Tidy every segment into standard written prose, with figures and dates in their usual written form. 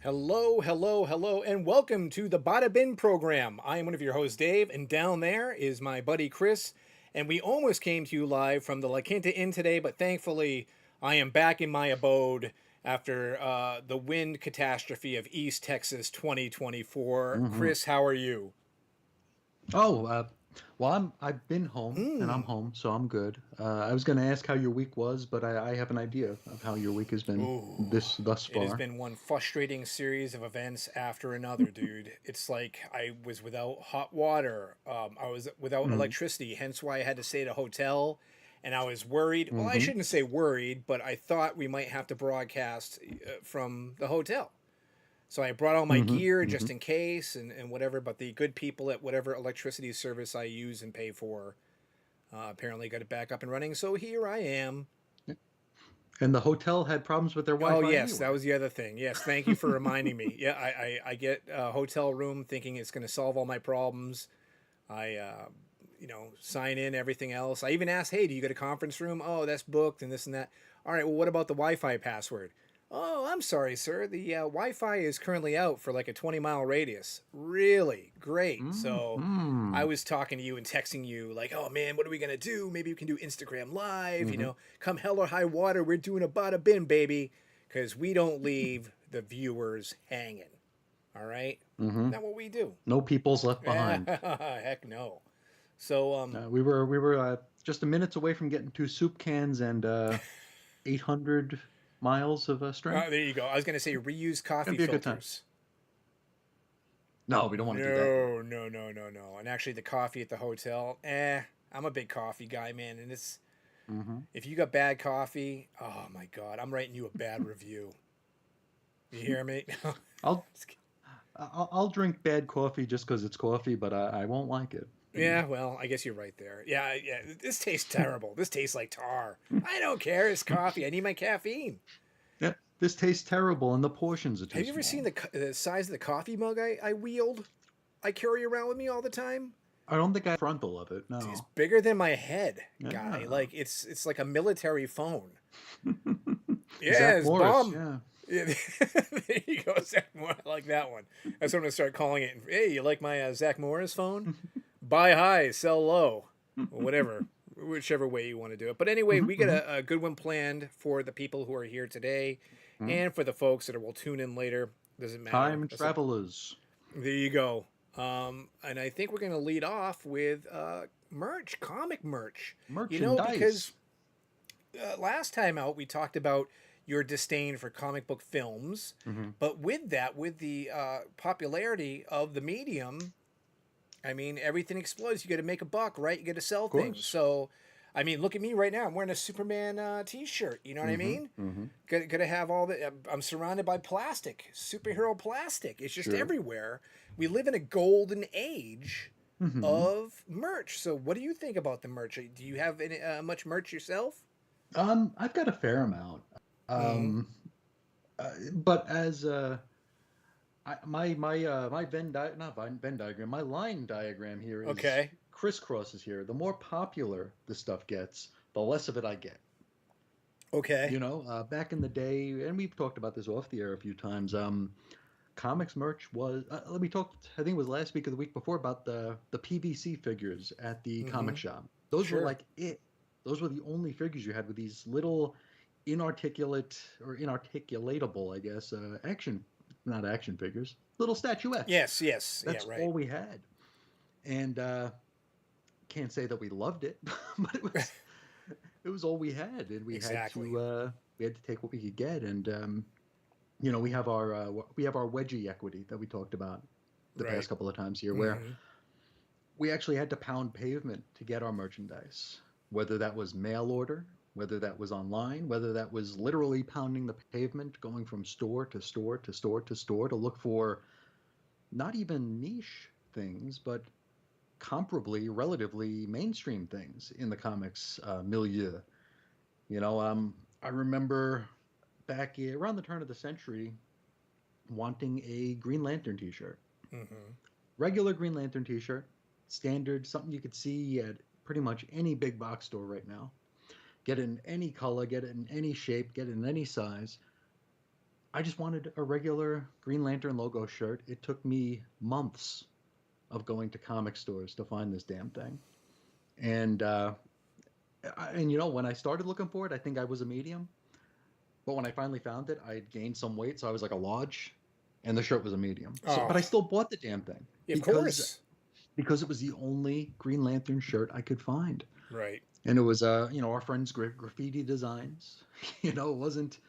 Hello, hello, hello, and welcome to the Bada program. I am one of your hosts, Dave, and down there is my buddy Chris. And we almost came to you live from the La Quinta Inn today, but thankfully I am back in my abode after the wind catastrophe of East Texas 2024. hmm Chris, how are you? Oh, well, I've been home and I'm Hmm. home, so I'm good. I was going to ask how your week was, but I have an idea of how your week has been Ooh, this thus it has far. been one frustrating series of events after another, dude. It's like I was without hot water. I was without hmm electricity, hence why I had to stay at a hotel. And I was worried. Well, I hmm shouldn't say worried, but I thought we might have to broadcast from the hotel. So I brought all my hmm gear hmm just in case and whatever. But the good people at whatever electricity service I use and pay for apparently got it back up and running. So here I am. And the hotel had problems with their Oh Wi-Fi yes, that anyway. was the other thing. Yes, thank you for reminding me. Yeah, I get a hotel room thinking it's going to solve all my problems. I sign in everything else. I even asked, hey, do you get a conference room? Oh, that's booked and this and that. All right, well, what about the Wi-Fi password? Oh, I'm sorry, sir. The Wi-Fi is currently out for like a 20-mile radius. Really great. So I Mm-hmm. was talking to you and texting you like, oh man, what are we gonna do? Maybe we can do Instagram Live. hmm Come hell or high water, we're doing a bada bin, baby, because we don't leave the viewers hanging. All right, hmm not what we do. No people's left Yeah, behind. heck no. So We were just a minutes away from getting two soup cans and 800 miles of string. there you go. I was gonna say reuse Gonna coffee be a good time. filters. No, we don't want to do that yet. No, no, no, no, no. And actually, the coffee at the hotel, I'm a big coffee guy, man. And it's hmm if you got bad coffee, oh my god, I'm writing you a bad review. You hear me? I'll I'll drink bad coffee just because it's coffee, but I won't like it. Yeah, well, I guess you're right there. Yeah, yeah. This tastes terrible. This tastes like tar. I don't care. It's coffee. I need my caffeine. Yeah, this tastes terrible and the portions are Have too you ever seen small. the size of the coffee mug I wield? I carry around with me all the time. I don't think I frontal of it. It's No. bigger than my head, guy. Yeah. Like it's like a military phone. Yeah, Zach it's Morris. bomb. Yeah. Yeah, there you go, Zach Morris. I like that one. That's what I'm gonna start calling it. Hey, you like my Zach Morris phone? Buy high, sell low, or whatever, whichever way you want to do it. But anyway, hmm we got hmm a good one planned for the people who are here today, hmm and for the folks that will tune in later. Doesn't matter. Time travelers. There you go. And I think we're gonna lead off with merch, comic merch. Because Merchandise. last time out we talked about your disdain for comic book films, hmm but with that, with the popularity of the medium, I mean, everything explodes. You got to make a buck, right? You got to sell Of things. course. So, I mean, look at me right now. I'm wearing a Superman T-shirt. You know what I hmm mean? hmm Got to have all the. I'm surrounded by plastic, superhero plastic. It's just Sure. everywhere. We live in a golden age hmm of merch. So, what do you think about the merch? Do you have any, much merch yourself? I've got a fair amount. Mm, Um, but as my not Venn diagram, my line diagram here is okay. crisscrosses here. The more popular the stuff gets, the less of it I get. Okay. Back in the day, and we've talked about this off the air a few times. Comics merch was. Let me talk. I think it was last week or the week before about the PVC figures at the comic Mm-hmm. shop. Those were Sure. like it. Those were the only figures you had with these little inarticulate or inarticulatable, I guess, not action figures, little statuettes. Yes. Yes. Yeah. That's Right. all we had, and can't say that we loved it, but it was all we had, and Exactly. we had to take what we could get, and we have our wedgie equity that we talked about the past Right. couple of times here, where Mm-hmm. we actually had to pound pavement to get our merchandise, whether that was mail order, whether that was online, whether that was literally pounding the pavement, going from store to store to store to store to look for not even niche things, but comparably, relatively mainstream things in the comics milieu. I remember around the turn of the century wanting a Green Lantern T-shirt, Mm-hmm. regular Green Lantern T-shirt, standard, something you could see at pretty much any big box store right now. Get it in any color, get it in any shape, get it in any size. I just wanted a regular Green Lantern logo shirt. It took me months of going to comic stores to find this damn thing. And when I started looking for it, I think I was a medium. But when I finally found it, I had gained some weight, so I was like a large, and the shirt was a medium. So, Oh, but I still bought the damn thing yeah, of because course. it was the only Green Lantern shirt I could find, Right. and it was our friends' graffiti designs. It wasn't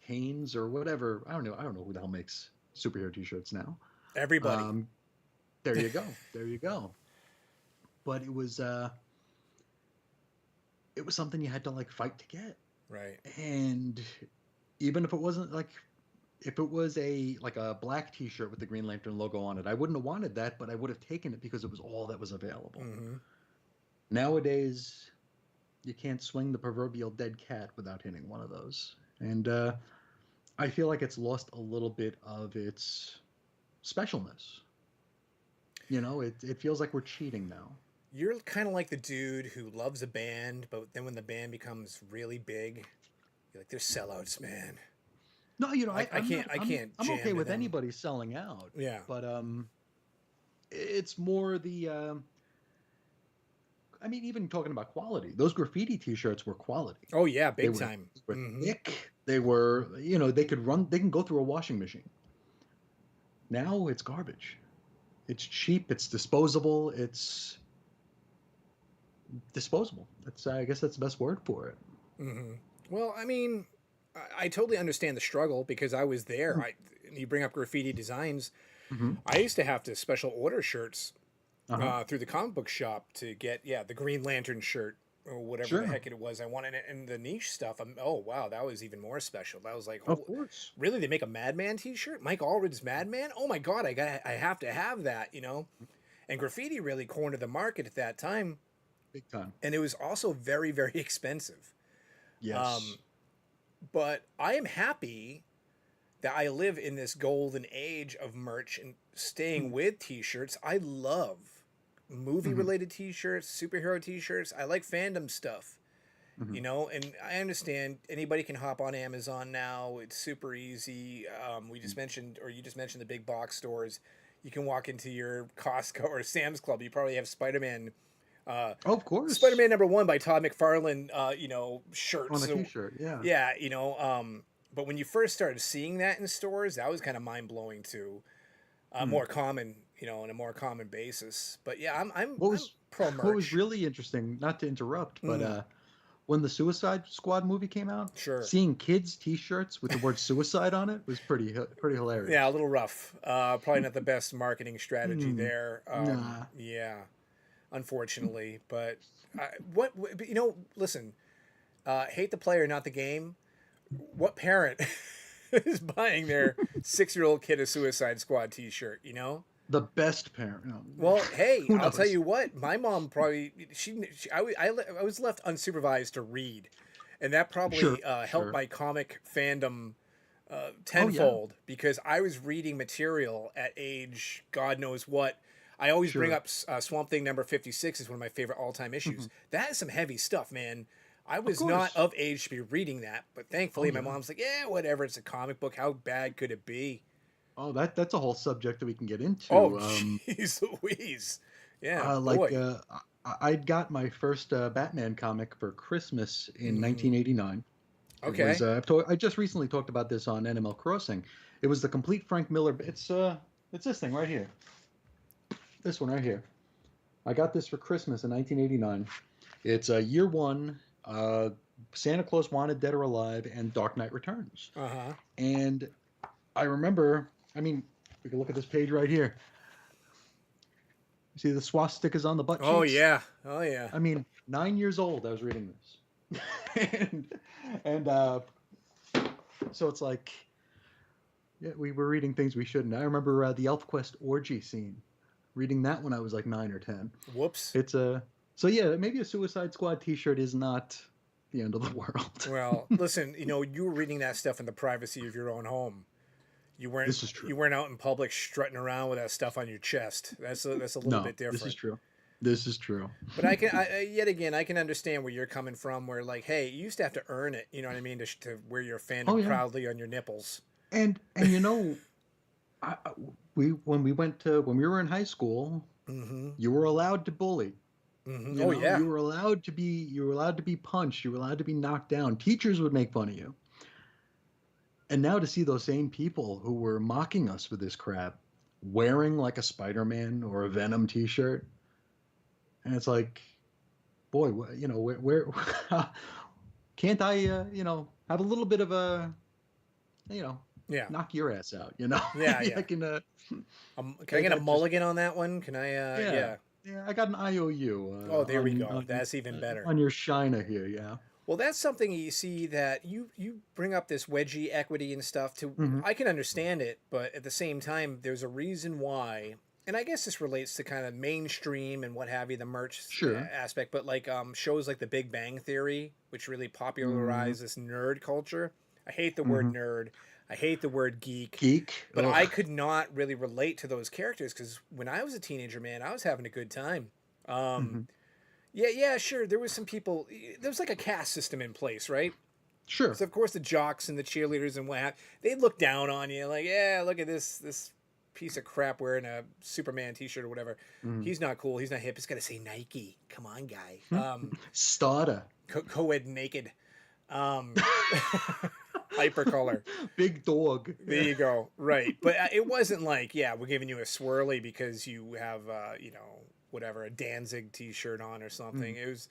Hanes or whatever. I don't know who the hell makes superhero T-shirts now. Everybody. Um, there you go, there you go. But it was something you had to like fight to get, Right. and even if it wasn't like if it was a black T-shirt with the Green Lantern logo on it, I wouldn't have wanted that, but I would have taken it because it was all that was available. Hmm. Nowadays, you can't swing the proverbial dead cat without hitting one of those, and I feel like it's lost a little bit of its specialness. It feels like we're cheating now. You're kind of like the dude who loves a band, but then when the band becomes really big, you're like, they're sellouts, man. No, I I'm can't not. I can't I'm okay jam to with them. anybody selling out, Yeah. but it's more the. I mean, even talking about quality, those graffiti T-shirts were quality. Oh yeah, They big were time. they were Hmm. thick. They were, they could run. They can go through a washing machine. Now it's garbage. It's cheap. It's disposable. It's disposable. That's I guess that's the best word for it. Hmm. Well, I mean, I totally understand the struggle because I was there. You bring up graffiti designs. Mm-hmm. I used to have to special order shirts Uh-huh. through the comic book shop to get the Green Lantern shirt or whatever the Sure. heck it was I wanted. And the niche stuff. Oh wow, that was even more special. That was like, Of oh, course. really? They make a Madman T-shirt? Mike Allred's Madman? Oh my God, I have to have that. And graffiti really cornered the market at that time, Big time. and it was also very very expensive. Yes. Um, but I am happy that I live in this golden age of merch and staying with t-shirts. I love movie Mm-hmm. related t-shirts, superhero t-shirts. I like fandom stuff, Mm-hmm. and I understand anybody can hop on Amazon now. It's super easy. We just mentioned, or you just mentioned the big box stores. You can walk into your Costco or Sam's Club. You probably have Spider-Man, Of course. Spider-Man #1 by Todd McFarlane, On shirts. a So T-shirt. Yeah. yeah, but when you first started seeing that in stores, that was kind of mind blowing too. Mm. More common, on a more common basis. But yeah, What I'm was pro what was merch. really interesting, not to interrupt, but Mm, when the Suicide Squad movie came out, sure. seeing kids' T-shirts with the word suicide on it was pretty Yeah, a hilarious. little rough. Probably not the best marketing strategy Hmm. there. Nah. Yeah, unfortunately. But listen, hate the player, not the game. What parent is buying their 6-year old kid a Suicide Squad T-shirt? The best parent. No. Well, hey, Who I'll tell knows? you what. My mom probably I was left unsupervised to read, and that Sure. probably helped Sure. my comic fandom Oh yeah. tenfold because I was reading material at age God knows what. I always bring Sure. up Swamp Thing #56 is one of my favorite all time issues. Mhm. That is some heavy stuff, man. I Of was not course. of age to be reading that, but Oh thankfully my yeah. mom's like, yeah, whatever. It's a comic book. How bad could it be? Oh, that's a whole subject that we can get Oh, into. jeez, Louise. Yeah, Like boy. I'd got my first Batman comic for Christmas in Hmm. 1989. It was Okay. I just recently talked about this on Animal Crossing. It was the complete Frank Miller. It's this thing right here. This one right here. I got this for Christmas in 1989. It's year one. Santa Claus Wanted, Dead or Alive, and Dark Knight Returns. Uh huh. And I remember. I mean, we can look at this page right here. You see the swastikas on the butt Oh cheeks? yeah. Oh yeah. I mean, 9 years old, I was reading this, and so it's like, yeah, we were reading things we shouldn't. I remember the ElfQuest orgy scene, reading that when I was like 9 or 10. Whoops. It's a so yeah, maybe a Suicide Squad T-shirt is not the end of the world. Well, listen. You were reading that stuff in the privacy of your own home. You weren't. This is true. You weren't out in public strutting around with that stuff on your chest. That's a little No, bit this is different. true. This is true. But yet again, I can understand where you're coming from. Where like, hey, you used to have to earn it. You know what I mean? To wear your Oh fandom yeah, proudly on your nipples. And we when we were in high school, Mm-hmm. you were allowed to bully. Mm-hmm. Oh yeah. You were allowed to be punched. You were allowed to be knocked down. Teachers would make fun of you. And now to see those same people who were mocking us for this crap wearing like a Spider-Man or a Venom t-shirt, and it's like, boy, where can't I, have a little bit of a, you know, Yeah. knock your ass out, you know? Yeah. Maybe Yeah. I can, Can I get a that just, mulligan on that one? Can I? yeah, Yeah. yeah, I got an IOU Oh, there we go. That's even better. on your shiner here, yeah. Well, that's something you see that you bring up this wedgie equity and stuff to Hmm. I can understand it, but at the same time there's a reason why. And I guess this relates to kind of mainstream and what have you, the merch Sure. aspect, but like shows like The Big Bang Theory, which really Mm-hmm. popularized this nerd culture. I hate the word Mm-hmm. nerd. I hate the word geek, Geek. but I Ugh. could not really relate to those characters because when I was a teenager, man, I was having a good time. Um, Hmm. yeah, yeah, sure. There was some people. There was like a caste system in place, right? Sure. So of course the jocks and the cheerleaders and they look down on you, like, yeah, look at this piece of crap wearing a Superman T-shirt or whatever. Mm-hmm. He's not cool. He's not hip. It's got to say Nike. Come on, guy. Starter. Co-ed naked. Um, hypercolor. Big dog. There you go. Right. But it wasn't like, yeah, we're giving you a swirly because you have, whatever, a Danzig t-shirt on or something. Mm. It was,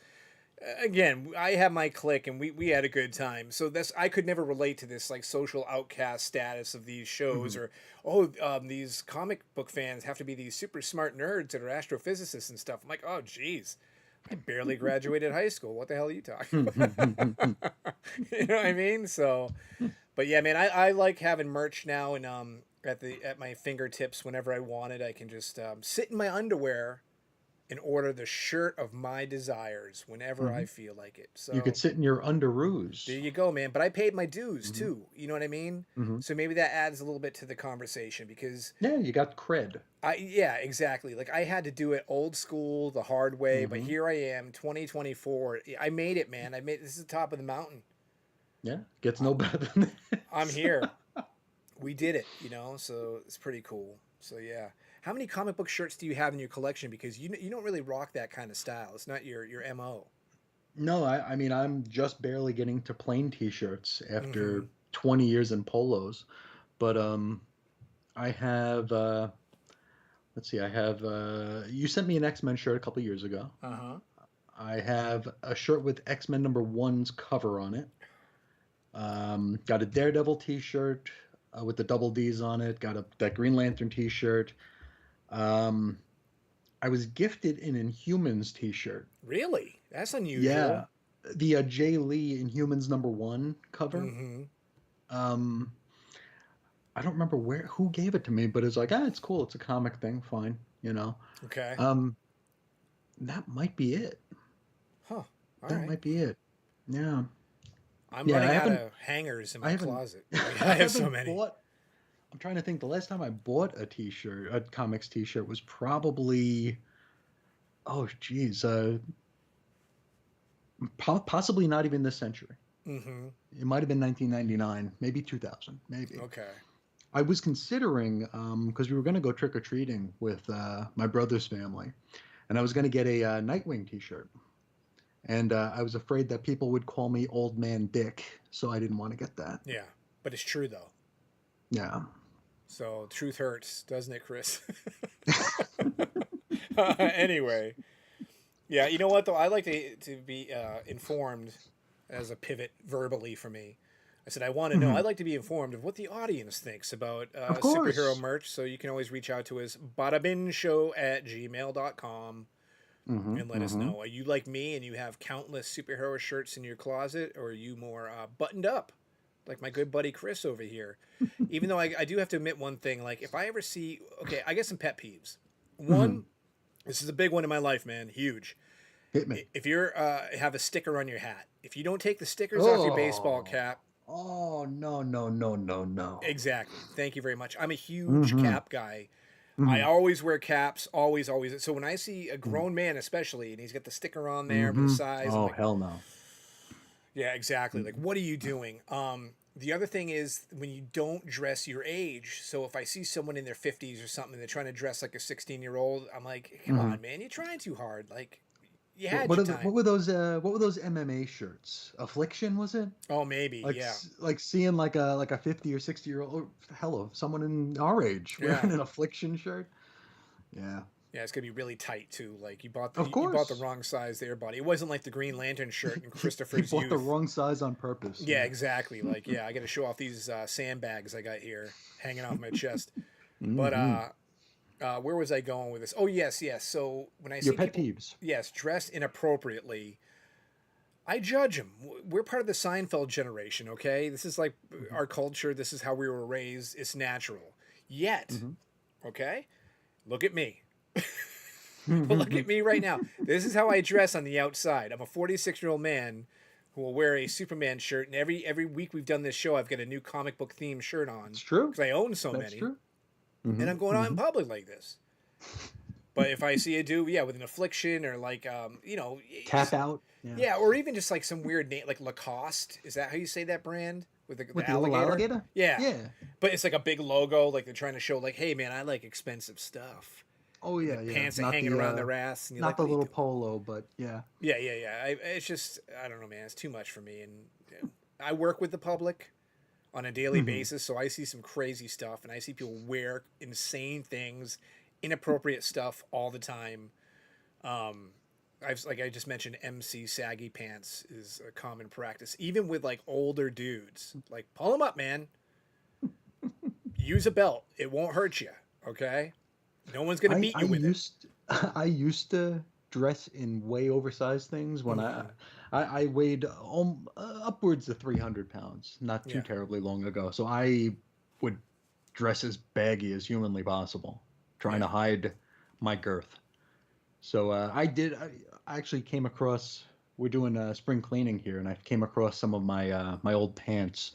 again, I had my clique and we had a good time. So this, I could never relate to this like social outcast status of these shows Mhm. or, these comic book fans have to be these super smart nerds that are astrophysicists and stuff. I'm like, oh, geez. I barely graduated high school. What the hell are you talking about? You know what I mean? So, but yeah, man, I like having merch now and at my fingertips whenever I want it. I can just sit in my underwear and order the shirt of my desires whenever I Mhm. feel like it. You could So sit in your there underoos. you go, man. But I paid my dues Hmm. too. You know what I mean? Hmm. So maybe that adds a little bit to the conversation because Yeah, you got cred. yeah, exactly. Like I had to do it old school, the hard way, but Hmm. here I am, 2024. I made it, man. I made this is the top of the mountain. Yeah, gets I, no better than I'm this. here. We did it, so it's pretty cool. So yeah, how many comic book shirts do you have in your collection? Because you don't really rock that kind of style. It's not your mo. No, I mean, I'm just barely getting to plain t-shirts Mm-hmm. after 20 years in polos. But I have let's see, I have you sent me an X-Men shirt a couple years ago. Uh huh. I have a shirt with X-Men number one's cover on it. Got a Daredevil T-shirt with the double D's on it. Got that Green Lantern T-shirt. Um, I was gifted an Inhumans T-shirt. Really? That's Yeah, unusual. the Jay Lee Inhumans number one cover. Mm-hmm. Um, I don't remember who gave it to me, but it's like, it's cool. It's a comic thing. Fine, you know. Okay. Um, that might be it. Huh. All That right. might be it. Yeah, I'm yeah. I running out haven't. of hangers in I my haven't. closet. I I have so haven't many. bought. I'm trying to think. The last time I bought a T-shirt, a comics T-shirt, was probably, oh geez, possibly not even this century. Mm-hmm. It might have been 1999, maybe 2000, maybe. Okay. I was considering because we were going to go trick or treating with my brother's family, and I was going to get a Nightwing T-shirt, and I was afraid that people would call me Old Man Dick, so I didn't want to get that. Yeah, but it's true though. Yeah. So truth hurts, doesn't it, Chris? Anyway, yeah, you know what though? I like to be informed as a pivot verbally for me. I said I want to know. Hmm. I'd like to be informed of what the audience thinks about Of superhero course. merch. So you can always reach out to us, badabindshow@gmail.com, Hmm. and let us Hmm. know. Are you like me and you have countless superhero shirts in your closet, or are you more buttoned up, like my good buddy Chris over here? Even though I do have to admit one thing, like if I ever see, okay, I get some pet peeves. Hmm. One, this is a big one in my life, man, huge. Hit me. If you're have a sticker on your hat, if you don't take the stickers off your baseball Oh. cap, Oh no no no no no. exactly. Thank you very much. I'm a huge Hmm. cap guy. I Hmm. always wear caps, always, always. So when I see a Hmm. grown man, especially, and he's got the sticker on there for the Hmm. size, I'm Oh like, hell no. yeah, exactly. Like, Mm-mm. what are you doing? The other thing is when you don't dress your age. So if I see someone in their 50s or something, they're trying to dress like a 16-year-old, I'm like, come Hmm. on, man, you're trying too hard. Like, you What, had what your are the, time. what were those MMA shirts? Affliction, was it? Oh, maybe, Like yeah. like seeing like a 50 or 60-year old, or hello, someone in our age Yeah. wearing an Affliction shirt. Yeah. Yeah, it's gonna be really tight too. Like Of you bought the course. wrong size there, buddy. It wasn't like the Green Lantern shirt in You Christopher's bought the youth. wrong size on purpose. Yeah, exactly. Like, yeah, I got to show off these sandbags I got here hanging off my chest. But Hmm. where was I going with this? Oh, yes, yes. So when I Your see pet people, peeves. yes, dressed inappropriately, I judge them. We're part of the Seinfeld generation, okay? This is like Hmm. our culture. This is how we were raised. It's natural. Yet, okay, look at me. Look Hmm. at me right now. This is how I dress on the outside. I'm a 46-year-old man who will wear a Superman shirt, and every week we've done this show, I've got a new comic book themed shirt It's on true. because I own so That's many, true. Hmm. and I'm going out in Hmm. public like this. But if I see a dude, yeah, with an affliction or like, Tap out. Yeah. yeah, or even just like some weird name like Lacoste. Is that how you say that brand with With the the little alligator? alligator. Yeah, Yeah. but it's like a big logo, like they're trying to show, like, hey man, I like expensive stuff. Oh And the yeah, yeah. pants are hanging around their ass, and you're Not like, the what are you little doing? polo, but yeah. Yeah, yeah, yeah. It's just I don't know, man. It's too much for me, and you know, I work with the public on a daily Hmm. basis, so I see some crazy stuff, and I see people wear insane things, inappropriate stuff all the time. Um, I just mentioned, MC saggy pants is a common practice, even with like older dudes. Like pull them up, man. Use a belt; it won't hurt you. Okay, no one's gonna beat I you with it. used I used to dress in way oversized things when Mm-hmm. I weighed upwards of 300 pounds not too Yeah, terribly long ago. So I would dress as baggy as humanly possible, trying yeah. to hide my girth. So I actually came across. We're doing spring cleaning here, and I came across some of my old pants,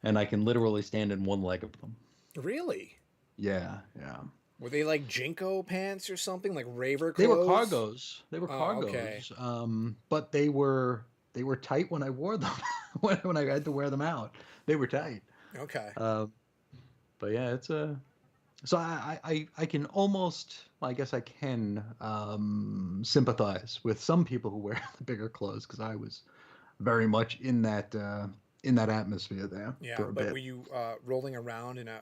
and I can literally stand in one leg of them. Really? Yeah, yeah. Were they like Jinko pants or something, like raver They were clothes? cargos. They were Oh, okay, cargos. But they were tight when I wore them. When I had to wear them out, they were tight. okay. Um, but yeah, it's a. So I can almost, I guess I can sympathize with some people who wear the bigger clothes because I was very much in that atmosphere there Yeah, for a but were bit. you rolling around in a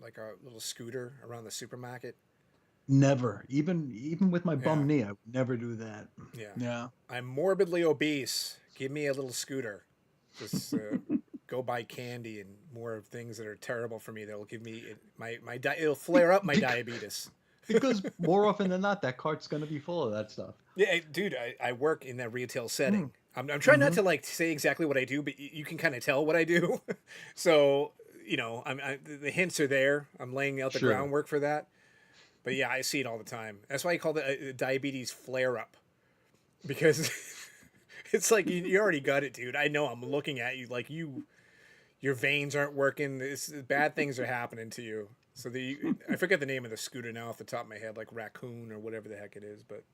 like a little scooter around the supermarket? Never, even with my Yeah, bum knee, I would never do that. yeah. Yeah. I'm morbidly obese. Give me a little scooter. Just go buy candy and more of things that are terrible for me. That'll give me it'll flare up my Bec- diabetes. because more often than not, that cart's going to be full of that stuff. Yeah, dude, I work in that retail setting. Mm. I'm trying not Hmm. to like say exactly what I do, but you can kind of tell what I do. So, the hints are there. I'm laying out the Sure. groundwork for that. But yeah, I see it all the time. That's why I call it a diabetes flare up because it's like you already got it, dude. I know. I'm looking at you like your veins aren't working. Bad things are happening to you. So I forget the name of the scooter now off the top of my head, like raccoon or whatever the heck it is, but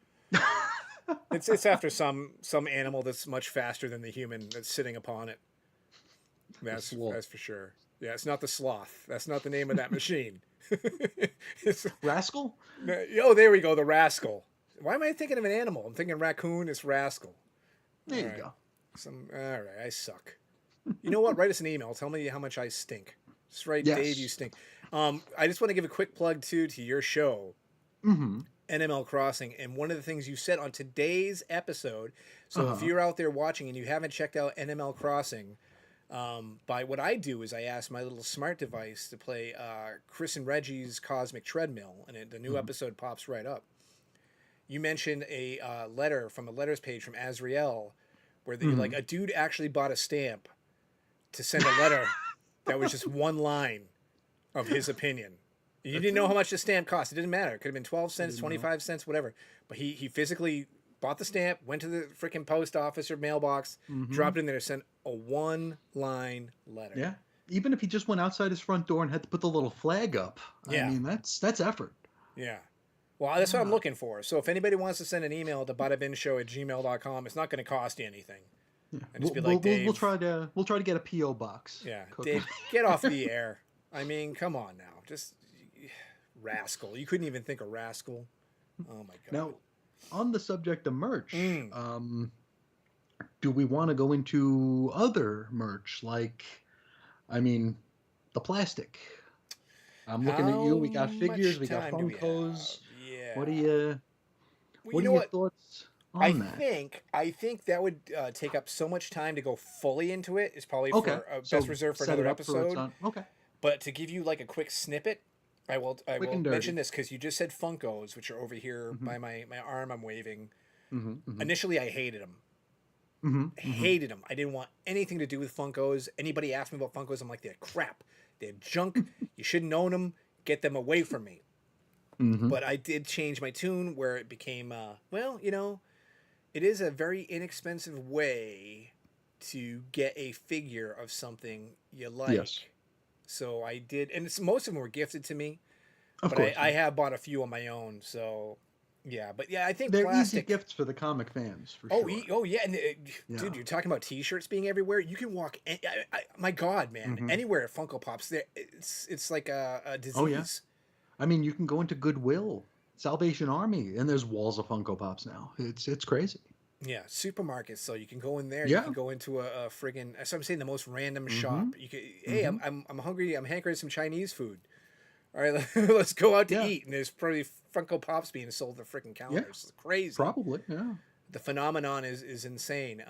it's after some animal that's much faster than the human that's sitting upon it. The sloth. That's for sure. Yeah, it's not the sloth. That's not the name of that machine. It's, Rascal? oh, there we go. The rascal. Why am I thinking of an animal? I'm thinking raccoon. It's rascal. There All you right. go. All right. I suck. You know what? Write us an email. Tell me how much I stink. Just write, Dave, you Yes. stink. I just want to give a quick plug too to your show, Mm-hmm. NML Crossing, and one of the things you said on today's episode. So if Uh-huh. you're out there watching and you haven't checked out NML Crossing, by what I do is I ask my little smart device to play Chris and Reggie's Cosmic Treadmill, and the new Hmm. episode pops right up. You mentioned a letter from a letters page from Azrael, where like Hmm. a dude actually bought a stamp to send a letter that was just one line of his opinion. You That's didn't know how it. much the stamp cost. It didn't matter. It could have been 12 I cents, didn't know. 25 cents, whatever. But he physically bought the stamp, went to the freaking post office or mailbox, Mm-hmm. dropped it in there, sent a one line letter. Yeah. Even if he just went outside his front door and had to put the little flag up, I Yeah, mean, that's effort. yeah. Well, that's what I'm Yeah. looking for. So if anybody wants to send an email to badabinshow@gmail.com, it's not going to cost you anything. Yeah. and just be like, Dave, We'll try to get a PO box. yeah, Cook. Dave, get off the air. I mean, come on now, just rascal. You couldn't even think of rascal. Oh my god. Now, on the subject of merch, Mm. do we want to go into other merch like, I mean, the plastic? I'm looking at you. How We got figures. much We got time do we have? Funkos. Yeah. What do you? Well, you What are know your what? thoughts I on that? think I think that would take up so much time to go fully into it. It's probably Okay, for best so reserved for set another it up for its episode. own. Okay, But to give you like a quick snippet, I quick will and mention dirty. this because you just said Funkos, which are over here Mm-hmm. by my arm. I'm waving. Mm-hmm. Mm-hmm. Initially, I hated them. Mm-hmm. Mm-hmm. Hated them. I didn't want anything to do with Funkos. Anybody asked me about Funkos, I'm like, they're crap. They're junk. You shouldn't own them. Get them away from me. Mm-hmm. But I did change my tune where it became, well, it is a very inexpensive way to get a figure of something you Yes, like. So I did, and most of them were gifted to me, of but I, course. I have bought a few on my own. So yeah, but yeah, I think They're easy plastic. gifts for the comic fans for Oh, sure. oh yeah, and Yeah. dude, you're talking about T-shirts being everywhere. You can walk. My God, man, Mm-hmm. anywhere at Funko Pops, there it's like a Oh yeah. disease. I mean, you can go into Goodwill, Salvation Army, and there's walls of Funko Pops now. It's crazy. Yeah, supermarkets. So you can go in there. You can Yeah. go into a friggin'. So I'm saying the most random Mm-hmm. shop. You could. Hey, Mm-hmm. I'm hungry. I'm hankering some Chinese food. All right, let's go out to Yeah. eat. And there's probably Funko Pops being sold at freaking Yeah. counters. It's crazy. Probably. Yeah. The phenomenon is insane.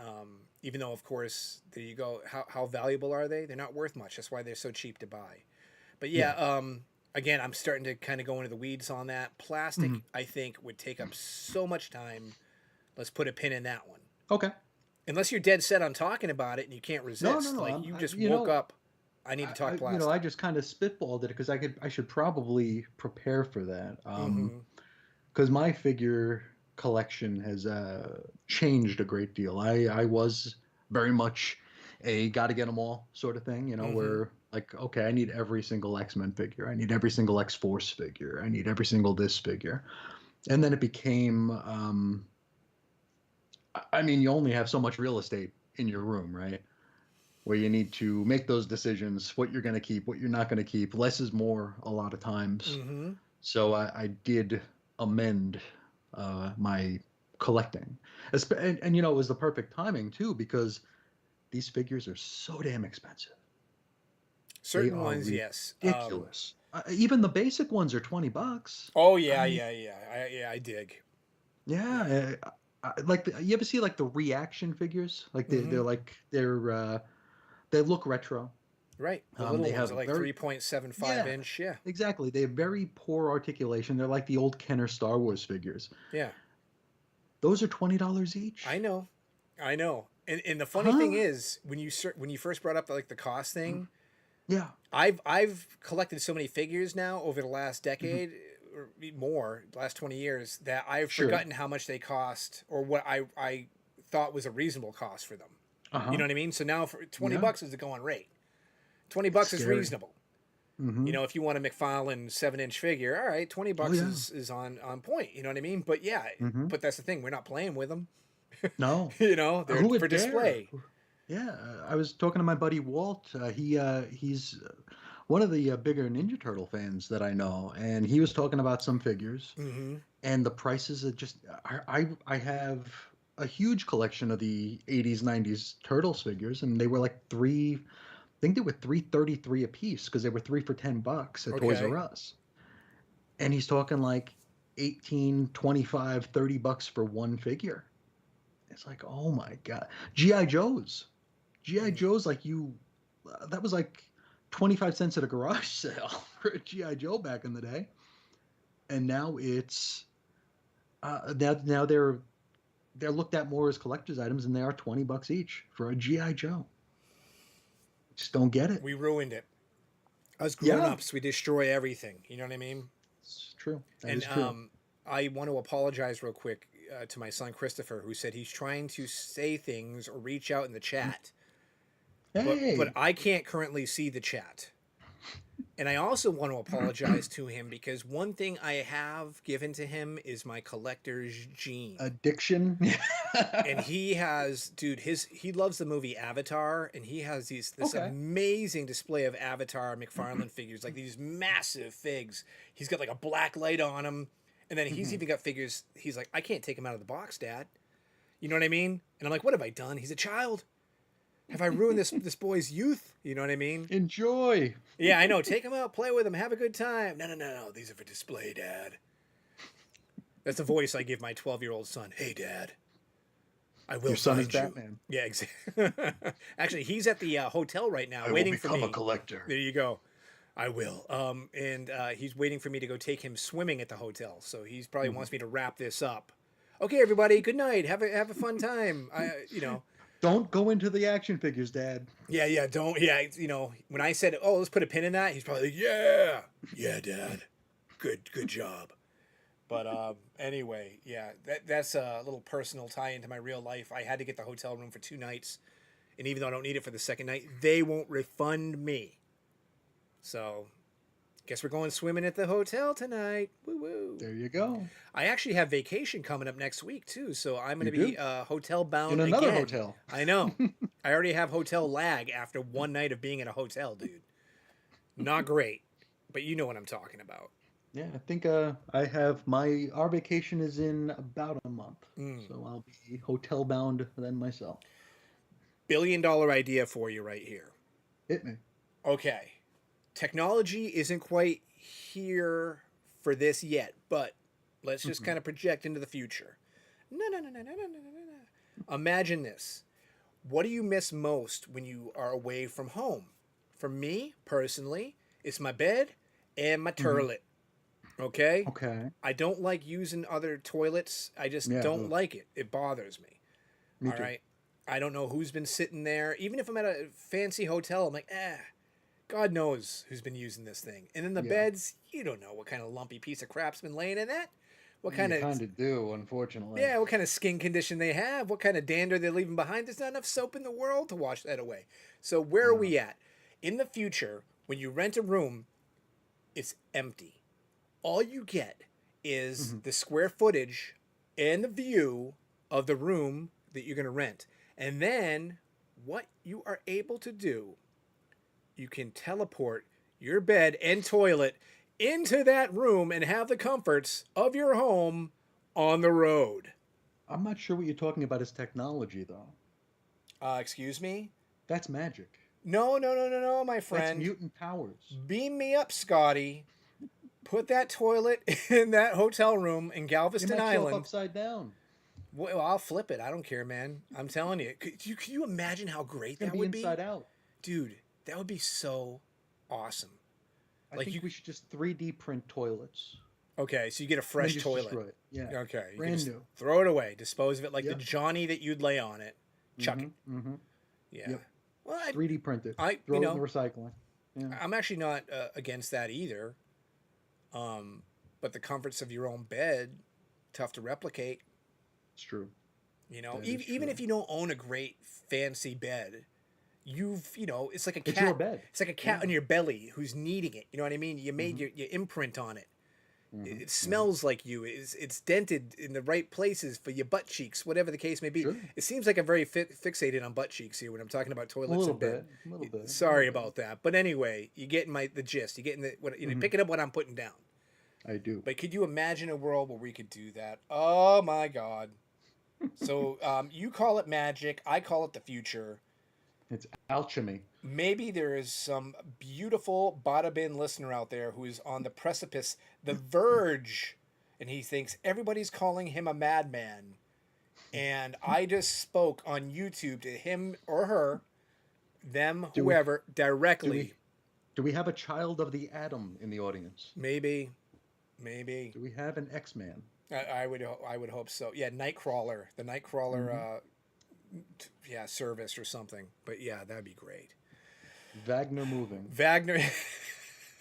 Even though, of course, there you go. How valuable are they? They're not worth much. That's why they're so cheap to buy. But yeah, Yeah. again, I'm starting to kind of go into the weeds on that. Mm-hmm. Plastic, I think, would take up so much time. Let's put a pin in that one. Okay. Unless you're dead set on talking about it and you can't No, no, resist. no. Like you just You woke know, up. I need to talk I plastic. just kind of spitballed it because I should probably prepare for that. Mm-hmm. Because my figure collection has changed a great deal. I was very much a got to get them all sort of thing, Mm-hmm. where like, okay, I need every single X-Men figure. I need every single X-Force figure. I need every single this figure. And then it became, I mean, you only have so much real estate in your room, right? Where you need to make those decisions, what you're going to keep, what you're not going to keep. Less is more a lot of times. Mm-hmm. So I did amend my collecting. And, it was the perfect timing too, because these figures are so damn expensive. They Certain are ones, yes. ridiculous. Even the basic ones are $20. Oh I yeah, mean, yeah, yeah. I dig. Yeah. yeah. Like you ever see like the reaction figures? Like Mm-hmm. they look retro. Right. The little They ones have are like very 3.75 yeah, inch. Yeah. exactly. They have very poor articulation. They're like the old Kenner Star Wars figures. Yeah. Those are $20 I each. know. I know. And the funny thing Huh? is when you first brought up like the cost thing, Yeah. I've collected so many figures now over the last Mhm. decade or more, the last 20 years that I've Sure. forgotten how much they cost or what I thought was a reasonable cost for them. You Uh-huh. know what I mean? So now for 20 Yeah. bucks is the going rate. 20 It's bucks is scary. reasonable. Hmm. If you want a McFarlane 7 inch figure, all right, 20 Oh bucks yeah. is on point. You know what I mean? But yeah, Hmm. but that's the thing. We're not playing with them. No. They're Who for would dare? display. Yeah. I was talking to my buddy Walt. He's one of the bigger Ninja Turtle fans that I know, and he was talking about some figures, Mm-hmm. and the prices are just. I have a huge collection of the 80s, 90s Turtles figures, and they were like I think they were 333 a piece because they were three for $10 at Toys R Okay. Us. And he's talking like 18, 25, $30 for one figure. It's like, oh my God. GI Joes. GI Mm. Joes, like that was like 25 cents at a garage sale for a GI Joe back in the day. And now it's now they're looked at more as collector's items, and they are $20 each for a GI Joe. Just don't get it. We ruined it. Us grown Yeah, ups, we destroy everything. You know what I mean? it's true. That And is true. I want to apologize real quick to my son Christopher, who said he's trying to say things or reach out in the chat, but Hey, I can't currently see the chat. And I also want to apologize to him because one thing I have given to him is my collector's gene. Addiction. And he has, dude, he loves the movie Avatar, and he has this Okay. amazing display of Avatar McFarlane figures, like these massive figs. He's got like a black light on him, and then he's Mhm. even got figures. He's like, I can't take him out of the box, Dad. You know what I mean? And I'm like, what have I done? He's a child. Have I ruined this boy's youth? You know what I mean? Enjoy. Yeah, I know. Take him out, play with him, have a good time. No, no, no, no. These are for display, Dad. That's the voice I give my 12-year-old son. Hey, Dad. I will Your son is find you. Batman. Yeah, exactly. Actually, he's at the hotel right now, I will waiting for become me. a collector. There you go. I will. And he's waiting for me to go take him swimming at the hotel. So he's probably wants me to wrap this up. Okay, everybody. Good night. Have a fun time. Don't go into the action figures, Dad. Yeah. Don't. Yeah. When I said, oh, let's put a pin in that, he's probably like, yeah, Dad. Good job. But anyway, yeah, that's a little personal tie into my real life. I had to get the hotel room for 2 nights, and even though I don't need it for the second night, they won't refund me. So, guess we're going swimming at the hotel tonight. Woo woo! There you go. I actually have vacation coming up next week too, so I'm going You to be do? hotel bound In another again. hotel. I know. I already have hotel lag after one night of being in a hotel, dude. Not great, but you know what I'm talking about. Yeah, I think our vacation is in about a month. Mm. So I'll be hotel bound then myself. $1 billion idea for you right here. Hit me. Okay. Technology isn't quite here for this yet, but let's just kind of project into the future. No. Imagine this. What do you miss most when you are away from home? For me, personally, it's my bed and my toilet. Okay? Okay. I don't like using other toilets. I just Yeah. don't like it. It bothers me. Me All too. right? I don't know who's been sitting there. Even if I'm at a fancy hotel, I'm like, God knows who's been using this thing. And then the Yeah. beds, you don't know what kind of lumpy piece of crap's been laying in that. What You kind kind of of do, unfortunately. yeah, what kind of skin condition they have, what kind of dander they're leaving behind. There's not enough soap in the world to wash that away. So where are No. we at? In the future, when you rent a room, it's empty. All you get is the square footage and the view of the room that you're going to rent. And then what you are able to do, you can teleport your bed and toilet into that room and have the comforts of your home on the road. I'm not sure what you're talking about as technology, though. Excuse me? That's magic. No, my That's friend. mutant powers. Beam me up, Scotty. Put that toilet in that hotel room in It Galveston might show up Island. upside down. Well, I'll flip it. I don't care, man. I'm telling you. Can you imagine how great It's gonna that be would be? inside out. Dude, that would be so awesome. I Like think you we should just 3D print toilets. Okay, so you get a And then fresh just toilet. destroy it. Yeah. Okay, you can Brand just new. throw it away, dispose of it like the Yep. Johnny that you'd lay on it. Chuck it. Mm-hmm. Yeah. Yep. Well, 3D print it. I Throw you it in know, the recycling. Yeah. I'm actually not against that either. But the comforts of your own bed, tough to replicate. It's true. You know, That is even true. if you don't own a great fancy bed, it's like a cat. It's your bed. It's like a cat on your belly who's needing it. You know what I mean? You made Mm-hmm. your imprint on it. Mm-hmm. It smells like you. It's dented in the right places for your butt cheeks, whatever the case may be. Sure. It seems like I'm very fixated on butt cheeks here when I'm talking about A toilets little and bed. bit. A little bit. Sorry about that, but anyway, you getting the gist. You getting picking up what I'm putting down. I do. But could you imagine a world where we could do that? Oh my God! So you call it magic, I call it the future. It's alchemy. Maybe there is some beautiful Bada Bin listener out there who is on the precipice, the verge, and he thinks everybody's calling him a madman. And I just spoke on YouTube to him or her, them, Do we- whoever, directly. Do we have a child of the atom in the audience? Maybe. Do we have an X-Man? I would hope so. Yeah, Nightcrawler, the Nightcrawler, service or something. But yeah, that'd be great. Wagner moving. Wagner.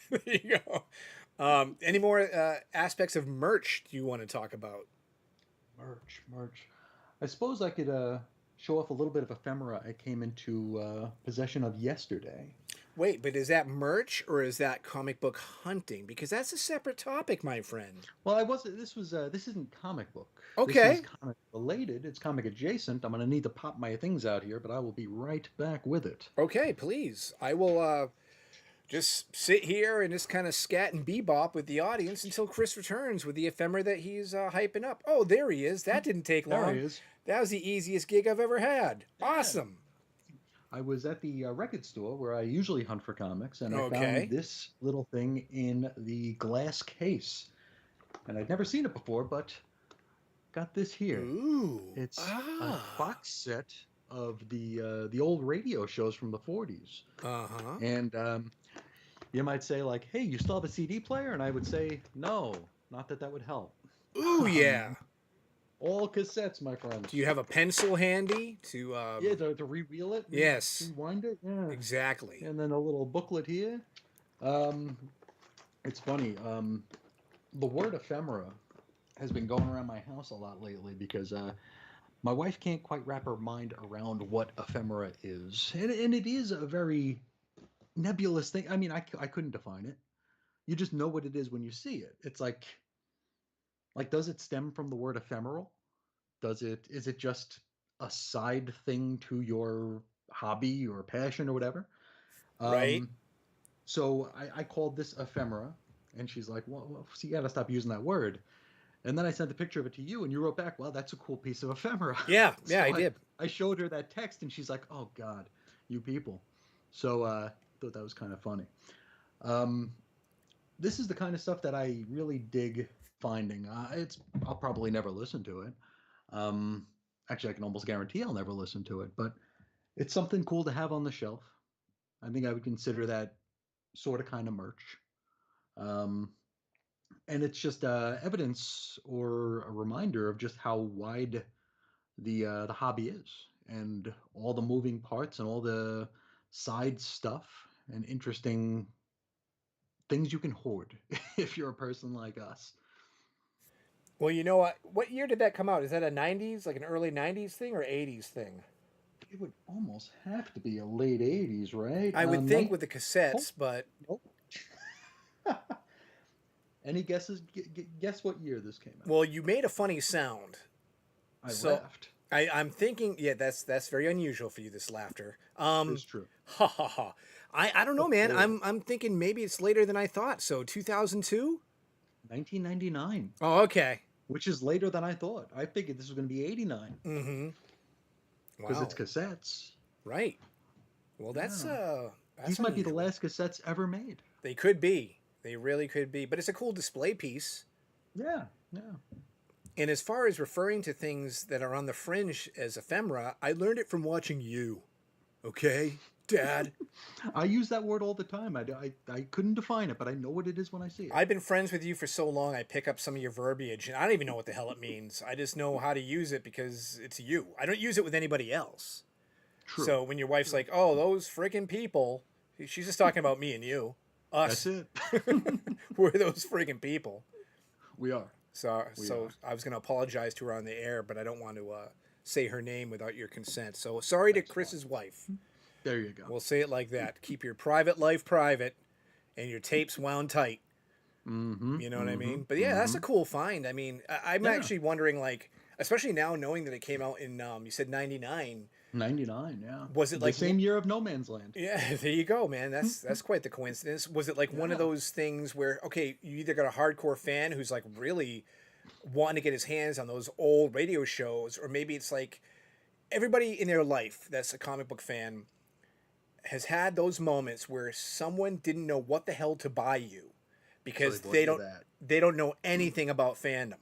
There you go. Any more aspects of merch do you want to talk about? Merch. I suppose I could show off a little bit of ephemera I came into possession of yesterday. Wait, but is that merch or is that comic book hunting? Because that's a separate topic, my friend. Well, I wasn't. This isn't comic book. This is Okay. comic related. It's comic adjacent. I'm gonna need to pop my things out here, but I will be right back with it. Okay, please. I will just sit here and just kind of scat and bebop with the audience until Chris returns with the ephemera that he's hyping up. Oh, there he is. That didn't take There he long. is. That was the easiest gig I've ever had. Yeah. Awesome. I was at the record store where I usually hunt for comics, and I found Okay. this little thing in the glass case. And I'd never seen it before, but got this here. Ooh. It's a Ah. box set of the old radio shows from the 40s. Uh huh. And you might say like, "Hey, you still have a CD player?" And I would say, "No, not that that would help." Ooh, Um, yeah. all cassettes, my Do you friends. have a pencil handy to? Yeah, to rewheel it, Yes. rewind it. Yeah, Exactly. and then a little booklet here. Um, it's funny. The word ephemera has been going around my house a lot lately because my wife can't quite wrap her mind around what ephemera is, and it is a very nebulous thing. I mean, I couldn't define it. You just know what it is when you see it. It's like does it stem from the word ephemeral? Does it is it just a side thing to your hobby or passion or whatever? Right. Um, so I called this ephemera, and she's like, well, so you got to stop using that word. And then I sent a picture of it to you, and you wrote back, well, that's a cool piece of ephemera. Yeah. Yeah. I So did. I showed her that text, and she's like, oh God, you people. So thought that was kind of funny. Um, this is the kind of stuff that I really dig finding. I'll probably never listen to it. Um, actually, I can almost guarantee I'll never listen to it, but it's something cool to have on the shelf. I think I would consider that sort of kind of merch. Um, and it's just evidence or a reminder of just how wide the hobby is, and all the moving parts and all the side stuff and interesting things you can hoard if you're a person like us. Well, you know what? What year did that come out? Is that a '90s, like an early '90s thing, or '80s thing? It would almost have to be a late '80s, right? I would think Night. with the Oh, cassettes, but nope. Any guesses? Guess what year this came out? well, you made a funny sound. I So laughed. I'm thinking, yeah, that's very unusual for you. This laughter. It is true. Ha ha ha. I don't know, man. Before I'm thinking maybe it's later than I thought. So 2002. 1999, Oh, okay. which is later than I thought. I figured this was going to be '89 Mm-hmm. because it's Wow. cassettes. Right. Well, Yeah. that's These might be the unusual. last cassettes ever made. They could be. They really could be. But it's a cool display piece. Yeah, yeah. And as far as referring to things that are on the fringe as ephemera, I learned it from watching you. Okay, Dad. I use that word all the time. I couldn't define it, but I know what it is when I see it. I've been friends with you for so long, I pick up some of your verbiage, and I don't even know what the hell it means. I just know how to use it because it's you. I don't use it with anybody else. True. So when your wife's like, oh, those friggin' people, she's just talking about me and you. That's Us. it. We're those friggin' people. We are. So, We so are. I was going to apologize to her on the air, but I don't want to say her name without your consent. So sorry to That's fine. Chris's wife. There you go. We'll say it like that. Keep your private life private and your tapes wound tight. Mm-hmm. You know what I Mm-hmm. mean? But yeah, that's Mm-hmm. a cool find. I mean, I'm Yeah. actually wondering, like, especially now knowing that it came out in, you said 99. 99, yeah. Was it The like, same year of No Man's Land. yeah, there you go, man. That's quite the coincidence. Was it like one of Yeah. those things where, okay, you either got a hardcore fan who's like really wanting to get his hands on those old radio shows, or maybe it's like everybody in their life that's a comic book fan has had those moments where someone didn't know what the hell to buy you So they because bought you that. they don't know anything about fandom.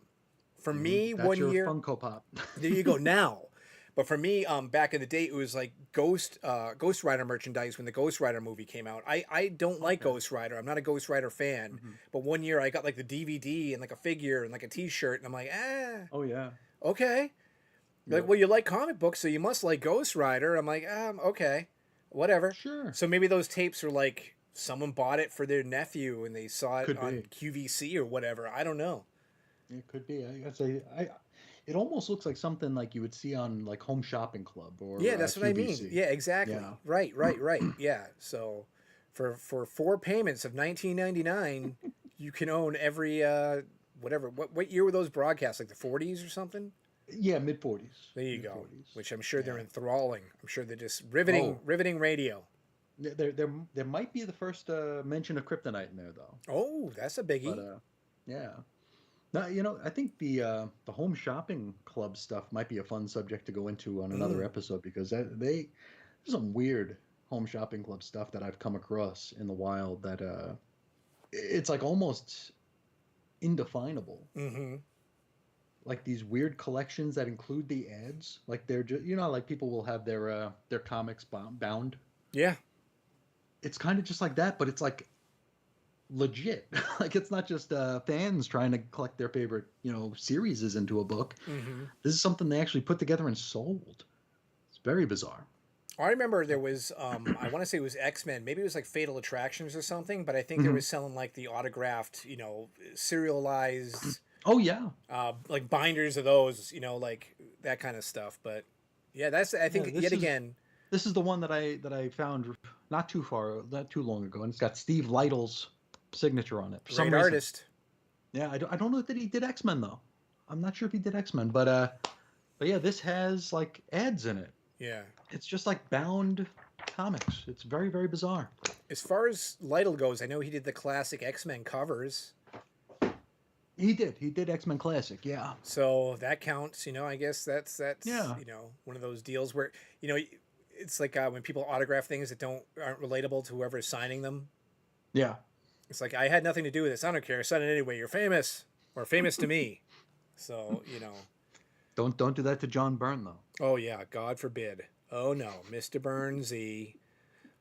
For Hmm. me, That's one your year, Funko Pop. there you go now. But for me, back in the day, it was like Ghost Rider merchandise when the Ghost Rider movie came out. I don't like Okay. Ghost Rider. I'm not a Ghost Rider fan. Hmm. But one year I got like the DVD and like a figure and like a T-shirt, and I'm like, Oh, yeah. okay. They're like, Yep. well, you like comic books, so you must like Ghost Rider. I'm like, okay, whatever. Sure. So maybe those tapes are like someone bought it for their nephew and they saw it Could on be. QVC or whatever. I don't know. It could be. I'd say it almost looks like something like you would see on like Home Shopping Club or Yeah, that's what I mean. QVC. Yeah, exactly. Yeah. Right. Yeah. So For 4 payments of 19.99, you can own every whatever. What year were those broadcasts? Like the 40s or something? Yeah, mid 40s. There you Mid go. 40s. Which I'm sure they're Yeah. enthralling. I'm sure they're just Oh, riveting radio. there might be the first mention of kryptonite in there though. Oh, that's a But biggie. yeah. Now, I think the home shopping club stuff might be a fun subject to go into on another Mm, episode because there's some weird home shopping club stuff that I've come across in the wild that it's like almost indefinable. mm-hmm. Like these weird collections that include the ads, like they're just like people will have their comics bound. Yeah. It's kind of just like that, but it's like legit. Like it's not just fans trying to collect their favorite series into a book. Mm-hmm. This is something they actually put together and sold. It's very bizarre. I remember there was I want to say it was X-Men, maybe it was like Fatal Attractions or something, but I think they Hmm. were selling like the autographed, serialized Oh yeah, like binders of those, like that kind of stuff. But yeah, that's I yeah. think yet again, This is the one that I found not too long ago, and it's got Steve Lytle's signature on it for some great reason. artist. Yeah, I don't know that he did X Men though. I'm not sure if he did X Men, but yeah, this has like ads in it. Yeah. It's just like bound comics. It's very very bizarre. As far as Lytle goes, I know he did the classic X-Men covers. He did X Men Classic. Yeah, So that counts, I guess that's yeah, one of those deals where, you know, it's like when people autograph things that aren't relatable to whoever's signing them. yeah. It's like I had nothing to do with this. I don't care. Sign it anyway. You're famous or famous to me. So, Don't do that to John Byrne though. oh yeah, God forbid. Oh no, Mr. Burnsy.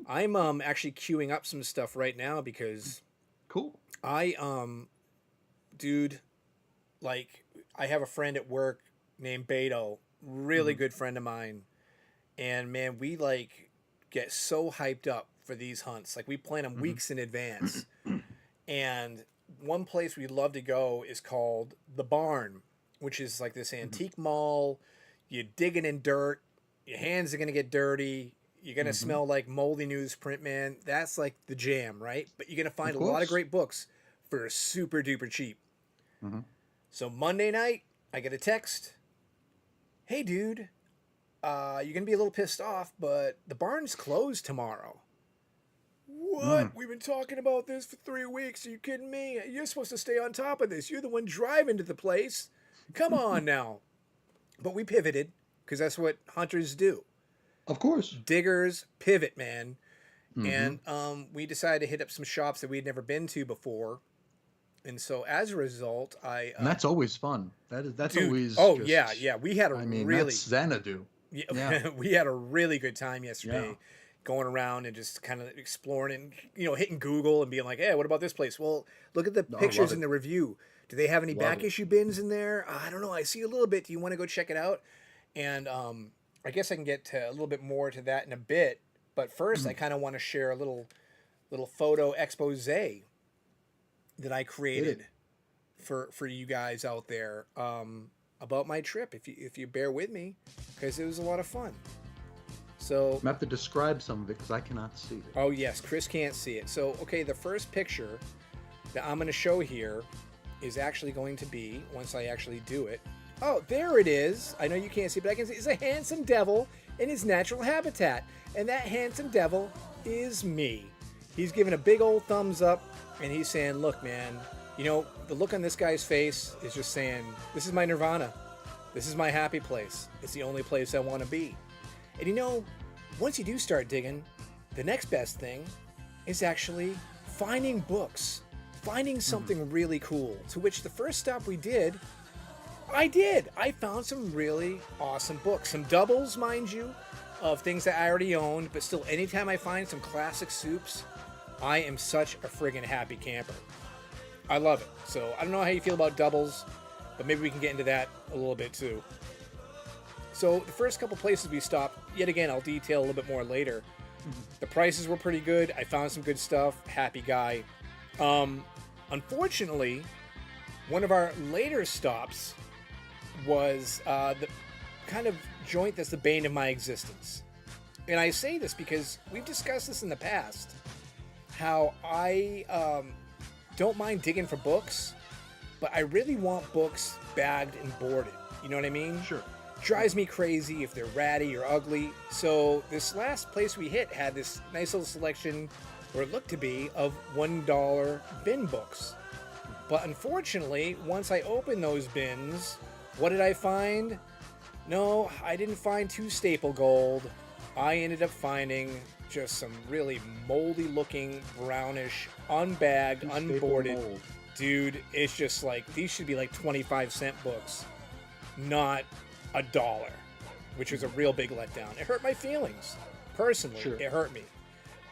I'm actually queuing up some stuff right now because Cool. I dude, like I have a friend at work named Bada, really Hmm. good friend of mine, and man, we like get so hyped up for these hunts. Like we plan them Hmm. weeks in advance. And one place we'd love to go is called the Barn, which is like this Hmm. antique mall. You're digging in dirt. Your hands are gonna get dirty. You're gonna Hmm. smell like moldy newsprint, man. That's like the jam, right? But you're gonna find Of a lot of course. great books for super duper cheap. Hmm. So Monday night, I get a text. Hey, dude, you're gonna be a little pissed off, but the barn's closed tomorrow. Mm. What? We've been talking about this for 3 weeks. Are you kidding me? You're supposed to stay on top of this. You're the one driving to the place. Come on now. But we pivoted because that's what hunters do. Of course. Diggers pivot, man. Hmm. And we decided to hit up some shops that we had never been to before. And so as a result, I And that's always fun. That's dude. always Oh just. yeah, yeah. We had a I mean, really that's Xanadu. Yeah. yeah, we had a really good time yesterday. Yeah. Going around and just kind of exploring and hitting Google and being like, "Hey, what about this place?" Well, look at the No, I pictures love in it. the review. Do they have any Love back it. issue bins in there? I don't know. I see a little bit. Do you want to go check it out? And I guess I can get to a little bit more to that in a bit. But first, I Mhm. kind of want to share a little photo expose that I Hit it. created for you guys out there about my trip. If you bear with me, because it was a lot of fun. So I'm gonna have to describe some of it because I cannot see it. oh yes, Chris can't see it. So okay, the first picture that I'm going to show here is actually going to be once I actually do it. Oh, there it is. I know you can't see, but I can see. It's a handsome devil in his natural habitat, and that handsome devil is me. He's giving a big old thumbs up, and he's saying, "Look, man, the look on this guy's face is just saying, this is my nirvana. This is my happy place. It's the only place I want to be." And once you do start digging, the next best thing is actually finding books, finding something really cool. To which the first stop we did, I found some really awesome books. Some doubles, mind you, of things that I already owned, but still, anytime I find some classic soups, I am such a friggin' happy camper. I love it. So I don't know how you feel about doubles, but maybe we can get into that a little bit too. So the first couple places we stopped, yet again, I'll detail a little bit more later. The prices were pretty good. I found some good stuff. Happy guy. Unfortunately, one of our later stops was the kind of joint that's the bane of my existence. And I say this because we've discussed this in the past. how I don't mind digging for books, but I really want books bagged and boarded. You know what I mean? Sure. Drives me crazy if they're ratty or ugly. So this last place we hit had this nice little selection, or it looked to be, of $1 bin books. But unfortunately, once I opened those bins, what did I find? No, I didn't find two staple gold. I ended up finding just some really moldy looking, brownish, unbagged, unboarded. Mold. Dude, it's just like, these should be like 25-cent books, not $1, which was a real big letdown. It hurt my feelings. Personally, Sure. it hurt me.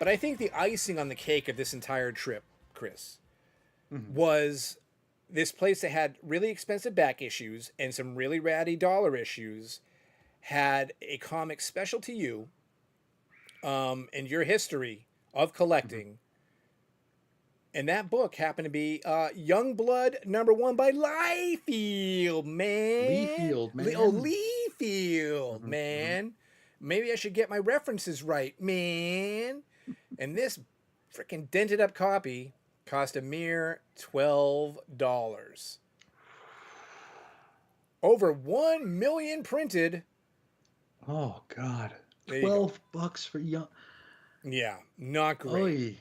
But I think the icing on the cake of this entire trip, Chris, was this place that had really expensive back issues and some really ratty dollar issues had a comic special to you and your history of collecting. And that book happened to be Youngblood #1 by Liefeld, man. Liefeld, man. Oh, Liefeld, man. Maybe I should get my references right, man. And this freaking dented up copy cost a mere $12. Over 1 million printed. Oh God. There you go. 12 bucks for young. Yeah, not great. Oy.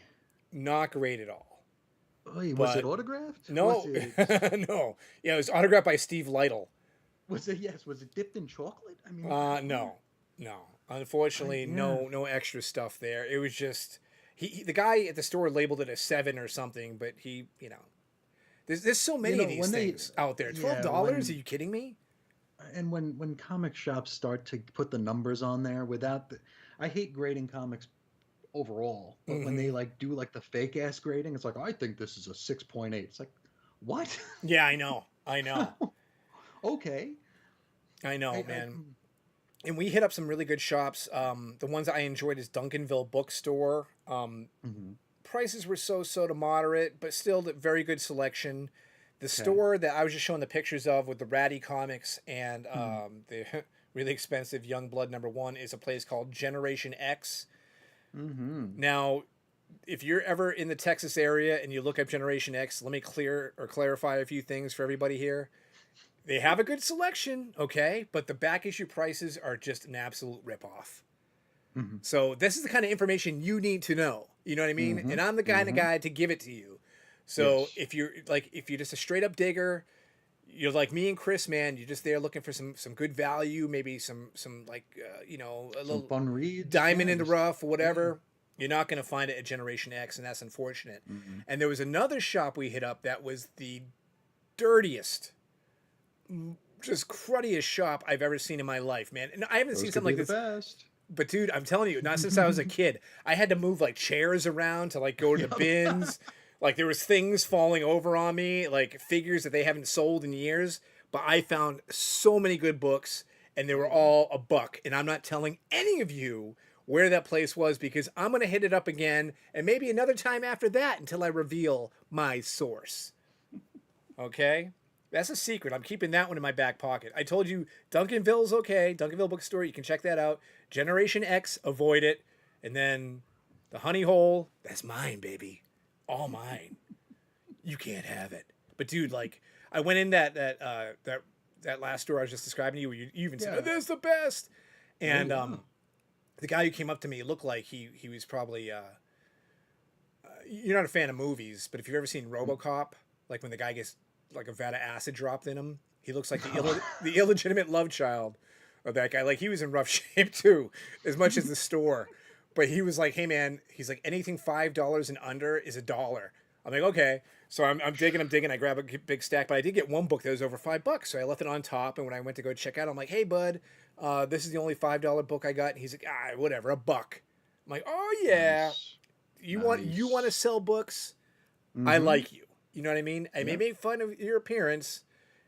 Not great at all. Oy. Was But- it autographed? No, Was it, no. Yeah, it was autographed by Steve Lytle. was it yes? Was it dipped in chocolate? I mean, No. Unfortunately, Yeah. no extra stuff there. It was just the guy at the store labeled it a 7 or something, but he, there's so many of these when they- things out there. yeah, $12? when- Are you kidding me? And when comic shops start to put the numbers on there without the, I hate grading comics overall, but when they like do like the fake ass grading, it's like I think this is a 6.8. It's like, what? Yeah, I know. Okay. I know, I- man. And we hit up some really good shops. The ones I enjoyed is Duncanville Bookstore. Prices were so to moderate, but still very good selection. The store that I was just showing the pictures of with the ratty comics and the really expensive Youngblood #1 is a place called Generation X. Now, if you're ever in the Texas area and you look up Generation X, let me clarify a few things for everybody here. They have a good selection, okay, but the back issue prices are just an absolute ripoff. So this is the kind of information you need to know. You know what I mean? And I'm the kind of guy to give it to you. So Yes. if you're just a straight up digger, you're like me and Chris, man. You're just there looking for some good value, maybe some a little Some fun reads. diamond yeah, in the just- rough or whatever. You're not going to find it at Generation X, and that's unfortunate. And there was another shop we hit up that was the dirtiest, just cruddiest shop I've ever seen in my life, man. And I haven't Those seen could something be like the this. best. But dude, I'm telling you, not since I was a kid. I had to move like chairs around to like go to the bins. Like there was things falling over on me, like figures that they haven't sold in years. But I found so many good books, and they were all $1. And I'm not telling any of you where that place was because I'm gonna hit it up again, and maybe another time after that until I reveal my source. Okay? That's a secret. I'm keeping that one in my back pocket. I told you Duncanville's okay. Duncanville Bookstore, you can check that out. Generation X, avoid it. And then the Honey Hole, that's mine, baby. All mine. You can't have it. But dude, like I went in that last store I was just describing to you where you even said, Yeah. "Oh, that's the best." And yeah. the guy who came up to me looked like he was probably you're not a fan of movies, but if you've ever seen RoboCop, like when the guy gets like a vat of acid dropped in him, he looks like the illegitimate love child of that guy. Like he was in rough shape too, as much as the store. But he was like, "Hey man," he's like, "anything $5 and under is $1." I'm like, "Okay." So I'm digging. I grab a big stack, but I did get one book that was over $5, so I left it on top. And when I went to go check out, I'm like, "Hey bud, this is the only $5 book I got." And he's like, whatever, $1." I'm like, "Oh yeah, Nice. you want to Nice. sell books? I like you. You know what I mean? I may Yeah. make fun of your appearance,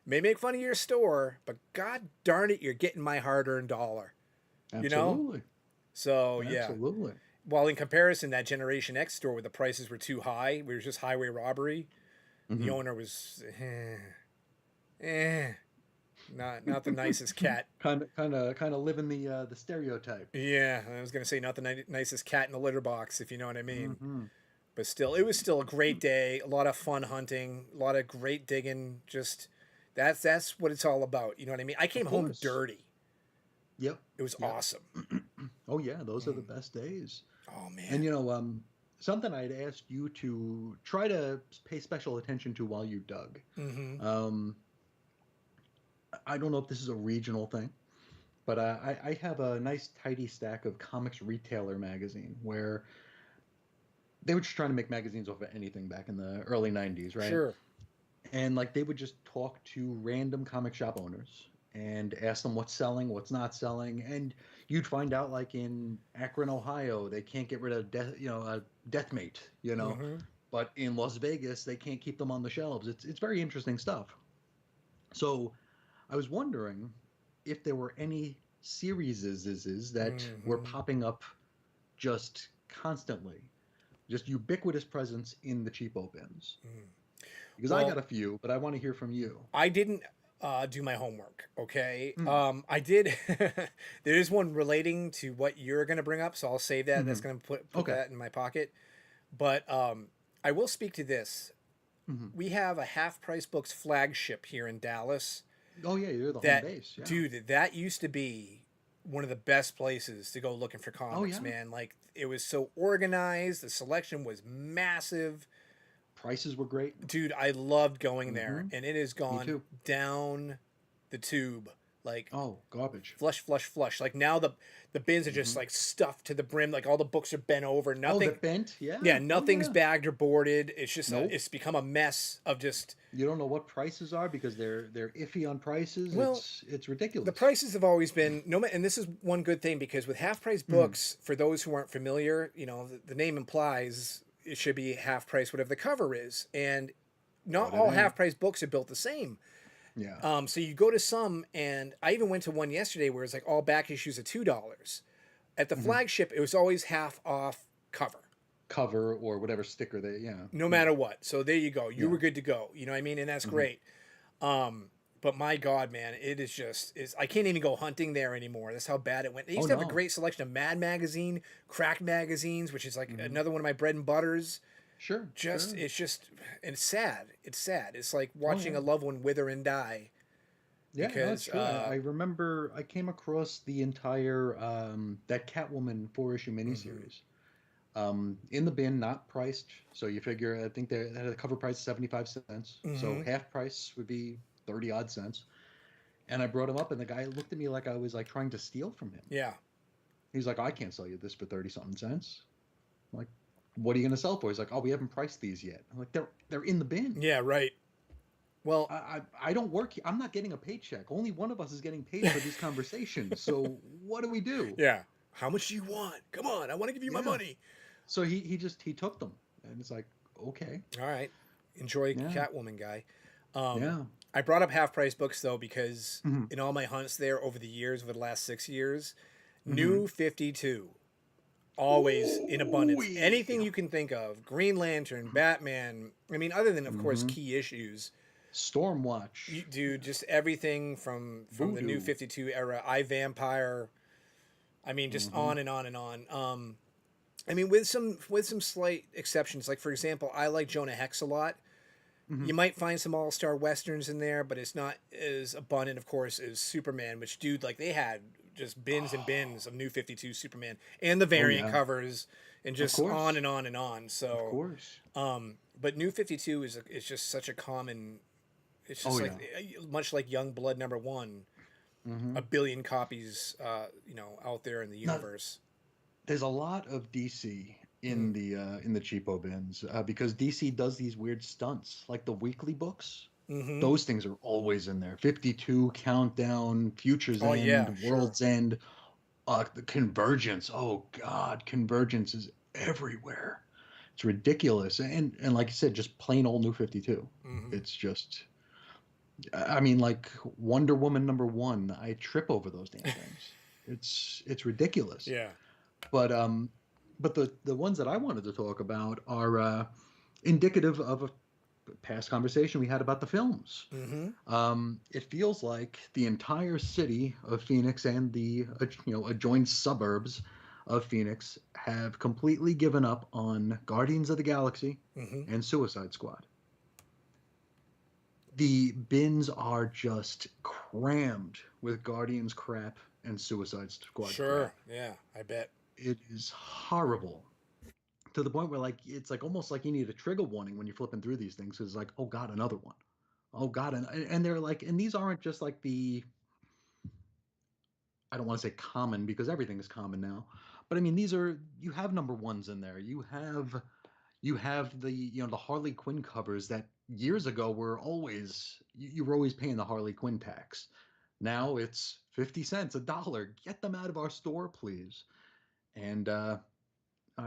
may make fun of your store, but god darn it, you're getting my hard-earned dollar." You know? Absolutely. So yeah. Absolutely. While in comparison, that Generation X store where the prices were too high, where it was just highway robbery, the owner was not the nicest cat. Kind of living the stereotype. Yeah, I was gonna say not the nicest cat in the litter box, if you know what I mean. but still, it was still a great day. A lot of fun hunting, a lot of great digging. Just that's what it's all about. You know what I mean? I Of came home course. dirty. Yep. It was Yep. awesome. Oh yeah, those are the Mm. best days. Oh And man. you know, something I'd asked you to try to pay special attention to while you dug. Mm-hmm. Um, I don't know if this is a regional thing, but I have a nice tidy stack of comics retailer magazine where they were just trying to make magazines off of anything back in the early 90s, right? Sure. And like they would just talk to random comic shop owners and ask them what's selling, what's not selling, and you'd find out like in Akron, Ohio, they can't get rid of Deathmate, Mm-hmm. but in Las Vegas they can't keep them on the shelves. It's very interesting stuff. So I was wondering if there were any series that were Mm-hmm. popping up just constantly, just ubiquitous presence in the cheapo bins. Mm. Because I got Well, a few, but I want to hear from you. I didn't do my homework. Okay. Mm, I did. There is one relating to what you're going to bring up, so I'll save that. That's hmm going to put Okay. that in my pocket. But I will speak to this. hmm We have a Half Price Books flagship here in Dallas. Oh yeah, you're the home That base. Yeah. dude, that used to be one of the best places to go looking for Oh comics, yeah. man. Like it was so organized. The selection was massive. Prices were great. Dude, I loved going there, hmm and it has Me gone too. down the tube like Oh, garbage. flush, flush, flush. Like now the bins are just hmm like stuffed to the brim. Like all the books are bent over. Oh, the Nothing, bent. Yeah. yeah, Oh nothing's yeah. bagged or boarded. It's just Nope. it's become a mess of just. You don't know what prices are because they're iffy on prices. Well, It's the ridiculous. prices have always been no, and this is one good thing because with half price Mm. books, for those who aren't familiar, the name implies it should be half price, whatever the cover is, and not But it all ain't. half price books are built the same. Yeah. So you go to some, and I even went to one yesterday where it's like all back issues are $2. At the hmm flagship, it was always half off cover, Cover or whatever sticker they. Yeah. no Yeah. matter what. So there you go. You Yeah. were good to go. You know what I mean? And that's hmm great. But my God, man, it is just is I can't even go hunting there anymore. That's how bad it went. They Oh used to have a no. great selection of Mad magazine, Crack magazines, which is like hmm another one of my bread and butters. Sure. Just Sure. it's just and it's sad. It's sad. It's like Oh watching yeah. a loved one wither and die Yeah, no, it's because true. I remember I came across the entire that Catwoman four-issue mhm, miniseries in the bin, not priced. So you figure I think they had a cover price 75 cents. So mhm. half price would be 30 odd cents. And I brought him up, and the guy looked at me like I was like trying to steal from him. Yeah. He's like, I can't sell you this for 30 something cents. I'm like, what are you gonna sell for? He's like, oh, we haven't priced these yet. I'm like, they're in the bin. Yeah, right. Well, I don't work here. I'm not getting a paycheck. Only one of us is getting paid for these conversations. So what do we do? yeah. How much do you want? Come on, I want to give you my Yeah. money. So he took them, and it's like, okay, All right. Enjoy yeah, Catwoman, guy. Um, yeah, I brought up half price books though because hmm in all my hunts there over the years, over the last 6 years, hmm New 52 always in abundance. Ooh-wee. Anything you can think of, Green Lantern, Batman. I mean, other than of course hmm key issues, Stormwatch, you do just everything from the New Voodoo. 52 era. I Vampire. I mean, just hmm on and on and on. I mean, with some slight exceptions. Like for example, I like Jonah Hex a lot. hmm You might find some all star westerns in there, but it's not as abundant, of course, as Superman. Which, dude, like they had just bins and Oh, bins of New 52 Superman and the oh variant yeah, covers, and of just on course, and on and on. of So, course. but New 52 is just such a common. It's Oh just like yeah. much like Young Blood #1, hmm a billion copies, out there in the Now universe. there's a lot of DC Mm. in the cheapo bins because DC does these weird stunts, like the weekly books. Mm-hmm. Those things are always in there. 52, Countdown, Future's Oh End, yeah, sure. World's End, the Convergence. Oh God, Convergence is everywhere. It's ridiculous. And like I said, just plain old New 52. Mm-hmm. It's just, I mean, like Wonder Woman #1. I trip over those damn things. It's ridiculous. Yeah. But the ones that I wanted to talk about are indicative of a past conversation we had about the films. Mm-hmm. It feels like the entire city of Phoenix and the adjoined suburbs of Phoenix have completely given up on Guardians of the Galaxy Hmm. and Suicide Squad. The bins are just crammed with Guardians crap and Suicide Squad Sure. crap. Yeah, I bet. It is horrible to the point where like it's like almost like you need a trigger warning when you're flipping through these things. 'Cause it's like, oh god, another one. Oh god, and they're like, and these aren't just like the, I don't want to say common because everything is common now, but I mean these are, you have number ones in there. You have the, the Harley Quinn covers that years ago were always, you were always paying the Harley Quinn tax. Now it's 50 cents, a dollar. Get them out of our store, please. And I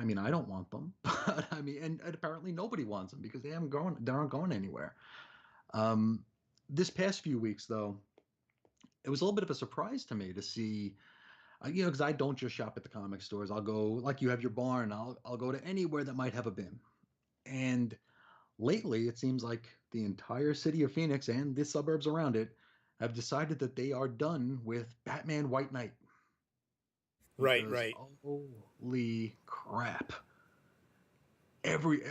mean, I don't want them, but I mean, and apparently nobody wants them because they aren't going anywhere. Um, this past few weeks, though, it was a little bit of a surprise to me to see, because I don't just shop at the comic stores. I'll go, like you have your barn. I'll go to anywhere that might have a bin. And lately, it seems like the entire city of Phoenix and the suburbs around it have decided that they are done with Batman White Knight Right, because right. holy crap, every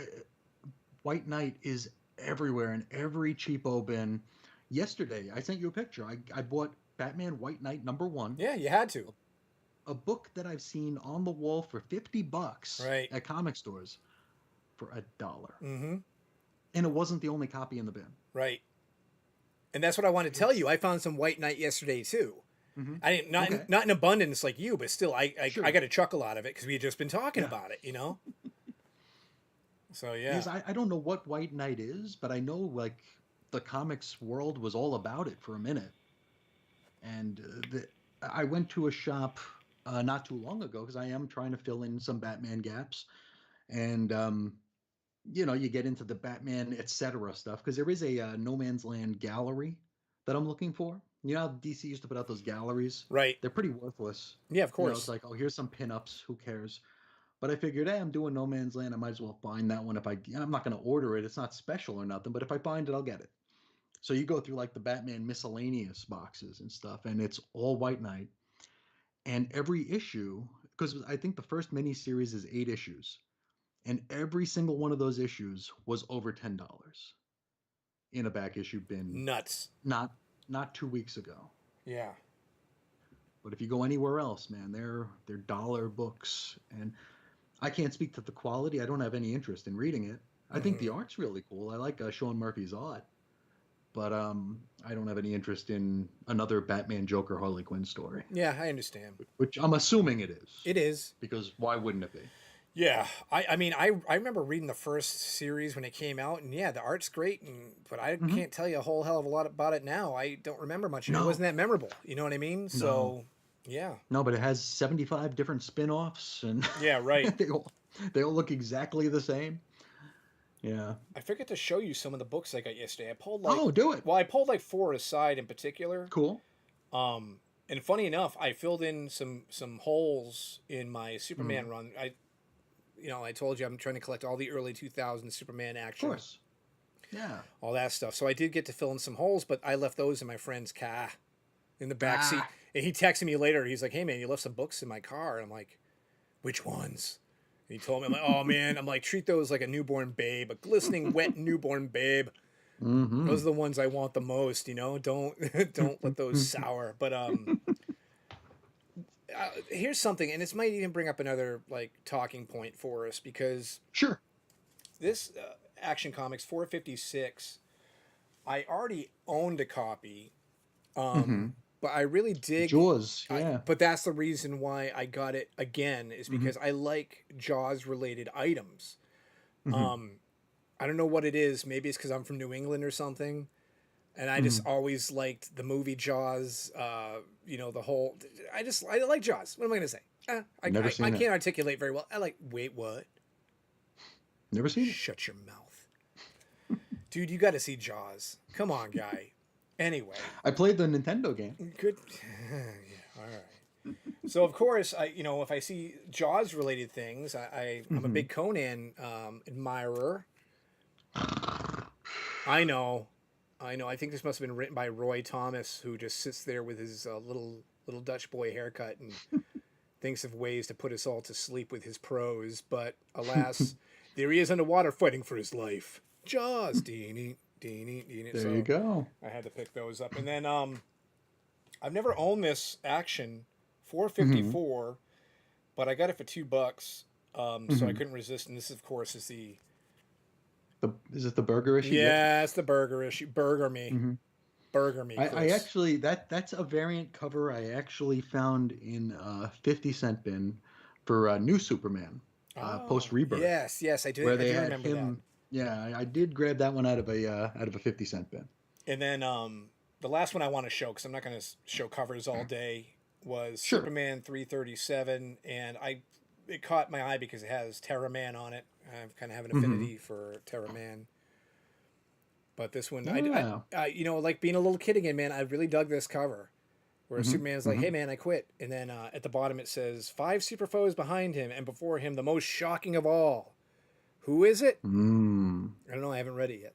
White Knight is everywhere in every cheapo bin. Yesterday, I sent you a picture. I bought Batman White Knight #1, Yeah, you had to. a book that I've seen on the wall for $50 Right. at comic stores for a dollar. Mm-hmm. And it wasn't the only copy in the bin. Right. And that's what I want to tell you. It's I found some White Knight yesterday too. hmm I didn't, okay, not in abundance like you, but still, I sure, got a chuckle out of it because we had just been talking yeah. about it, you know. So Because yeah. I don't know what White Knight is, but I know like the comics world was all about it for a minute. And I went to a shop not too long ago because I am trying to fill in some Batman gaps. And you get into the Batman etc. stuff because there is a No Man's Land gallery that I'm looking for. You know how DC used to put out those galleries? Right. They're pretty worthless. Yeah, of It's course. like, oh, here's some pinups. Who cares? But I figured, hey, I'm doing No Man's Land. I might as well find that one. I'm not going to order it. It's not special or nothing. But if I find it, I'll get it. So you go through like the Batman miscellaneous boxes and stuff, and it's all White Knight. And every issue, because I think the first miniseries is 8 issues, and every single one of those issues was over $10 in a back issue bin, Nuts. not not 2 weeks ago. Yeah. But if you go anywhere else, man, they're dollar books, and I can't speak to the quality. I don't have any interest in reading it. I think the Hmm. art's really cool. I like Sean Murphy's art, but I don't have any interest in another Batman Joker Harley Quinn story, Yeah, I understand. which I'm assuming it is, It is. because why wouldn't it be? Yeah, I mean I remember reading the first series when it came out, and yeah, the art's great, and but I Hmm. can't tell you a whole hell of a lot about it now. I don't remember much, and it No, wasn't that memorable. You know what I mean? no, So, yeah, no, but it has 75 different spin-offs, and yeah, right. they all they all look exactly the same. Yeah. I forget to show you some of the books I got yesterday. I pulled like, Oh, do it. well, I pulled like four aside in particular. Cool. And funny enough, I filled in some holes in my Mm, Superman run. I told you I'm trying to collect all the early 2000s Superman of action, course. Yeah. all that stuff. So I did get to fill in some holes, but I left those in my friend's car in the back seat. Ah. And he texted me later. He's like, "Hey man, you left some books in my car." And I'm like, "Which ones?" And he told me, I'm like, "Oh man," I'm like, "treat those like a newborn babe, a glistening wet newborn babe. Mm-hmm. Those are the ones I want the most. Don't don't let those sour." But here's something, and this might even bring up another like talking point for us because Sure. this Action Comics 456, I already owned a copy, Mm-hmm. but I really dig. Jaws. Yeah. But that's the reason why I got it again is Mm-hmm. because I like Jaws related items. Mm-hmm. I don't know what it is. Maybe it's because I'm from New England or something. And I Mm-hmm. just always liked the movie Jaws. The whole. I like Jaws. What am I gonna say? Never I seen it. can't articulate very well. I like. Wait, what? Never seen it. Shut your mouth, dude. You got to see Jaws. Come on, guy. Anyway, I played the Nintendo game. good. Yeah, all right. So of course, if I see Jaws related things, I'm a Mm-hmm. big Conan admirer. I know. I know. I think this must have been written by Roy Thomas, who just sits there with his little Dutch boy haircut and thinks of ways to put us all to sleep with his prose, but alas, there he is underwater fighting for his life. Jaws, Deanie, Deanie, Deanie. There you So go. I had to pick those up, and then I've never owned this action Hmm 454, but I got it for $2. So I hmm couldn't resist, and this, of course, is the Is it the burger issue? Yep. yeah, it's the burger issue. hmm Burger me, I Chris. actually that's a variant cover I actually found in a 50-cent bin for New Superman, Oh, post Rebirth, yes, yes, I do. where I they do had remember that. him. Yeah, I did grab that one out of a 50-cent bin. And then the last one I want to show, because I'm not going to show covers all day, was Sure. Superman 337, and it caught my eye because it has Terra Man on it. I kind of have an hmm affinity for Terra Man. But this one, Yeah. like being a little kid again, man, I really dug this cover where hmm Superman's like, hmm "Hey, man, I quit," and then at the bottom it says five super foes behind him, and before him, the most shocking of all. Who is it? Mm. I don't know. I haven't read it yet,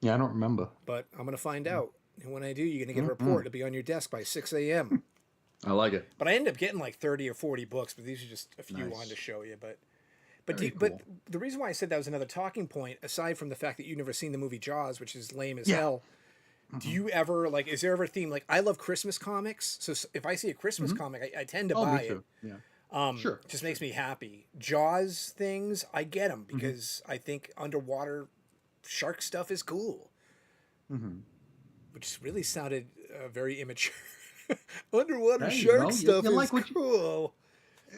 Yeah, I don't remember. but I'm gonna find out. And when I do, you're gonna get a Mm-mm. report. It'll be on your desk by 6 a.m. I like it. But I ended up getting like 30 or 40 books, but these are just a few I wanted to Nice. show you. Very But cool. the reason why I said that was another talking point, aside from the fact that you've never seen the movie Jaws, which is lame as Yeah. hell. Do hmm you ever like? Is there ever a theme like I love Christmas comics? So if I see a Christmas hmm comic, I tend to Oh, me buy it. too. Yeah. Sure. Just makes me happy. Jaws things, I get them hmm because I think underwater shark stuff is cool, hmm which really sounded very immature. Underwater Hey, shark stuff you is like cool.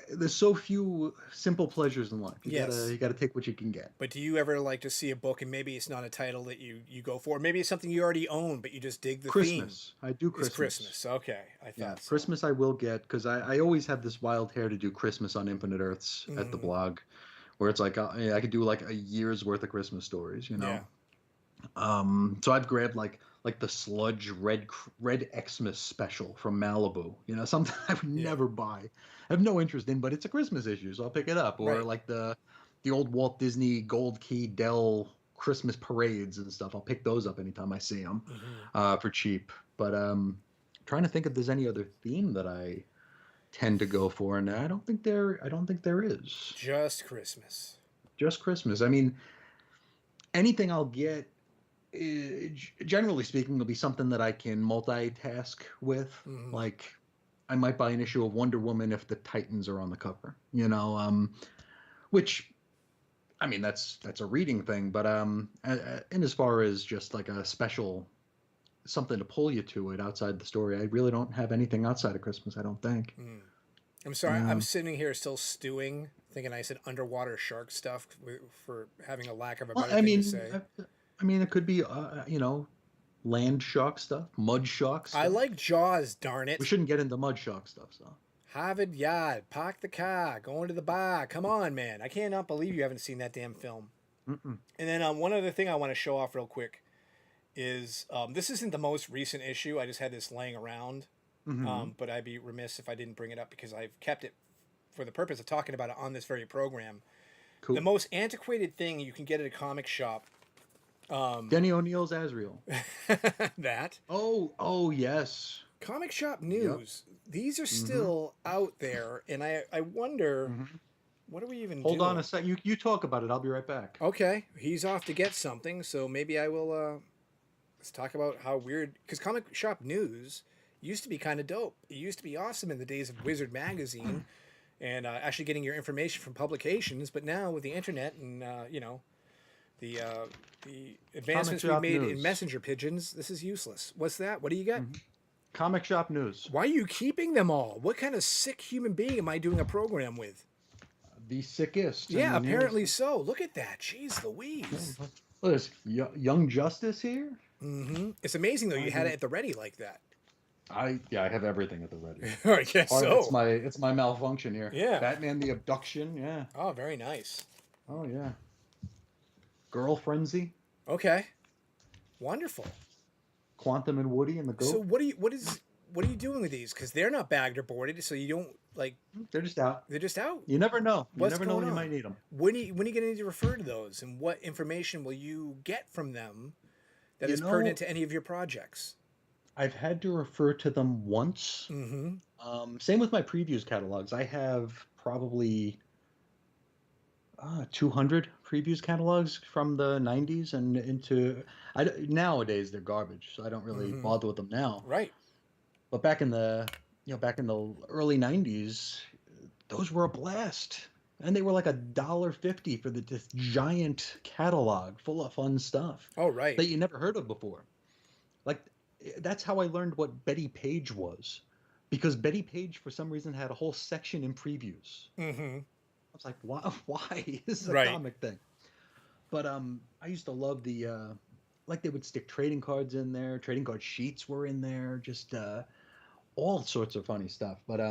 there's so few simple pleasures in life. Yes. You gotta take what you can get. But do you ever like to see a book and maybe it's not a title that you go for? Maybe it's something you already own, but you just dig the theme. Christmas. I do It's Christmas. Christmas. Okay, I Yeah, thought so. Christmas I will get because I always have this wild hair to do Christmas on Infinite Earths at the Hmm. blog, where it's like yeah, I could do like a year's worth of Christmas stories, you Yeah. know. So I've grabbed like the Sludge Red Xmas special from Malibu, you know, something I would Yeah. never buy. I have no interest in, but it's a Christmas issue, so I'll pick it up. Or Right. like the old Walt Disney Gold Key Dell Christmas parades and stuff. I'll pick those up anytime I see them Hmm. for cheap. But trying to think if there's any other theme that I tend to go for, and I don't think there is. Just Christmas. Just Christmas. I mean, anything I'll get, generally speaking, will be something that I can multitask with. Hmm. Like, I might buy an issue of Wonder Woman if the Titans are on the cover, you know, which, I mean, that's a reading thing, but and as far as just like a special something to pull you to it outside the story, I really don't have anything outside of Christmas. I don't think. Mm. I'm sorry. Yeah. I'm sitting here still stewing, thinking I said underwater shark stuff for having a lack of a Well, better thing to say. I mean, it could be, land shark stuff, mud shark I stuff. like Jaws, darn We it. shouldn't get into mud shark stuff, so. Harvard Yard, park the car, going to the bar. Come on, man. I cannot believe you haven't seen that damn film. Mm-mm. And then one other thing I want to show off real quick is this isn't the most recent issue. I just had this laying around, Mm-hmm. but I'd be remiss if I didn't bring it up because I've kept it for the purpose of talking about it on this very program. The Cool. most antiquated thing you can get at a comic shop. Denny O'Neill's Azrael. That Oh, yes. comic shop Yep. news. These are Mm-hmm. still out there, and I wonder Mm-hmm. what are we even Hold on doing? a sec. You talk about it. I'll be right back. Okay, he's off to get something, so maybe I will. Let's talk about how weird because comic shop news used to be kind of dope. It used to be awesome in the days of Wizard magazine and actually getting your information from publications. But now with the internet and the Comic advancements we've shop made in news. messenger pigeons, this is useless. What's that? What do you got? hmm Comic shop news. Why are you keeping them all? What kind of sick human being am I doing a program with? The sickest. I Yeah, mean, apparently so. Look at that. Jeez Louise. Look, there's Young Justice here. It's amazing though. I You had it mean, at the ready like that. I have everything at the ready. I guess so. It's my malfunction here. Yeah. Batman the Abduction. Yeah. Oh, very nice. Oh yeah. Girl Frenzy. Okay. Wonderful. Quantum and Woody and the So Goat. what are you doing with these? Because they're not bagged or boarded, so you don't like They're just out. they're just out. You never know. You What's never know going when you on? might need them. When are you going to need to refer to those, and what information will you get from them that You is know, pertinent to any of your projects? I've had to refer to them once, Mm-hmm. Same with my previews catalogs. I have probably 200 previews catalogs from the 90s and into. Nowadays they're garbage, so I don't really Mm-hmm. bother with them now. Right. But back in the early 90s, those were a blast. And they were like $1.50 for this giant catalog full of fun stuff Oh, right. that you never heard of before. Like that's how I learned what Betty Page was. Because Betty Page for some reason had a whole section in previews. Mm-hmm. I was like, why? Why? This is a Right. comic thing. But I used to love the like they would stick trading cards in there. Trading card sheets were in there. Just all sorts of funny stuff. But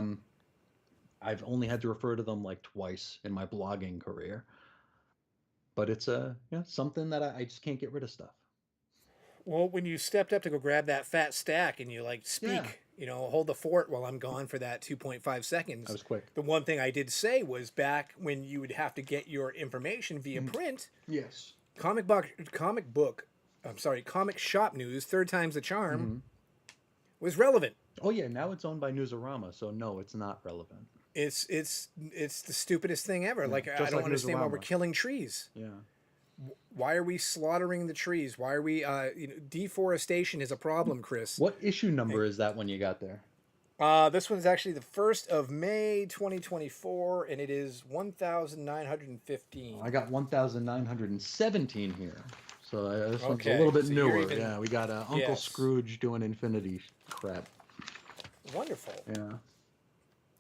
I've only had to refer to them like twice in my blogging career. But it's something that I just can't get rid of stuff. Well, when you stepped up to go grab that fat stack and you like Yeah, speak, hold the fort while I'm gone for that 2.5 I seconds. was quick. The one thing I did say was back when you would have to get your information via Mhm. print, Yes. comic shop news, third time's the charm, Hmm. was relevant. Oh yeah, now it's owned by Newsarama, so no, it's not relevant. It's the stupidest thing ever. Yeah, Like I just don't like understand why we're Newsarama. killing trees. Yeah. Why are we slaughtering the trees? Why are we deforestation is a problem, Chris. What issue number is that when you got there? This one's actually the 1st of May 2024, and it is I 1915. got 1917 here. So this one's a Okay, little bit so you're newer. even Yeah, we got Uncle yes, Scrooge doing Infinity crap. wonderful. Yeah.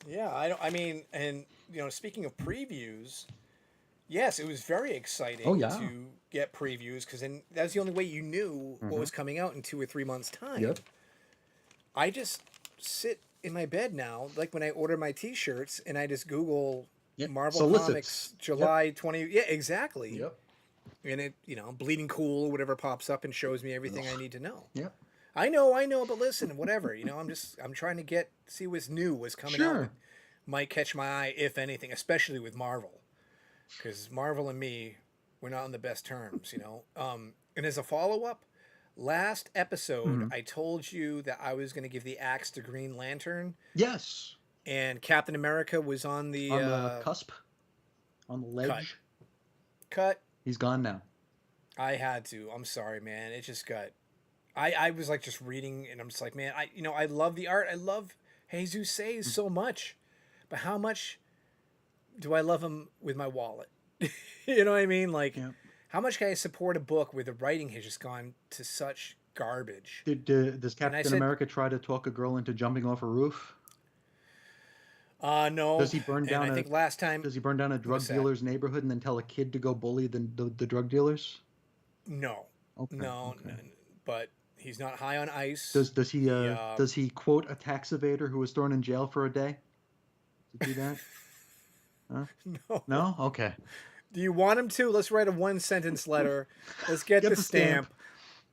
Yeah, I don't. I mean, and speaking of previews, yes, it was very Oh exciting yeah. to get previews because then that's the only way you knew what Hmm. was coming out in 2 or 3 months' time. Yep. I just sit in my bed now, like when I order my T-shirts, and I just Google Yep. Marvel Solicits. Comics Yep. July 20. Yeah, exactly. Yep. And it, Bleeding Cool, whatever pops up and shows me everything I Ugh. need to know. Yep. I know, but listen, whatever. I'm trying to see what's new, what's coming out that Sure. might catch my eye, if anything, especially with Marvel, because Marvel and me, we're not on the best terms. And as a follow up, last episode Hmm. I told you that I was going to give the axe to Green Lantern, Yes. and Captain America was on the On the cusp, on the cut. ledge. Cut. He's gone now. I had to. I'm sorry, man. It just got. I was like just reading, and I'm just like, man, I love the art. I love Jesus Says so much, but how much do I love him with my wallet? You know what I mean? Like, Yeah. how much can I support a book where the writing has just gone to such garbage? Does And I Captain said, America try to talk a girl into jumping off a roof? Does no. he burn And down I a think last time, Does he burn down a drug what's that? dealer's neighborhood and then tell a kid to go bully the drug dealers? No, Okay, no, okay. but he's not high on ice. Does He, does he quote a tax evader who was thrown in jail for a day? Does he do that? Huh? no. No? Okay. Do you want him to? Let's write a one sentence letter. Let's get Get the the stamp. stamp.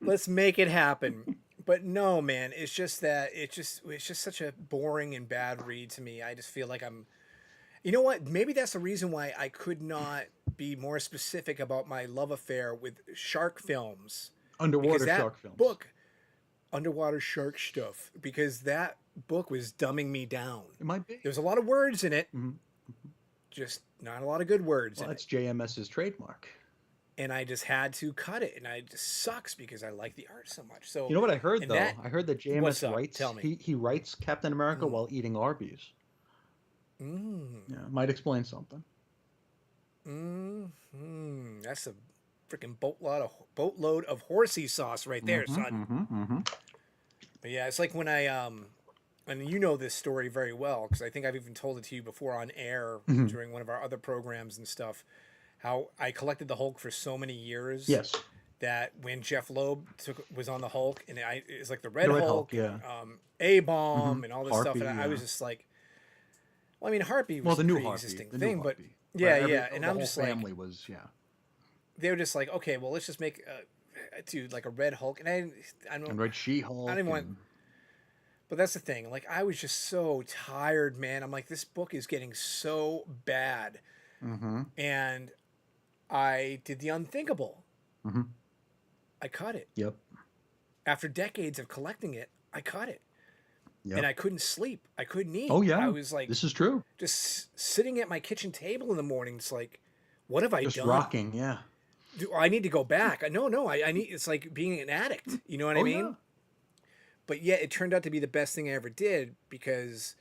Let's make it happen. But no, man, it's just that it's just such a boring and bad read to me. I just feel like I'm. You know what? Maybe that's the reason why I could not be more specific about my love affair with shark films, because Underwater that shark films. book, underwater shark stuff, because that book was dumbing me down. It might be. There's a lot of words in it, Mhm. just not a lot of good words Well, in it. that's JMS's trademark. And I just had to cut it, and it just sucks because I like the art so much. You So, know what I heard and though? that, I heard that what's JMS up? writes Tell me. he writes Captain America Mm. while eating Arby's. Mm. Yeah, might explain something. That's a freaking boatload of horsey sauce right there, Mm-hmm, son. mm-hmm, mm-hmm. But yeah, it's like when I and you know this story very well because I think I've even told it to you before on air Hmm. during one of our other programs and stuff. How I collected the Hulk for so many years Yes. that when Jeff Loeb was on the Hulk, and it's like the The Red Red Hulk Hulk, and yeah. A Hmm. Bomb and all this stuff, Harpy, and I yeah. was just like, well, I mean, Harpy Well, was the a new Harpy, pre-existing the new thing, but Harpy. yeah, But yeah, and the I'm whole just like, family was, yeah. they were just like, okay, well, let's just make dude like a Red Hulk, and I don't, And Red I She-Hulk didn't want. and But that's the thing. Like I was just so tired, man. I'm like, this book is getting so bad, mm-hmm, and I did the unthinkable. mm-hmm. I cut it. Yep. After decades of collecting it, I cut it. and Yep. I couldn't sleep. I couldn't eat. Oh I yeah. was like This is true. just sitting at my kitchen table in the morning. It's like, what have I Just done? rocking. Yeah. Do I need to go back? No. I need. It's like being an addict. You know what I Oh yeah. mean? But yet, it turned out to be the best thing I ever did because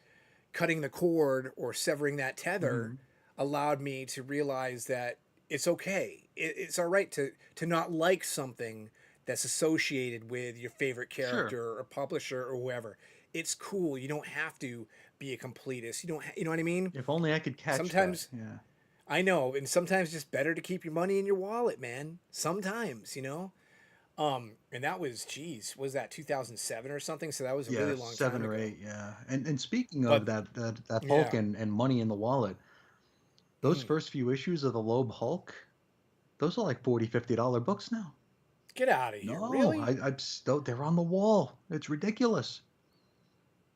cutting the cord or severing that tether Hmm. allowed me to realize that it's okay. It's all right to not like something that's associated with your favorite Sure. character or publisher or whoever. It's cool. You don't have to be a completist. You don't. You know what I mean? If only I could catch that. Sometimes Yeah. I know, and sometimes just better to keep your money in your wallet, man. Sometimes, you know. And that was, geez, was that 2007 or something? So that was a Yeah, really long seven time or ago. eight. Yeah. And speaking of But that Hulk yeah, and money in the wallet, those mm, first few issues of the Loeb Hulk, those are like 40, $50 books now. get out of here, No, really? I'm still, they're on the wall. It's ridiculous.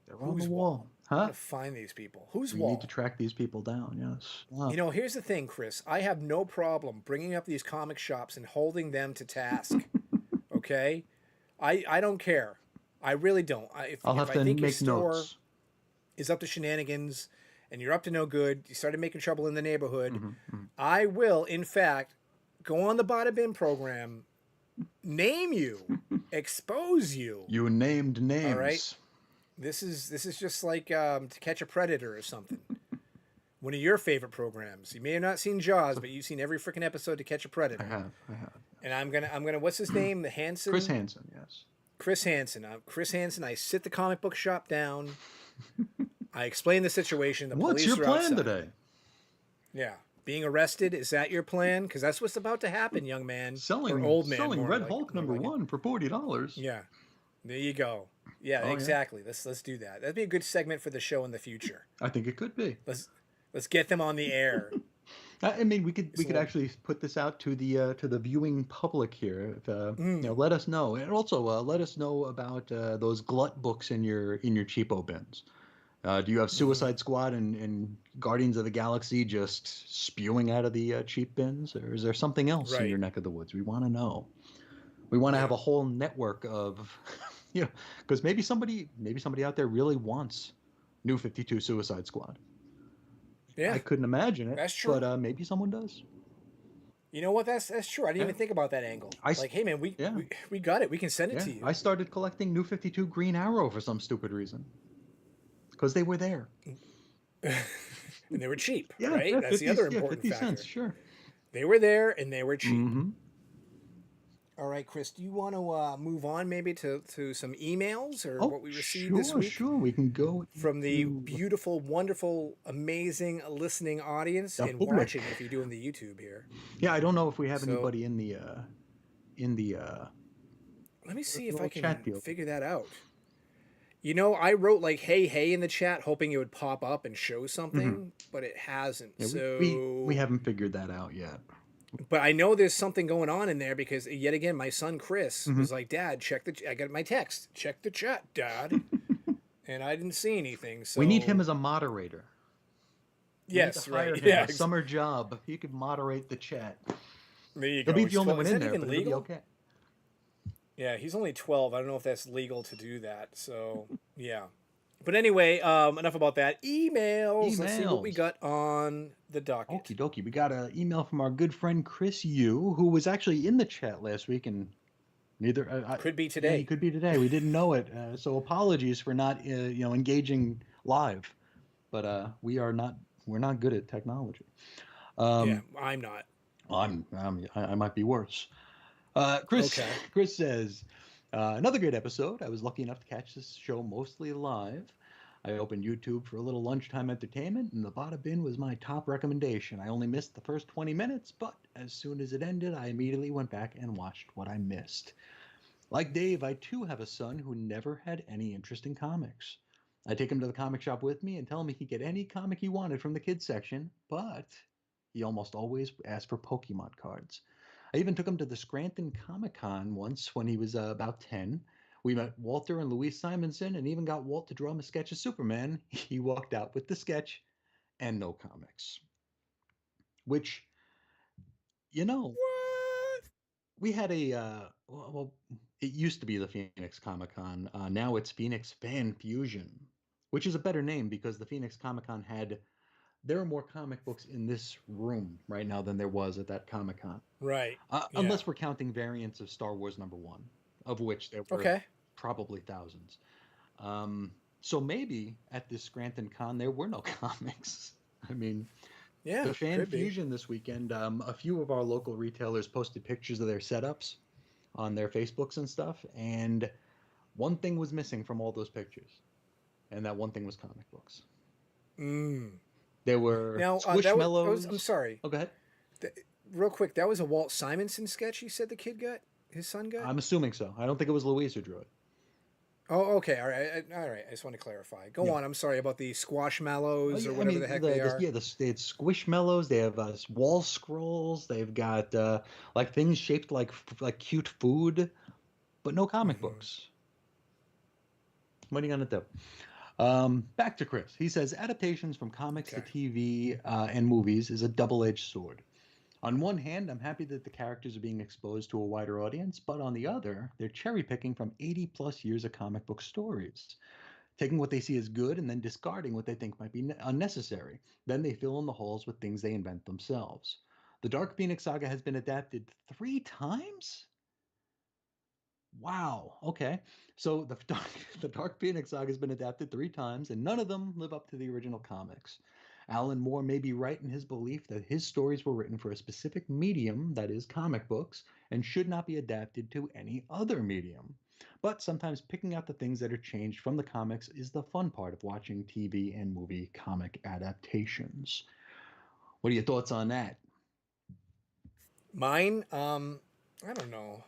They're on the Whose wall? wall. I'm Huh? gonna find these people. Whose We need to wall? track these people down. Yes. Ah. You know, here's the thing, Chris. I have no problem bringing up these comic shops and holding them to task. Okay, I don't care. I really don't. I'll If have I to think your make store notes. is up to shenanigans and you're up to no good, you started making trouble in the neighborhood, Hmm. Hmm. I will, in fact, go on the Bada Bin program, name you, expose you. You named All right. names. This is just like To Catch a Predator or something. One of your favorite programs. You may have not seen Jaws, but you've seen every freaking episode To Catch a I Predator. have. I have. And I'm gonna. What's his name? The Chris Hansen. Hansen. Yes. Chris Hansen. Chris Hansen. I sit the comic book shop down. I explain the situation. The What's police your are plan outside. today? Yeah. Being arrested, is that your plan? Because that's what's about to happen, young man. Or Selling old man, selling more Red like Hulk more number like it. one for $40. Yeah. There you go. Yeah, Oh yeah. exactly. Let's do that. That'd be a good segment for the show in the future. I think it could be. Let's get them on the air. I mean, we It's a could little actually put this out to the viewing public here. If, mm, let us know, and also let us know about those glut books in your cheapo bins. Do you have mhm. Suicide Squad and Guardians of the Galaxy just spewing out of the cheap bins, or is there something else in your Right. neck of the woods? We want to know. We want to Yeah. have a whole network of, you know, because maybe somebody out there really wants New 52 Suicide Squad. I Yeah. couldn't imagine it, That's but true. maybe someone does. You know what? That's true. I didn't Yeah. even think about that angle. I Like, hey man, yeah. we got it. We can send it Yeah, to you. I started collecting New 52 Green Arrow for some stupid reason because they were there. And they were cheap, Yeah, right? yeah, That's the other 50 important cents, factor. sure. They were there and they were cheap. Mm-hmm. All right, Chris, do you want to move on maybe to some emails or Oh, what we received this sure, week sure. We can go from the into beautiful, wonderful, amazing listening audience the and public. watching if you're doing the YouTube here? Yeah, I don't know if we have So anybody in the let me see if I little chat can field. figure that out. You know, I wrote like "hey hey" in the chat, hoping it would pop up and show Hmm. something, but it hasn't. Yeah, we So, haven't figured that out yet. but I know there's something going on in there because yet again, my son Chris Hmm. was like, "Dad, check the." I got my text. Check the chat, Dad, and I didn't see anything. We need him So, as a moderator. We need to yes, hire right, him, yeah, a summer job. He could moderate the chat. there you He'll go. be the He's only 12. one Is in that there, even but it'll be legal? okay. Yeah, he's only 12. I don't know if that's legal to do that. So, yeah. But anyway, enough about that. Emails. Let's see what we Emails. got on the docket. Okie dokie. We got an email from our good friend Chris Yu, who was actually in the chat last week, and neither. Could be Yeah, he today. could be today. We didn't know it, so apologies for not, engaging live. But we're not good at technology. Yeah, Um, I'm not. I might be worse. Chris, Okay. Chris says, another great episode. I was lucky enough to catch this show mostly live. I opened YouTube for a little lunchtime entertainment, and the Bada Bin was my top recommendation. I only missed the first 20 minutes, but as soon as it ended, I immediately went back and watched what I missed. Like Dave, I too have a son who never had any interest in comics. I take him to the comic shop with me and tell him he could get any comic he wanted from the kids section, but he almost always asked for Pokemon cards. I even took him to the Scranton Comic Con once when he was about 10. We met Walter and Louise Simonson and even got Walt to draw him a sketch of Superman. He walked out with the sketch and no comics. Which, you know, What? we had a well, it used to be the Phoenix Comic Con. Now it's Phoenix Fan Fusion, which is a better name because the Phoenix Comic Con had there are more comic books in this room right now than there was at that Comic Con. Right. Yeah. Unless we're counting variants of Star Wars #1, of which there were Okay. probably thousands. So maybe at this Scranton Con there were no comics. I mean, Yeah. the Fan Could be. Fusion this weekend, a few of our local retailers posted pictures of their setups on their Facebooks and stuff, and one thing was missing from all those pictures, and that one thing was comic books. Mm. There were Now that was. I'm Squishmallows. sorry. Oh, go ahead. Th- Real quick, that was a Walt Simonson sketch. You said the kid got his son got. I'm assuming so. I don't think it was Louise who drew it. Oh, okay. All right. All right. I just want to clarify. Go Yeah. on. I'm sorry about the Oh squashmallows or yeah, I whatever the mean heck they are. they had Squishmallows. They have wall scrolls. They've got like things shaped like cute food, but no comic Hmm. books. What are you gonna do? Back to Chris. He says adaptations from comics to Okay. TV and movies is a double-edged sword. On one hand, I'm happy that the characters are being exposed to a wider audience, but on the other, they're cherry picking from 80 plus years of comic book stories, taking what they see as good and then discarding what they think might be unnecessary. Then they fill in the holes with things they invent themselves. The Dark Phoenix saga has been adapted 3 times? Wow. Okay. So the Dark Phoenix saga has been adapted 3 times, and none of them live up to the original comics. Alan Moore may be right in his belief that his stories were written for a specific medium, that is, comic books, and should not be adapted to any other medium. But sometimes picking out the things that are changed from the comics is the fun part of watching TV and movie comic adaptations. What are your thoughts on that? Mine. I don't know.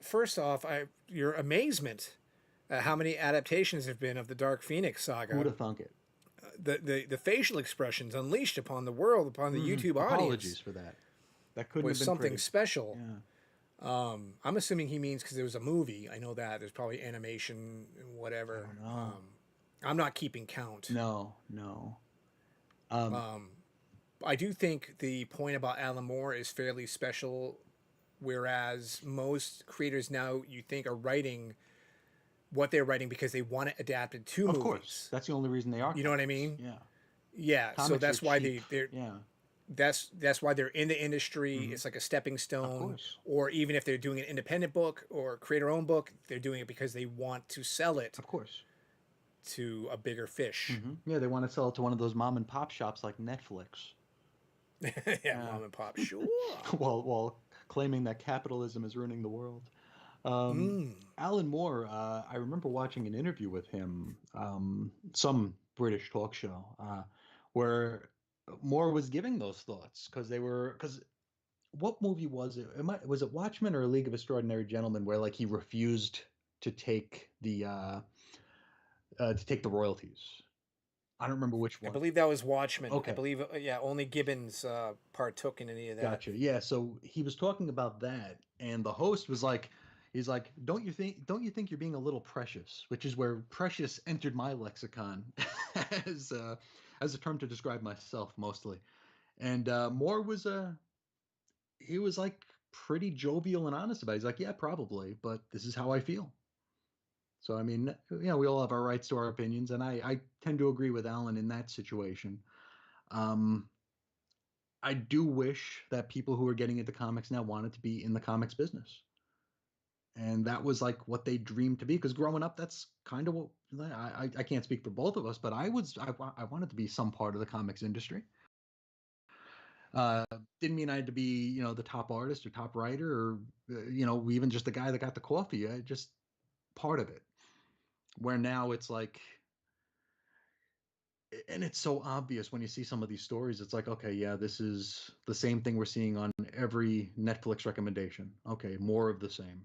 First off, your amazement at how many adaptations have been of the Dark Phoenix Who'd saga. have thunk it? The facial expressions unleashed upon the world, upon the YouTube Apologies audience, for that. That couldn't have was been something pretty. special. Yeah. I'm assuming he means because there was a movie. I know that there's probably animation and I whatever. don't know. I'm not keeping count. No, no. Um, I do think the point about Alan Moore is fairly special, whereas most creators now you think are writing what they're writing because they want it adapted to of course, movies. that's the only reason they are You know what I comics. mean? Yeah, Yeah. So comics are that's why cheap. they're Yeah, that's why they're in the industry. hmm It's like a stepping of stone. course, Or even if they're doing an independent book or create their own book, they're doing it because they want to sell it of course. to a bigger fish. Yeah, they want to sell it to one of those mom and pop shops like Netflix. Yeah, Yeah, mom and pop, sure. while claiming that capitalism is ruining the world. Um, Mm. Alan Moore, I remember watching an interview with him, some British talk show, where Moore was giving those thoughts because what movie was it? Was it Watchmen or A League of Extraordinary Gentlemen where like he refused to take the royalties? I don't remember which I one. believe that was Watchmen. I Okay, believe, yeah, only Gibbons partook in any of that. gotcha. Yeah, so he was talking about that, and the host was like, he's like, don't you think you're being a little precious? Which is where precious entered my lexicon as as a term to describe myself mostly. And Moore was he was like pretty jovial and honest about it. He's like, yeah, probably, but this is how I feel. So I mean, we all have our rights to our opinions, and I tend to agree with Alan in that situation. Um, I do wish that people who are getting into comics now wanted to be in the comics business, and that was like what they dreamed to be. Because growing up, that's kind of what I can't speak for both of us, but I wanted to be some part of the comics industry. Uh, didn't mean I had to be, the top artist or top writer or, even just the guy that got the coffee. I just part of it. Where now it's like, and it's so obvious when you see some of these stories. It's like, okay, yeah, this is the same thing we're seeing on every Netflix recommendation. Okay, more of the same,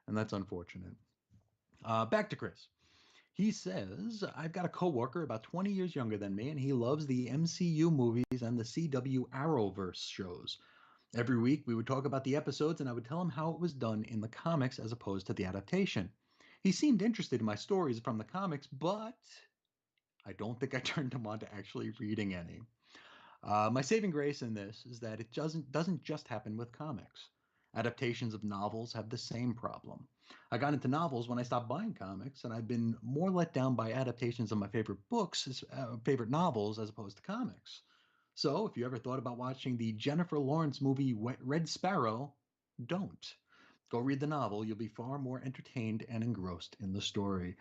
and that's unfortunate. Back to Chris. He says, I've got a coworker about 20 years younger than me, and he loves the MCU movies and the CW Arrowverse shows. Every week, we would talk about the episodes, and I would tell him how it was done in the comics as opposed to the adaptation. He seemed interested in my stories from the comics, but I don't think I turned him on to actually reading any. My saving grace in this is that it doesn't just happen with comics. Adaptations of novels have the same problem. I got into novels when I stopped buying comics, and I've been more let down by adaptations of my favorite books, favorite novels, as opposed to comics. So, if you ever thought about watching the Jennifer Lawrence movie Red Sparrow, don't. Go read the novel. You'll be far more entertained and engrossed in the story.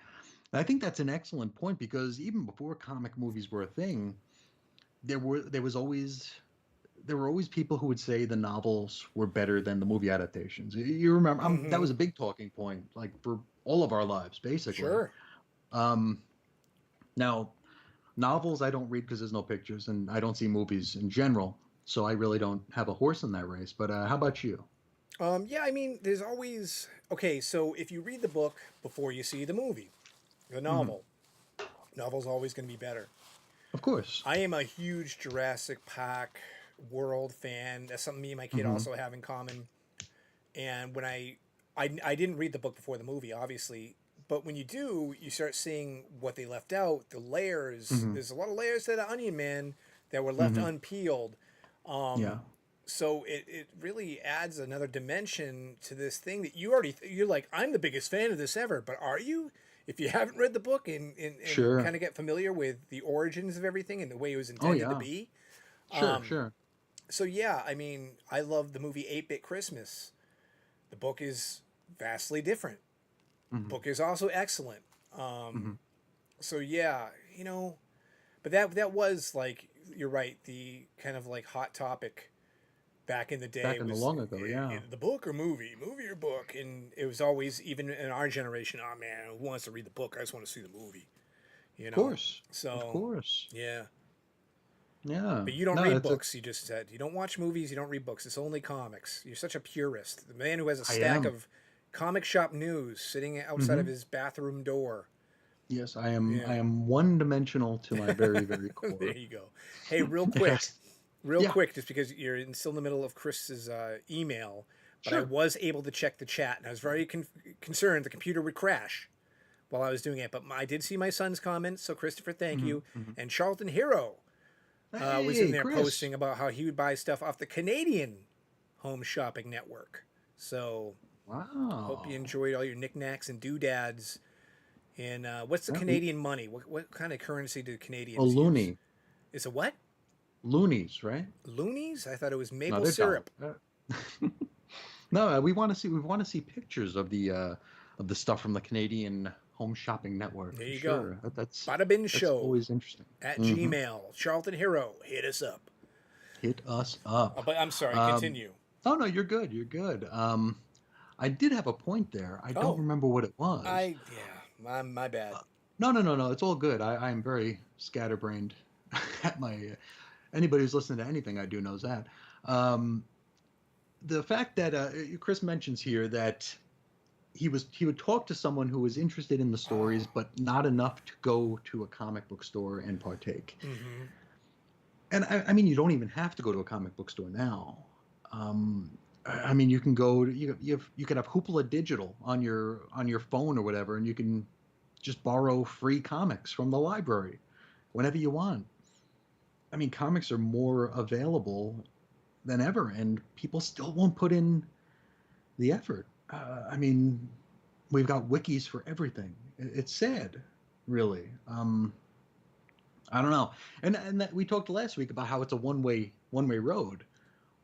And I think that's an excellent point because even before comic movies were a thing, there was always there were always people who would say the novels were better than the movie adaptations. You remember that was Mm-hmm. a big talking point, like for all of our lives, basically. Sure. Um, Now, novels I don't read because there's no pictures, and I don't see movies in general, so I really don't have a horse in that race. But how about you? Yeah, I mean, there's always okay. So if you read the book before you see the movie, the Hmm. novel, novel's always going to be better. Of course. I am a huge Jurassic Park world fan. That's something me and my kid Hmm. also have in common. And when I didn't read the book before the movie, obviously, but when you do, you start seeing what they left out, the layers. Hmm. There's a lot of layers to the Onion Man that were left Hmm. unpeeled. Yeah. So it really adds another dimension to this thing that you already you're like, I'm the biggest fan of this ever, but are you? If you haven't read the book and Sure. kind of get familiar with the origins of everything and the way it was Oh intended to yeah. be. Sure. Sure. So yeah, I mean, I love the movie 8-Bit Christmas. The book is vastly different. Hmm. Book is also excellent. Hmm. So yeah, you know, but that was like you're right, the kind of like hot topic back in the day Back in the was long ago. Yeah. the book or movie, movie or book, and it was always even in our generation. Oh man, who wants to read the book? I just want to see the movie. You Of know, course. Of so course. yeah. Yeah. But you don't No, read it's a. books. You just said you don't watch movies. You don't read books. It's only comics. You're such a purist. The man who has a I stack am. of comic shop news sitting outside of Hmm. his bathroom door. Yes, I am. Yeah. I am one-dimensional to my very, very There core. you go. Hey, Yes. real Yeah. quick, just because you're still in the middle of Chris's email, but I Sure. was able to check the chat, and I was very concerned the computer would crash while I was doing it. But I did see my son's comments, so Christopher, thank Hmm. you. Hmm. And Charlton Hero was in Hey, there Chris. posting about how he would buy stuff off the Canadian home shopping network. So hope you Wow. enjoyed all your knickknacks and doodads. And what's the Yeah, Canadian money? What kind of currency do a Canadians use? loony. Is it what? Loonies, right? Loonies? I thought it was No, maple they're dollars. syrup. No, we want to see pictures of the stuff from the Canadian Home Shopping Network There for you go. sure. Bada Bin That's Show always interesting. at Hmm. Gmail. Charlton Hero, hit us up. Hit us up. But I'm sorry, Um, continue. oh no, you're good. You're good. I did have a point there. I don't Oh, remember what it was. yeah, my bad. No, no, no, no. It's all good. I am very scatterbrained. At my Anybody who's listening to anything I do knows that. Um, the fact that Chris mentions here that he would talk to someone who was interested in the stories, Oh, but not enough to go to a comic book store and partake. mm-hmm. And I mean, you don't even have to go to a comic book store now. I mean, you can go. You could have Hoopla Digital on your phone or whatever, and you can just borrow free comics from the library whenever you want. I mean, comics are more available than ever, and people still won't put in the effort. I mean, we've got wikis for everything. It's sad, really. I don't know. And that we talked last week about how it's a one way road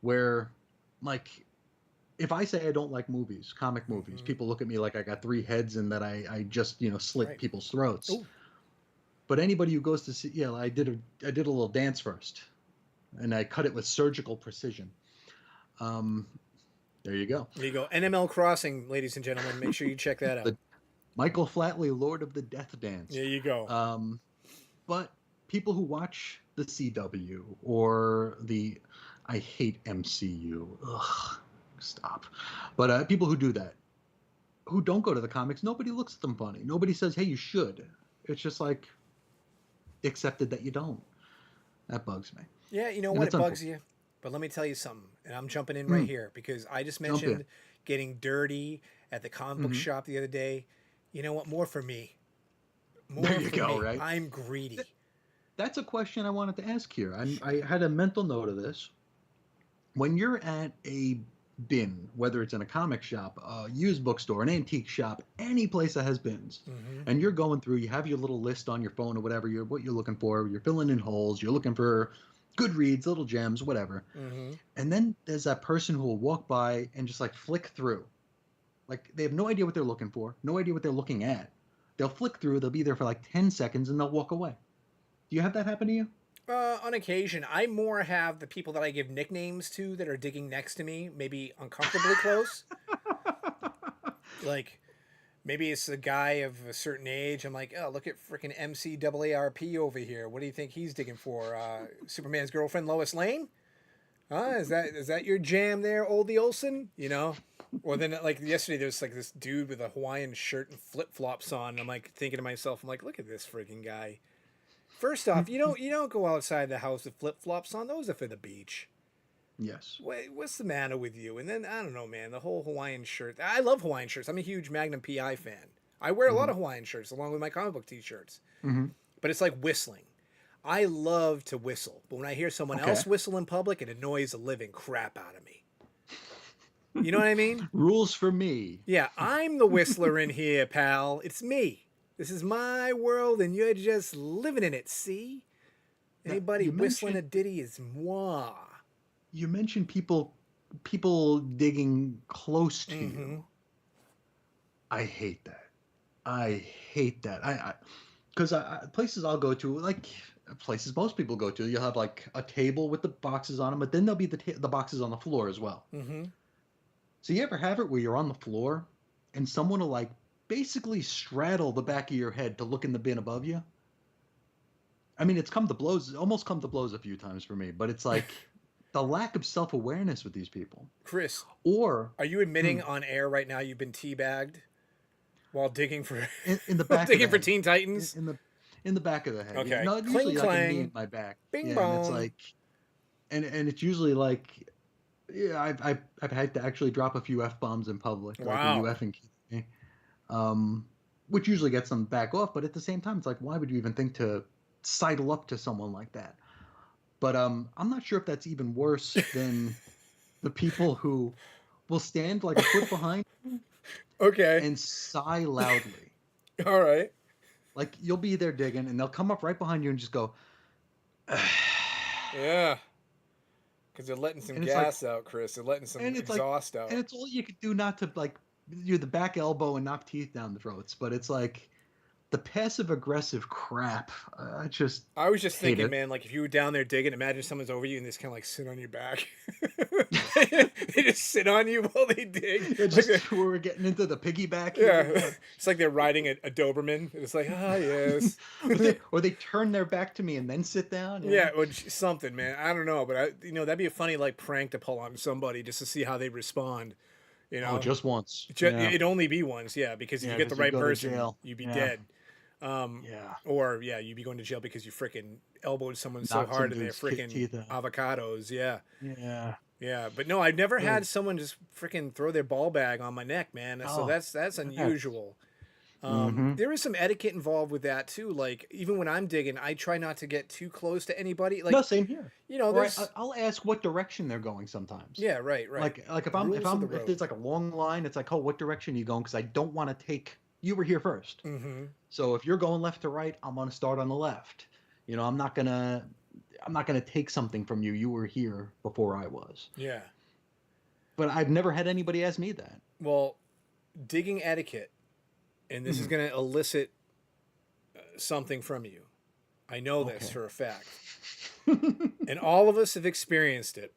where, like, if I say I don't like movies, comic movies, Mm-hmm. people look at me like I got three heads and that I just slit Right. people's throats. Oh, But anybody who goes to see, I did a little dance first, and I cut it with surgical precision. Um, there you go. there you go. NML Crossing, ladies and gentlemen. Make sure you check that out. The Michael Flatley, Lord of the Death Dance. There you go. Um, but people who watch the CW or I hate MCU. Ugh, stop. But people who do that, who don't go to the comics, nobody looks at them funny. Nobody says, "Hey, you should." It's just like accepted that you don't. That bugs me, Yeah, you know and what? it's It bugs unfortunate. you. But let me tell you something, and I'm jumping in right Mm, here because I just jump in. mentioned getting dirty at the comic book Hmm. shop the other day. You know what? More for me. There More you for go. me. Right. I'm greedy. That's a question I wanted to ask here. I had a mental note of this. When you're at a bin, whether it's in a comic shop, a used bookstore, an antique shop, any place that has bins, Mm-hmm. and you're going through, you have your little list on your phone or whatever you're what you're looking for. You're filling in holes. You're looking for good reads, little gems, whatever. Mm-hmm. And then there's that person who will walk by and just like flick through. Like they have no idea what they're looking for, no idea what they're looking at. They'll flick through. They'll be there for like 10 seconds and they'll walk away. Do you have that happen to you? On occasion, I more have the people that I give nicknames to that are digging next to me, maybe uncomfortably close. Like, maybe it's a guy of a certain age. I'm like, oh, look at freaking MCAARP over here. What do you think he's digging for? Superman's girlfriend, Lois Lane? Huh? Is that your jam there, Oldie Olsen? You know? Or then, like, yesterday, there was, like, this dude with a Hawaiian shirt and flip-flops on. And I'm, like, thinking to myself, I'm like, look at this freaking guy. First off, you don't go outside the house with flip flops on. Those are for the beach. Yes. What's the matter with you? And then I don't know, man. The whole Hawaiian shirt. I love Hawaiian shirts. I'm a huge Magnum PI fan. I wear a lot Mm-hmm. of Hawaiian shirts along with my comic book T-shirts. Mm-hmm. But it's like whistling. I love to whistle, but when I hear someone Okay. else whistle in public, it annoys the living crap out of me. You know what I mean? Rules for me. Yeah, I'm the whistler in here, pal. It's me. This is my world, and you're just living in it. See? Now, Anybody you whistling a mentioned ditty is moi. you mentioned people digging close to Mm-hmm. you. I hate that. I hate that. I because places I'll go to, like places most people go to, you'll have like a table with the boxes on them, but then there'll be the boxes on the floor as well. Mm-hmm. So you ever have it where you're on the floor and someone will like basically straddle the back of your head to look in the bin above you? I mean, it's come to blows, almost come to blows a few times for me, but it's like the lack of self-awareness with these people. Chris, Or are you admitting on air right now you've been teabagged while digging for in the while back of digging the for head. Teen Titans? In the back of the head. Yeah. Okay. No, Cling usually like a knee clang. in my back. Bing Yeah, and it's bong. like and it's usually like yeah, I've had to actually drop a few F bombs in public. Like, are you Wow. effing kidding me? Which usually gets them back off, but at the same time, it's like, why would you even think to sidle up to someone like that? But I'm not sure if that's even worse than the people who will stand like a foot behind Okay. and sigh loudly. All right. Like you'll be there digging, and they'll come up right behind you and just go, Yeah. Because they're letting some and it's like, gas out, Chris. They're letting some and it's like, exhaust out. and it's all you could do not to like do the back elbow and knock teeth down the throats. But it's like the passive aggressive crap. I just I was just hate thinking, it. man, like if you were down there digging, imagine someone's over you and they just kind of like sit on your back. They just sit on you while they dig. Yeah, Like just we're getting into the piggyback here. yeah, it's like they're riding a Doberman. It's like, ah, yes. Or they turn their back to me and then sit down. Yeah, or something, man. I don't know, but that'd be a funny like prank to pull on somebody just to see how they respond. You Oh, know, just once. Yeah. it'd only be once, yeah, because if Yeah, you get the 'cause you right go to person, jail. you'd be Yeah. dead. Yeah. Or yeah, you'd be going to jail because you freaking elbowed someone so Knock some hard in their dude's teeth freaking out. avocados. Yeah, Yeah. yeah. But no, I've never Ugh. had someone just freaking throw their ball bag on my neck, man. So Oh, that's yes. unusual. Mm-hmm. There is some etiquette involved with that too. Like even when I'm digging, I try not to get too close to anybody. No, Like same here. Or there's I'll ask what direction they're going sometimes. yeah, right, right. Like Rules of the if road. there's like a long line, it's like, oh, what direction are you going? Because I don't want to take. You were here first, Mm-hmm. so if you're going left to right, I'm gonna start on the left. You know, I'm not gonna take something from you. You were here before I was. Yeah. But I've never had anybody ask me that. Well, digging etiquette, and this is Mhm. going to elicit something from you. I know this Okay. for a fact. And all of us have experienced it.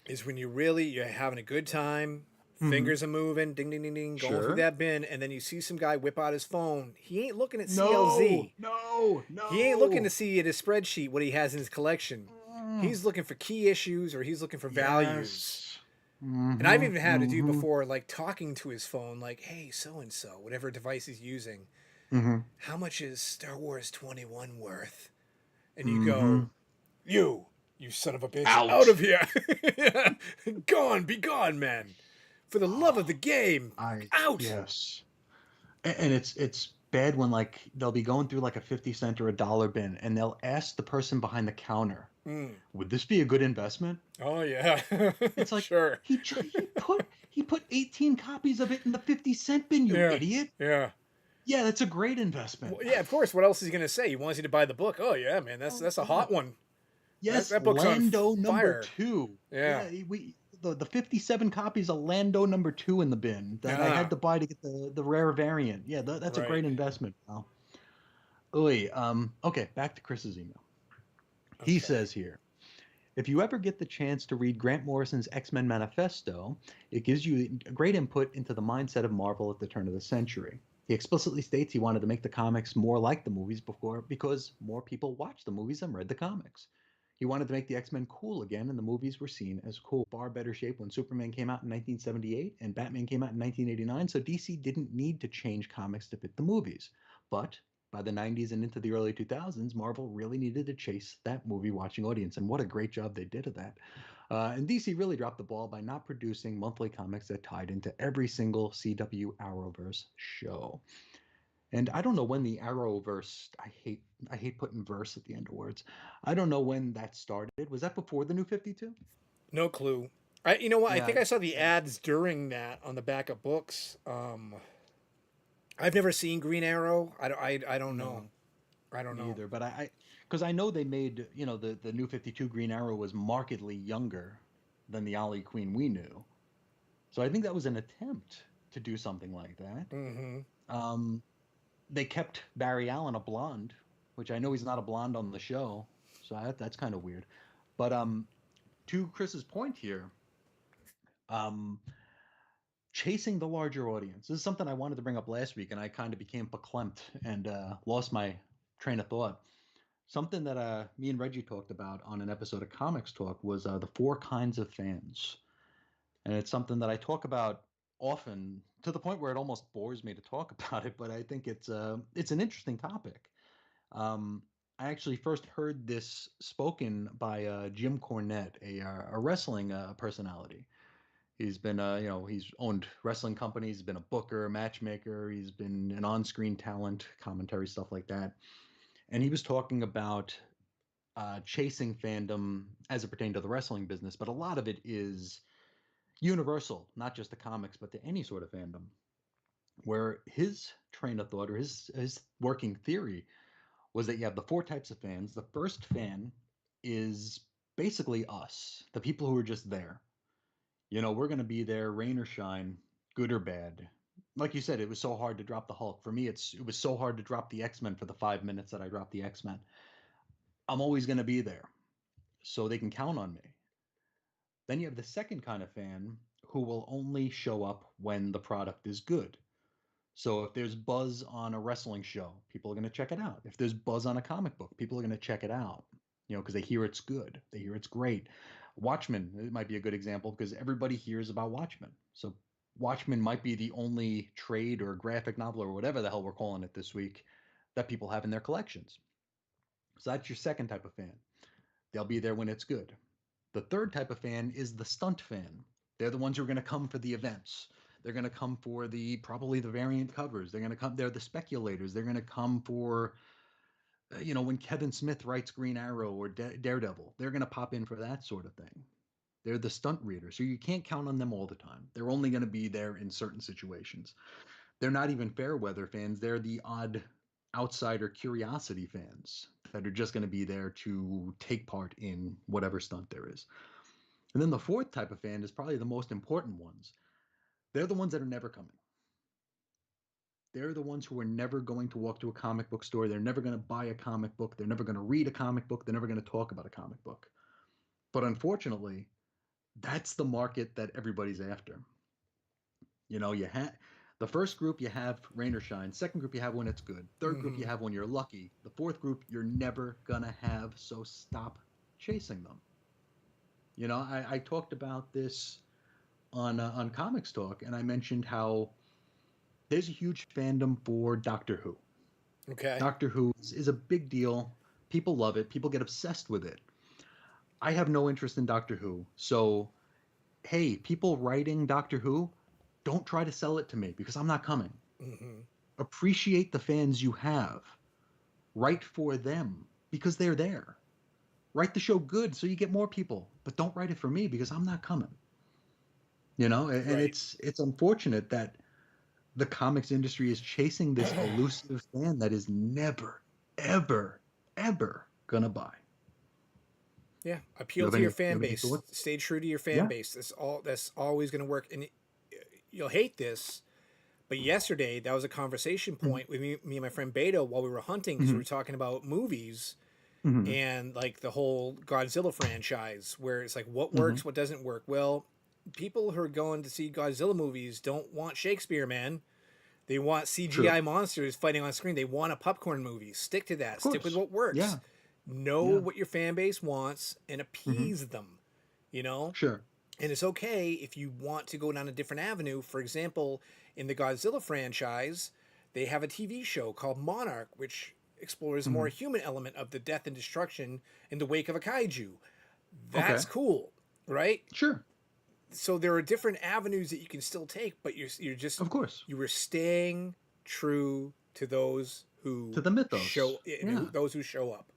Is when you're having a good time, Mhm. fingers are moving, ding ding ding ding, going Sure. through that bin, and then you see some guy whip out his phone. He ain't looking at No, CLZ. no. He ain't looking to see in his spreadsheet what he has in his collection. Mm. He's looking for key issues or he's looking for values. Yes. And I've even had to do Mhm. before, like talking to his phone, like, hey, so and so, whatever device he's using, Mhm. how much is Star Wars 21 worth? And you Mhm. go, you son of a bitch, Out. out of here. Gone, be gone, man. For the love of the game, out. Yes. And it's bad when like they'll be going through like a 50 cent or a dollar bin and they'll ask the person behind the counter Mm. Would this be a good investment? Oh yeah. It's like Sure. he put 18 copies of it in the 50-cent bin, you Yeah. idiot. Yeah. Yeah, that's a great investment. Well, yeah, of course. What else is he gonna say? He wants you to buy the book. Oh yeah, man, Oh that's a yeah. hot one. That Yes, that book's on Lando number fire. 2. Yeah. Yeah, we the 57 copies of Lando number 2 in the bin that I had Ah, to buy to get the rare variant. Yeah, that's a right. great investment, pal. Oy, okay, back to Chris's email. He Okay. says here, if you ever get the chance to read Grant Morrison's X-Men Manifesto, it gives you a great input into the mindset of Marvel at the turn of the century. He explicitly states he wanted to make the comics more like the movies before because more people watched the movies and read the comics. He wanted to make the X-Men cool again, and the movies were seen as cool. Far better shape when Superman came out in 1978 and Batman came out in 1989, so DC didn't need to change comics to fit the movies. But by the 90s and into the early 2000s, Marvel really needed to chase that movie watching audience, and what a great job they did of that. And DC really dropped the ball by not producing monthly comics that tied into every single CW Arrowverse show. And I don't know when the Arrowverse, I hate putting verse at the end of words. I don't know when that started. Was that before the New 52? No clue. You know what? I Yeah, think I saw the yeah. ads during that on the back of books. I've never seen Green Arrow. I don't know. No, I don't me know. either. But because I know they made, the New 52 Green Arrow was markedly younger than the Ollie Queen we knew. So I think that was an attempt to do something like that. Mm-hmm. Um, they kept Barry Allen a blonde, which I know he's not a blonde on the show, so that's kind of weird. But to Chris's point here, um, chasing the larger audience. This is something I wanted to bring up last week, and I kind of became verklempt and lost my train of thought. Something that me and Reggie talked about on an episode of Comics Talk was the four kinds of fans. And it's something that I talk about often to the point where it almost bores me to talk about it, but I think it's an interesting topic. Um, I actually first heard this spoken by Jim Cornette, a wrestling personality. He's been, he's owned wrestling companies, he's been a booker, a matchmaker, he's been an on-screen talent, commentary, stuff like that. And he was talking about chasing fandom as it pertained to the wrestling business, but a lot of it is universal, not just the comics, but to any sort of fandom. Where his train of thought or his working theory was that you have the four types of fans. The first fan is basically us, the people who are just there. We're going to be there, rain or shine, good or bad. Like you said, it was so hard to drop the Hulk. For me, it was so hard to drop the X-Men for the 5 minutes that I dropped the X-Men. I'm always going to be there, so they can count on me. Then you have the second kind of fan who will only show up when the product is good. So if there's buzz on a wrestling show, people are going to check it out. If there's buzz on a comic book, people are going to check it out, because they hear it's good, they hear it's great. Watchmen, it might be a good example because everybody hears about Watchmen. So Watchmen might be the only trade or graphic novel or whatever the hell we're calling it this week that people have in their collections. So that's your second type of fan. They'll be there when it's good. The third type of fan is the stunt fan. They're the ones who are going to come for the events. They're going to come for probably the variant covers. They're going to come. They're the speculators. They're going to come for, when Kevin Smith writes Green Arrow or Daredevil. They're going to pop in for that sort of thing. They're the stunt readers, so you can't count on them all the time. They're only going to be there in certain situations. They're not even fair weather fans. They're the odd outsider curiosity fans that are just going to be there to take part in whatever stunt there is. And then the fourth type of fan is probably the most important ones. They're the ones that are never coming. They're the ones who are never going to walk to a comic book store. They're never going to buy a comic book. They're never going to read a comic book. They're never going to talk about a comic book. But unfortunately, that's the market that everybody's after. You have the first group, you have rain or shine. Second group, you have when it's good. Third group, you Mm-hmm. have when you're lucky. The fourth group, you're never gonna have. So stop chasing them. I talked about this on Comics Talk, and I mentioned how there's a huge fandom for Doctor Who. Okay. Doctor Who is a big deal. People love it. People get obsessed with it. I have no interest in Doctor Who, so hey, people writing Doctor Who, don't try to sell it to me because I'm not coming. Mm-hmm. Appreciate the fans you have. Write for them because they're there. Write the show good so you get more people, but don't write it for me because I'm not coming. You know, and Right. it's unfortunate that the comics industry is chasing this elusive fan that is never, ever, ever gonna buy. Yeah, You appeal have to your any fan base. thoughts? Stay true to your fan Yeah. base. That's always going to work. And you'll hate this, but yesterday that was a conversation Hmm. point with me and my friend Beta while we were hunting because we Hmm. were talking about movies Hmm. and like the whole Godzilla franchise, where it's like what Hmm. works, what doesn't work. Well, people who are going to see Godzilla movies don't want Shakespeare, man. They want True. CGI monsters fighting on screen. They want a popcorn movie. Stick to that. Of Stick with course. what works. Yeah. Know Yeah. what your fan base wants and Hmm. appease them. You know, Sure. and it's okay if you want to go down a different avenue. For example, in the Godzilla franchise, they have a TV show called Monarch, which explores a more Hmm. human element of the death and destruction in the wake of a kaiju. Okay. That's cool, right? Sure. So there are different avenues that you can still take, but you're just Of course. you were staying true to those To who the mythos. show Yeah. those who show up.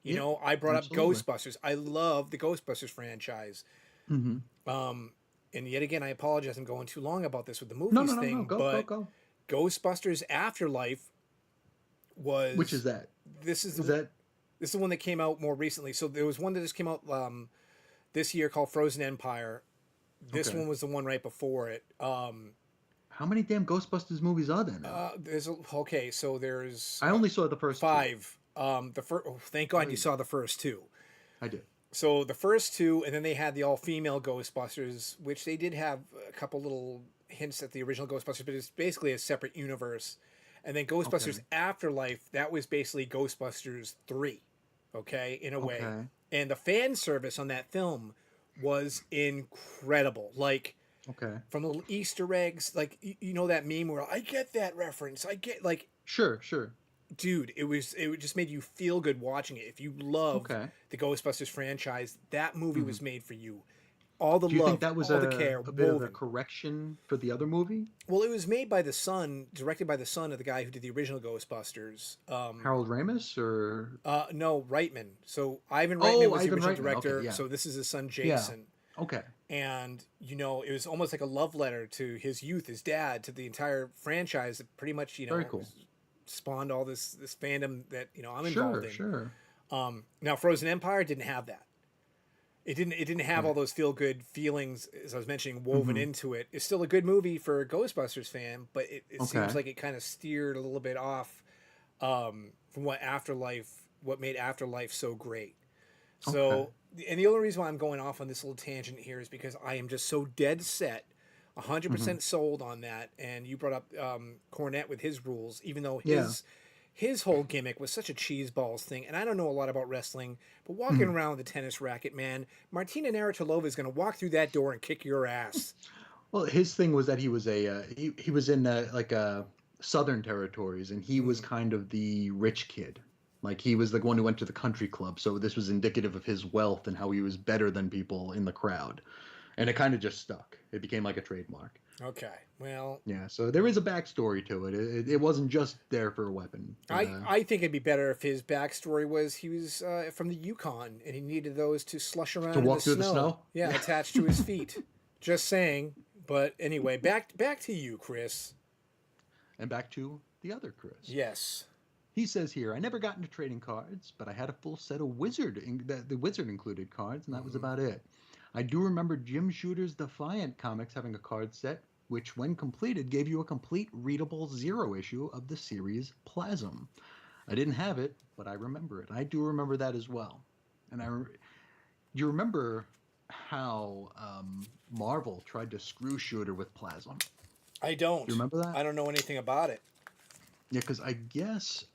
You Yeah. know, I brought up Absolutely. Ghostbusters. I love the Ghostbusters franchise. Hmm. Um, and yet again, I apologize. I'm going too long about this with the No, no, movies no, no. thing, Go, go, but go. Ghostbusters Afterlife Which is was that? this is Is the that this is the one that came out more recently. So there was one that just came out this year called Frozen Empire. This okay? one was the one right before it. How many damn Ghostbusters movies are there now? Okay, so there's I only saw the first two. five. The first, oh, thank God you Oy, saw the first two. I did. So the first two, and then they had the all-female Ghostbusters, which they did have a couple little hints at the original Ghostbusters, but it's basically a separate universe. And then Ghostbusters Okay. Afterlife, that was basically Ghostbusters 3, okay, in a way. Okay. And the fan service on that film was incredible. Like, Okay. from little Easter eggs, like, you know that meme where I get that reference. I get, like, Sure. Sure. dude, it just made you feel good watching it. If you love Okay. the Ghostbusters franchise, that movie Hmm. was made for you. All the Do you think love, that was all the care, a bit of a woven. correction for the other movie? Well, it was made by the son, directed by the son of the guy who did the original Ghostbusters. Harold Ramis or No, Reitman. So Ivan Reitman oh, was the Ivan original Reitman. Okay. director. Yeah. So this is his son Yeah. Jason, Okay. and you know it was almost like a love letter to his youth, his dad, to the entire franchise. That pretty much Very cool. spawned all this fandom that I'm involved Sure. in. Sure. Now, Frozen Empire didn't have that. It didn't have Okay. all those feel good feelings as I was mentioning woven Hmm. into it. It's still a good movie for a Ghostbusters fan, but it seems Okay. like it kind of steered a little bit off from what made Afterlife so great. Okay. So, and the only reason why I'm going off on this little tangent here is because I am just so dead set, Hmm. 100% sold on that. And you brought up Cornette with his rules, even though Yeah. his whole gimmick was such a cheeseballs thing. And I don't know a lot about wrestling, but walking Mhm. around with a tennis racket, man, Martina Navratilova is going to walk through that door and kick your ass. Well, his thing was that he was he was in like southern territories, and he was Mm, kind of the rich kid. Like he was the one who went to the country club, so this was indicative of his wealth and how he was better than people in the crowd. And it kind of just stuck. It became like a trademark. okay, well, Yeah, so there is a backstory to it. It wasn't just there for a weapon, but I think it'd be better if his backstory was he was from the Yukon and he needed those to slush to around in the walk through the snow. snow. Yeah, attached to his feet. Just saying. But anyway, back to you, Chris. And back to the other Chris. Yes. He says here, I never got into trading cards, but I had a full set of the Wizard included cards, and that was Hmm. about it. I do remember Jim Shooter's Defiant comics having a card set, which, when completed, gave you a complete readable zero issue of the series Plasm. I didn't have it, but I remember it. I do remember that as well. And do you remember how Marvel tried to screw Shooter with Plasm? I Do you don't. remember that? I don't know anything about it. Yeah, because I guess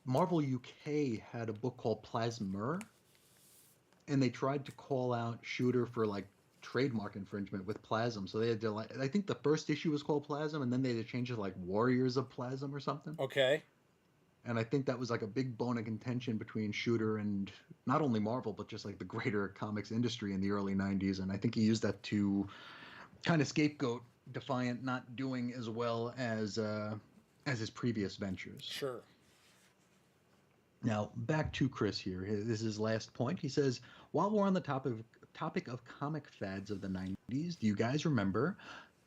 Marvel UK had a book called Plasmer, and they tried to call out Shooter for like trademark infringement with Plasm. So they had to like, I think the first issue was called Plasm, and then they had to change it to like Warriors of Plasm or something. Okay. And I think that was like a big bone of contention between Shooter and not only Marvel, but just like the greater comics industry in the early '90s. And I think he used that to kind of scapegoat Defiant not doing as well as his previous ventures. Sure. Now, back to Chris here. This is his last point. He says, while we're on the topic of comic fads of the 90s, do you guys remember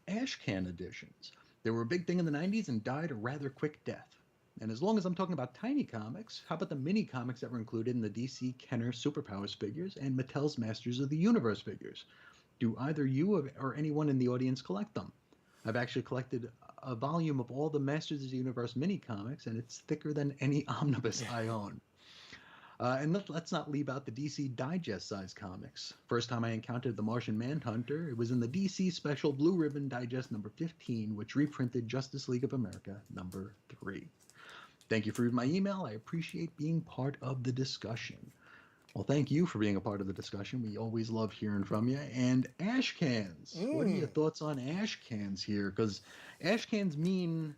ashcan editions? They were a big thing in the 90s and died a rather quick death. And as long as I'm talking about tiny comics, how about the mini comics that were included in the DC Kenner Superpowers figures and Mattel's Masters of the Universe figures? Do either you or anyone in the audience collect them? I've actually collected a volume of all the Masters of the Universe mini comics, and it's thicker than any omnibus I own. And let's not leave out the DC Digest size comics. First time I encountered the Martian Manhunter, it was in the DC Special Blue Ribbon Digest number 15, which reprinted Justice League of America number 3. Thank you for reading my email. I appreciate being part of the discussion. Well, thank you for being a part of the discussion. We always love hearing from you. And ash cans. What are your thoughts on ash cans here? Because ash cans mean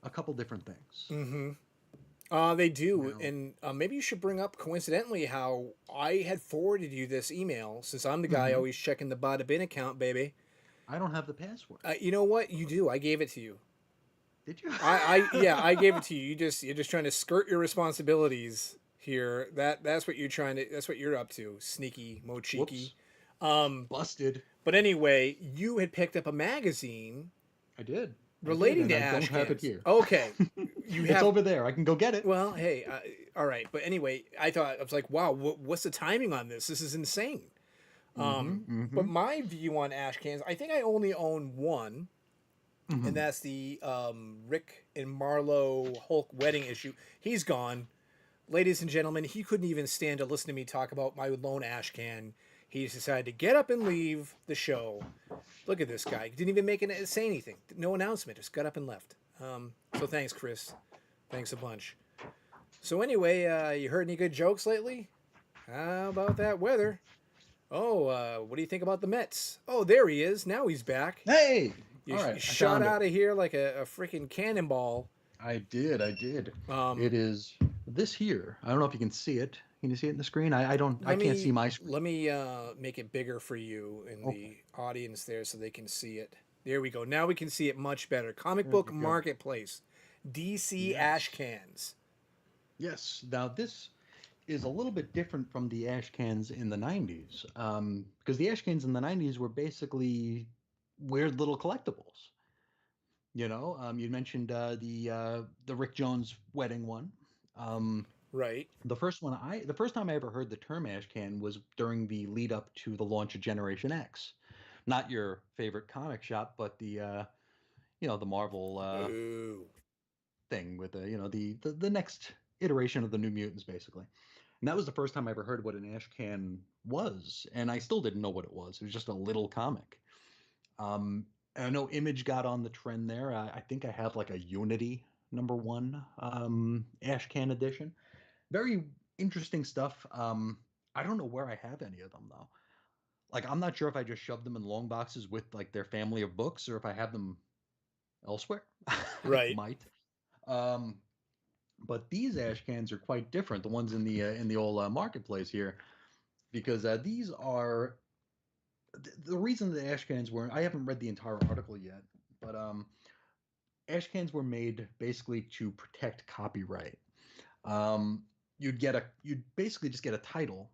a couple different things. Mm-hmm. They do, Now, and maybe you should bring up coincidentally how I had forwarded you this email since I'm the guy mhm, always checking the Bada Bin account, baby. I don't have the password. You know what? You do. I gave it to you. Did you? Yeah, I gave it to you. You're just trying to skirt your responsibilities here. That's what you're trying to. That's what you're up to, sneaky mochiki. Whoops. Um, Busted. but anyway, you had picked up a magazine I did. I did, relating and to I don't ash have it cans. here. Okay, you It's have. over there. I can go get it. Well, hey, all right. But anyway, I was like, wow, what's the timing on this? This is insane. Mm-hmm. But Mm-hmm. my view on ash cans, I think I only own one, and Mm-hmm. that's the Rick and Marlowe Hulk wedding issue. He's gone. Ladies and gentlemen, he couldn't even stand to listen to me talk about my lone ash can. He decided to get up and leave the show. Look at this guy. He didn't even say anything. No announcement. Just got up and left. So thanks, Chris. Thanks a bunch. So anyway, you heard any good jokes lately? How about that weather? Oh, what do you think about the Mets? Oh, there he is. Now he's back. Hey! You, All right, you I shot found it. out of here like a freaking cannonball. I did. I did. Um, It is this here. I don't know if you can see it. Can you see it in the screen? I don't. I let can't see me my screen. let me make it bigger for you in Okay. the audience there so they can see it. There we go. Now we can see it much better. Comic There Book you go. Marketplace, DC Ash Yes. Cans. Yes. Now this is a little bit different from the ash cans in the 90s, because the ash cans in the 90s were basically weird little collectibles. You mentioned the Rick Jones wedding one. Um, Right. the first time I ever heard the term ash can was during the lead up to the launch of Generation X. Not your favorite comic shop, but the Marvel Boo. thing with the next iteration of the New Mutants, basically. And that was the first time I ever heard what an ash can was, and I still didn't know what it was. It was just a little comic. And I know Image got on the trend there. I think I have like a Unity #1 ash can edition. Very interesting stuff. I don't know where I have any of them though. Like I'm not sure if I just shoved them in long boxes with like their family of books or if I have them elsewhere. I Right. might. Um, but these ash cans are quite different. The ones in the old marketplace here, because these are the reason the ash cans were. I haven't read the entire article yet, but ash cans were made basically to protect copyright. Um, you'd basically just get a title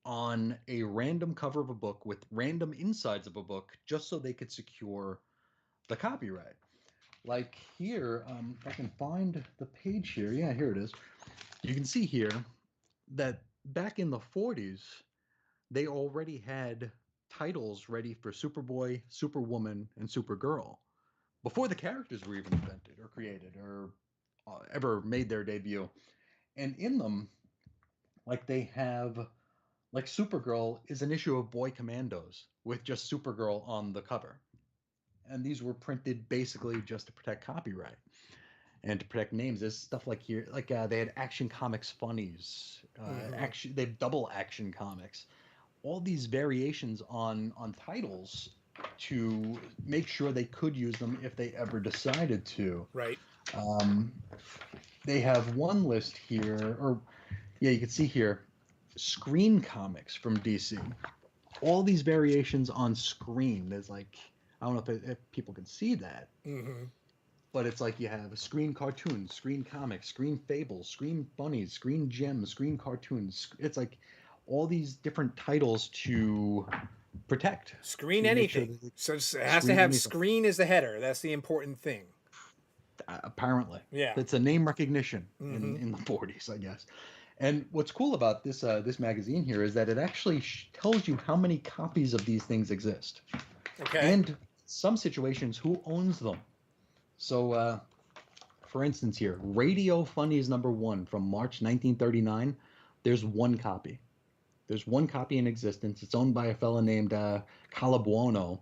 on a random cover of a book with random insides of a book just so they could secure the copyright. Like here, if I can find the page here, yeah, here it is. You can see here that back in the 40s, they already had titles ready for Superboy, Superwoman, and Supergirl before the characters were even invented or created or ever made their debut. And in them, like they have like Supergirl is an issue of Boy Commandos with just Supergirl on the cover. And these were printed basically just to protect copyright and to protect names. There's stuff like here, like they had Action Comics Funnies, Mm-hmm. action. They have double Action Comics. All these variations on titles to make sure they could use them if they ever decided to. Right. Um, they have one list here, or yeah, you can see here, Screen Comics from DC. All these variations on screen. There's like, I don't know if people can see that. Mm-hmm. but it's like you have screen cartoons, screen comics, screen fables, screen funnies, screen gems, screen cartoons. It's like all these different titles to protect, Screen to make sure anything. that they So it has to screen have anything. screen as the header. That's the important thing. Apparently, Yeah. it's a name recognition Mm-hmm. in the 40s, I guess. And what's cool about this magazine here is that it actually tells you how many copies of these things exist, Okay. and some situations who owns them. So, for instance, here, Radio Funnies #1 from March 1939. There's one copy. There's one copy in existence. It's owned by a fella named Calabuono,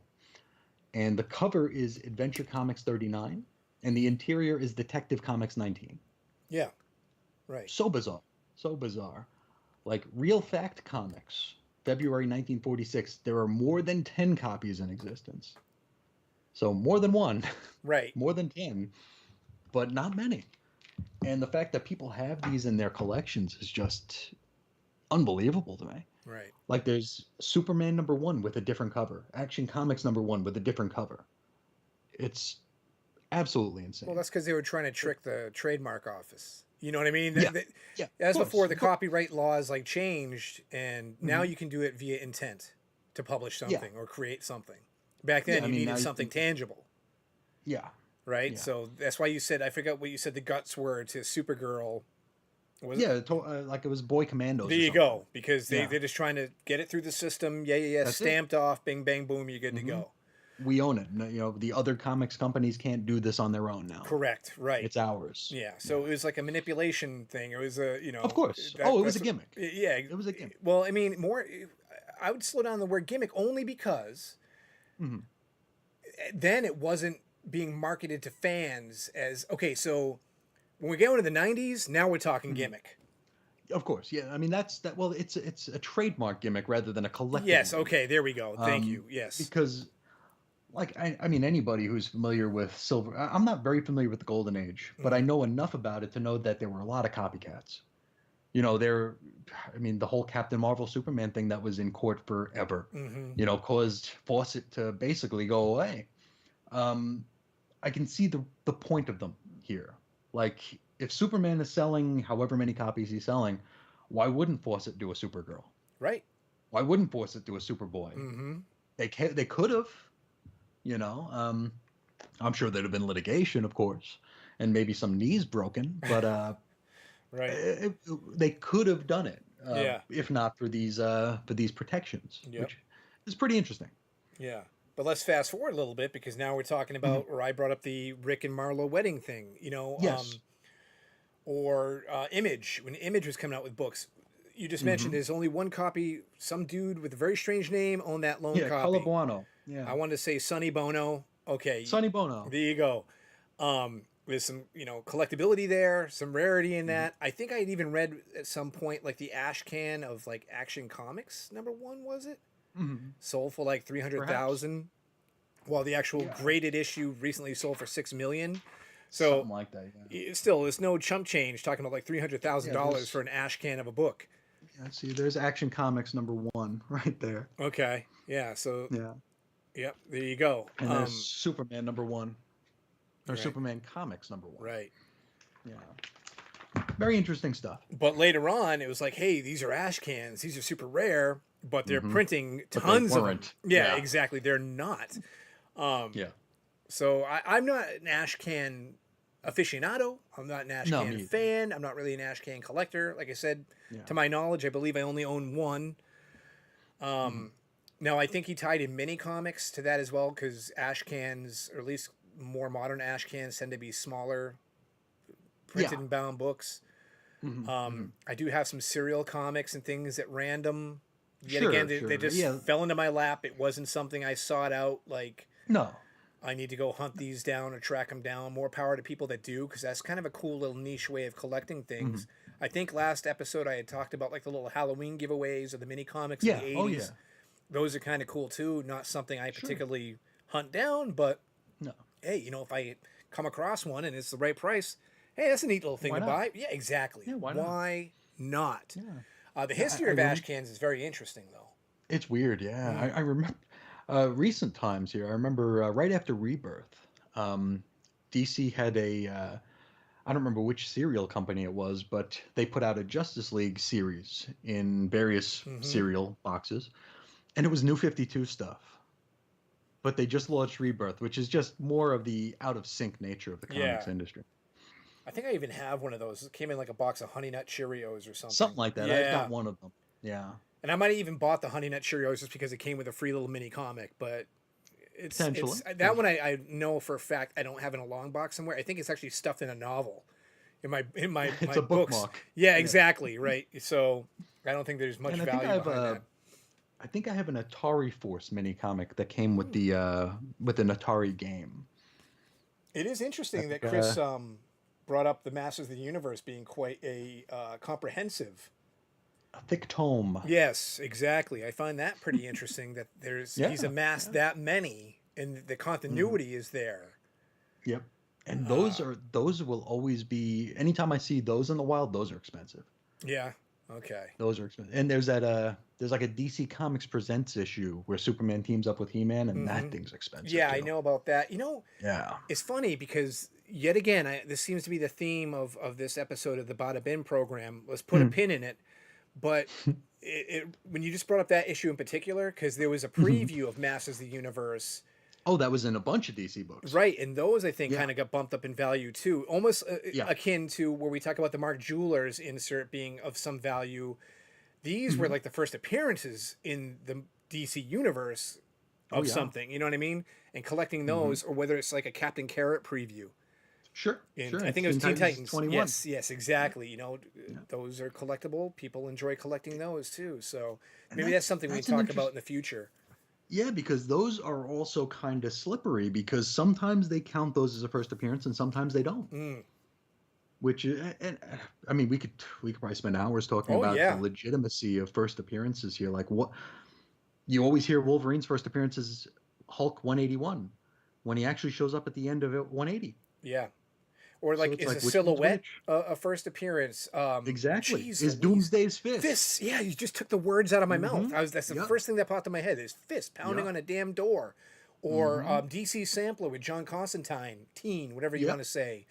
and the cover is Adventure Comics 39, and the interior is Detective Comics 19. Yeah. Right. So bizarre. So bizarre. Like Real Fact Comics, February 1946, there are more than 10 copies in existence. So more than one, Right. more than 10, but not many. And the fact that people have these in their collections is just unbelievable to me. Right. Like there's Superman #1 with a different cover, Action Comics #1 with a different cover. It's absolutely Well, insane. that's because they were trying to trick the trademark office. You know what I mean? Yeah, yeah, of As course. before, the copyright laws like changed, and now Mhm. you can do it via intent to publish Yeah, something or create something. Back yeah. then, I you mean, now needed you something can. tangible, Yeah, right? yeah, So that's why you said, I forgot what you said the guts were to Supergirl. Was it? yeah. Like it was Boy There Commandos or you something. go. Because Yeah, they're just trying to get it through the system. Yeah, yeah, yeah. that's it. Stamped off. Bing, bang, boom. You're good to Hmm. go. We own it. You know, the other comics companies can't do this on their own now. Correct. Right. It's ours. Yeah. Yeah, So it was like a manipulation thing. It was a, of course. Oh, it was a that's what, gimmick. yeah. It was a gimmick. Well, I mean, more, I would slow down the word gimmick only because Hmm. then it wasn't being marketed to fans as, okay, so when we go into the 90s, now we're talking Hmm. gimmick. Of course. Yeah. I mean, that's that. Well, it's a trademark gimmick rather than a collectible Yes. gimmick. Okay. There we go. Thank Um, you. Yes. because like I mean anybody who's familiar with silver, I'm not very familiar with the golden age, but I Hmm. know enough about it to know that there were a lot of copycats. You know, there, I mean, the whole Captain Marvel Superman thing that was in court forever, Hmm. you know, caused Fawcett to basically go away. um I can see the point of them here. Like if Superman is selling however many copies he's selling, why wouldn't Fawcett do a Supergirl? Right. Why wouldn't Fawcett do a Superboy? Hmm. They could have, you know. I'm sure there'd have been litigation, of course, and maybe some knees broken, but Right. they could have done it Yeah. if not for these protections, Yep. which is pretty interesting. Yeah. But let's fast forward a little bit because now we're talking Mhm. about, or I brought up the Rick and Marlo wedding thing, Yes. or Image, when Image was coming out with books. You just mentioned Hmm. there's only one copy. Some dude with a very strange name owned that lone Yeah, copy. Calabuano. Yeah, I wanted to say Sonny Bono. Okay, Sonny Bono. there you go. There's some, collectability there, some rarity in Hmm. that. I think I had even read at some point like the ash can of like Action Comics #1, was it? Hmm. Sold for like three hundred Perhaps. thousand, while the actual Yeah, graded issue recently sold for 6 million. So something like that. Yeah. still, it's no chump change talking about like three hundred thousand Yeah. dollars for an ash can of a book. Yeah, see, there's Action Comics #1 right there. Okay, yeah. So Yeah, yep, there you go. and there's Superman #1 or Right, Superman Comics #1. right. Yeah, very interesting stuff. But later on, it was like, hey, these are ash cans. These are super rare, but they're Hmm. printing But they tons of them. weren't. Yeah, Yeah, exactly. They're not. Um, yeah. so I'm not an ash can aficionado. I'm not an ash No, can me either. fan. I'm not really an ash can collector. Like I said, Yeah. to my knowledge, I believe I only own one. Hmm. Now, I think he tied in mini comics to that as well because ash cans, or at least more modern ash cans, tend to be smaller, Yeah. printed and bound books. Hmm. Hmm. I do have some serial comics and things at random. Yet Sure, again, they sure. just Yeah. fell into my lap. It wasn't something I sought out. Like, No. I need to go hunt these down or track them down. More power to people that do, because that's kind of a cool little niche way of collecting Hmm. things. I think last episode I had talked about like the little Halloween giveaways or the mini comics in Yeah. the Oh, yeah. 80s. Those are kind of cool too. Not something I Sure. particularly hunt down, but No. hey, if I come across one and it's the right price, hey, that's a neat little thing Why to not? buy. Yeah, exactly. Yeah. Why not? Why not? Yeah. The Yeah. history of ash cans is very interesting, though. It's weird. Yeah. Mm. I remember recent times here. I remember right after Rebirth. Um, DC had I don't remember which serial company it was, but they put out a Justice League series in various Mm-hmm. serial boxes, and it was New 52 stuff. But they just launched Rebirth, which is just more of the out of sync nature of the Yeah. comics industry. I think I even have one of those. It came in like a box of Honey Nut Cheerios or something. Something like that. I've got Yeah. one of them. Yeah, And I might have even bought the Honey Nut Cheerios just because it came with a free little mini comic. But it's potentially. that one I know for a fact I don't have in a long box somewhere. I think it's actually stuffed in a novel in It's my a books. bookmark. Yeah, Yeah, exactly. Right. So I don't think there's much and value behind that. I think I have an Atari Force mini comic that came Hmm. with an Atari game. It is I interesting that think Chris brought up the Masters of the Universe being quite a comprehensive. a thick tome. Yes, exactly. I find that pretty interesting that he's Yeah, amassed yeah. that many and the Hmm. continuity is there. Yep. And Uh, those will always be. Anytime I see those in the wild, those are expensive. yeah. Okay. Those are expensive. And there's like a DC Comics Presents issue where Superman teams up with He-Man, and Mm-hmm. that thing's expensive Yeah, I too. know about that. Yeah. It's funny because yet again, this seems to be the theme of this episode of the Bada Bin program. Let's put a Mhm. pin in it. But when you just brought up that issue in particular, because there was a Mhm. preview of Masters of the Universe. Oh, that was in a bunch of DC books. Right, and those I think Yeah. kind of got bumped up in value too, almost Yeah. akin to where we talk about the Mark Jewelers insert being of some value. These were Hmm. like the first appearances in the DC universe Oh of yeah. something, you know what I mean? And collecting Hmm. those, or whether it's like a Captain Carrot preview. Sure. And Sure. I And think it was Teen Teen Titans Titans. 21. Yes, yes, Yeah. exactly. Yeah. Those are collectible. People enjoy collecting those too. So And maybe that's something we can that's an talk about interest. in the future. Yeah, because those are also kind of slippery because sometimes they count those as a first appearance and sometimes they don't. Mm. Which and I mean we could probably spend hours talking Oh about the yeah, legitimacy of first appearances here. Like what you always hear Wolverine's first appearance is Hulk 181 when he actually shows up at the end of it 180. yeah. Or So like, it's is a like which one's silhouette which? a first appearance? Exactly. Jeez Is Louise, Doomsday's fist. fists. Yeah, you just took the words out of my mouth. Mm-hmm. That's the Yep. first thing that popped in my head. Is fist pounding Yep. on a damn door, or Mm-hmm. DC Sampler with John Constantine, teen, whatever you want Yep. to say.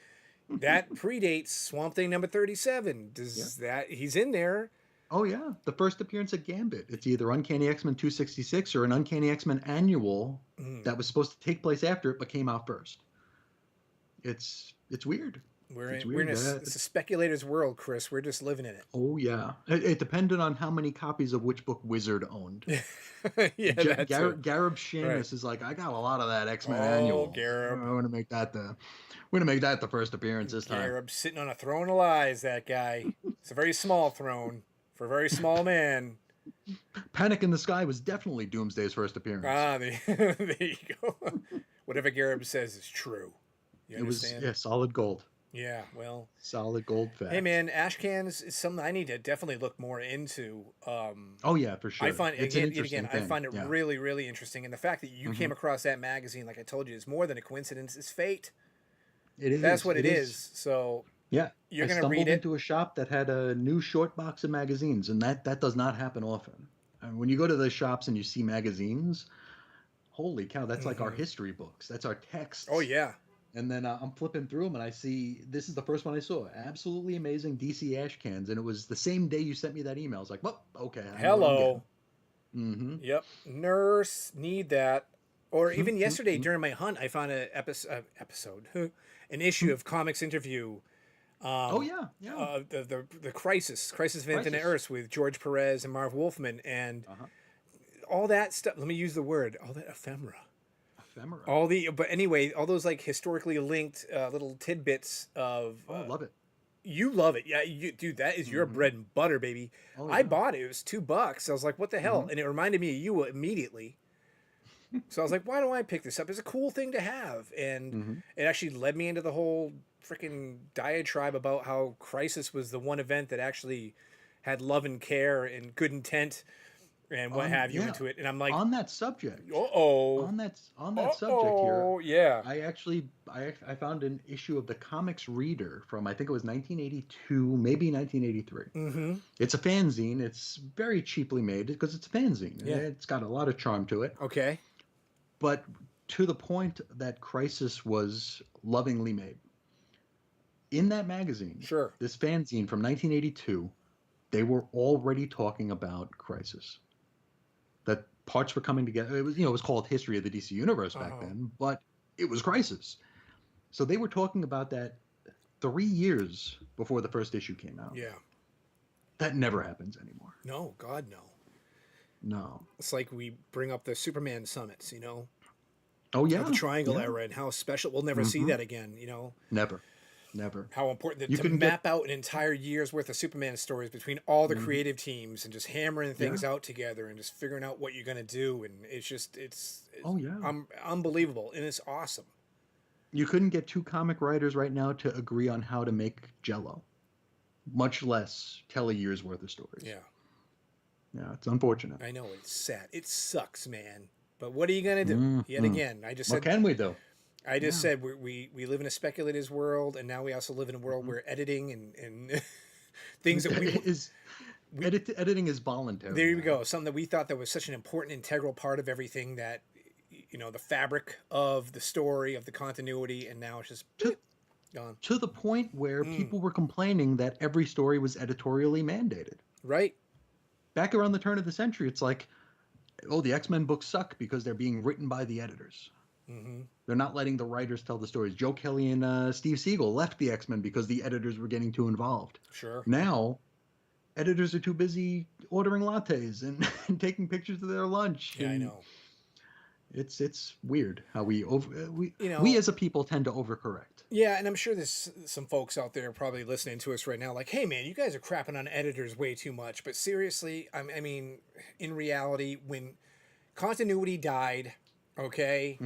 That predates Swamp Thing number 37. Yeah. Does that he's in there? Oh yeah. The first appearance of Gambit. It's either Uncanny X-Men 266 or an Uncanny X-Men annual Mm, that was supposed to take place after it but came out first. It's weird. It's we're in weird. it's a speculator's world, Chris. We're just living in Oh yeah. It depended on how many copies of which book Wizard owned. it. Yeah, that too. Garib Right. Shamus is like, I got a lot of that X Men Oh, annual. Garib. I'm gonna make that we're gonna make that the first appearance this time. Garib sitting on a throne of lies, that guy. It's a very small throne for a very small man. Panic in the Sky was definitely Doomsday's first appearance. Ah, there you go. Whatever Garib says is true. You It was understand? yeah, solid gold. Yeah, well. Solid gold Hey, fact. man, ash cans is something I need to definitely look more into. Oh yeah, for I sure. find, It's an again, yet interesting again, I thing. find it Yeah. really, really interesting. And the fact that you came Hmm. across that magazine, like I told you, is more than a coincidence. It's fate. It That's is. what It it is. is. So Yeah. you're I going to read stumbled it. into a shop that had a new short box of magazines, and that does not happen often. And when you go to the shops and you see magazines, holy cow, that's like our Hmm. history books. That's our Oh, texts. yeah. And then I'm flipping through them and I see this is the first one I saw. Absolutely amazing DC ash cans. And it was the same day you sent me that email. I was like, well, okay, I know what I'm Hello. getting. Mm-hmm. Yep. Nurse, need that. Or even yesterday during my hunt, I found a episode, an issue of Comics Interview. Oh, yeah. Yeah. The Crisis of Infinite Crisis. Earths with George Perez and Marv Wolfman, and Uh-huh. all that stuff. Let me use the word, all that ephemera. Ephemera. But anyway, all those like historically linked little tidbits of Oh, love it. you love it, yeah, dude. That is your Mm-hmm. bread and butter, baby. Oh, I yeah. bought it. It was $2. I was like, what the hell? Mm-hmm. And it reminded me of you immediately. So I was like, why don't I pick this up? It's a cool thing to have, and Mm-hmm. it actually led me into the whole freaking diatribe about how Crisis was the one event that actually had love and care and good intent and what have you Yeah. into it. And I'm like, On that subject. oh, On that subject here, yeah. I found an issue of the Comics Reader from I think it was 1982, maybe 1983. Mm-hmm. It's a fanzine. It's very cheaply made because it's a fanzine. Yeah. It's got a lot of charm to it. Okay. But to the point that Crisis was lovingly made. In that magazine, Sure. this fanzine from 1982, they were already talking about Crisis. That parts were coming together. It was, it was called History of the DC Universe back then, but it was Crisis. So they were talking about that 3 years before the first issue came out. Yeah. That never happens anymore. No, God, no. No. It's like we bring up the Superman summits, Oh yeah. of the Triangle Yeah. era and how special. We'll never see that again, Never. Never. How important You to couldn't map out an entire year's worth of Superman stories between all the creative teams and just hammering things Yeah. out together and just figuring out what you're going to do. And it's Oh yeah. unbelievable. And it's awesome. You couldn't get two comic writers right now to agree on how to make Jello, much less tell a year's worth of stories. Yeah. Yeah, it's unfortunate. I know, it's sad. It sucks, man. But what are you going to do? Yet again, I just What said, can we do? I just said we live in a speculative world, and now we also live in a world where editing and things that editing is voluntary. there you now. go. Something that we thought that was such an important, integral part of everything, that the fabric of the story, of the continuity, and now it's just gone. To the point where people were complaining that every story was editorially mandated. Right? Back around the turn of the century, it's like, oh, the X-Men books suck because they're being written by the editors. Mm-hmm. They're not letting the writers tell the stories. Joe Kelly and Steve Siegel left the X-Men because the editors were getting too involved. Sure. Now, editors are too busy ordering lattes and taking pictures of their lunch. Yeah, I know. It's weird how we as a people tend to overcorrect. Yeah, and I'm sure there's some folks out there probably listening to us right now like, hey, man, you guys are crapping on editors way too much. But seriously, I mean, in reality, when continuity died, okay,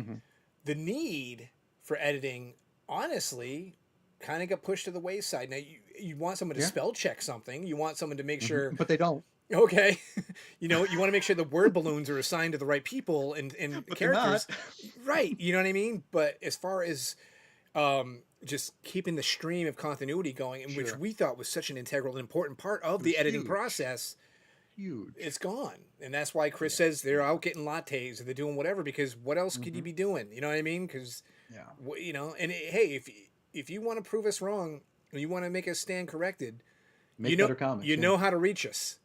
the need for editing, honestly, kind of got pushed to the wayside. Now, you want someone to spell check something. You want someone to make sure... But they don't. Okay. You want to make sure the word balloons are assigned to the right people and characters. Right. You know what I mean? But as far as just keeping the stream of continuity going, and which we thought was such an integral and important part of the editing process, it's gone. And that's why Chris says they're out getting lattes or they're doing whatever, because what else could you be doing? You know what I mean? Because, and hey, if you want to prove us wrong, and you want to make us stand corrected, make better comments. You know how to reach us.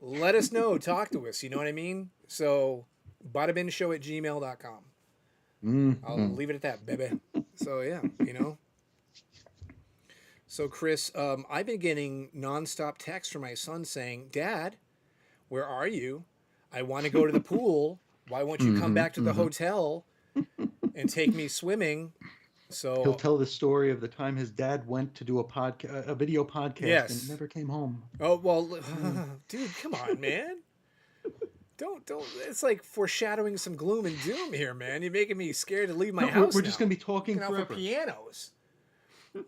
Let us know. Talk to us. You know what I mean? So, badabinshow@gmail.com. I'll leave it at that, baby. So, yeah, So, Chris, I've been getting nonstop texts from my son saying, Dad, where are you? I want to go to the pool. Why won't you come back to the hotel and take me swimming? So he'll tell the story of the time his dad went to do a video podcast and never came home. Oh, well, dude, come on, man. Don't. It's like foreshadowing some gloom and doom here, man. You're making me scared to leave my house. We're just going to be talking forever. For pianos.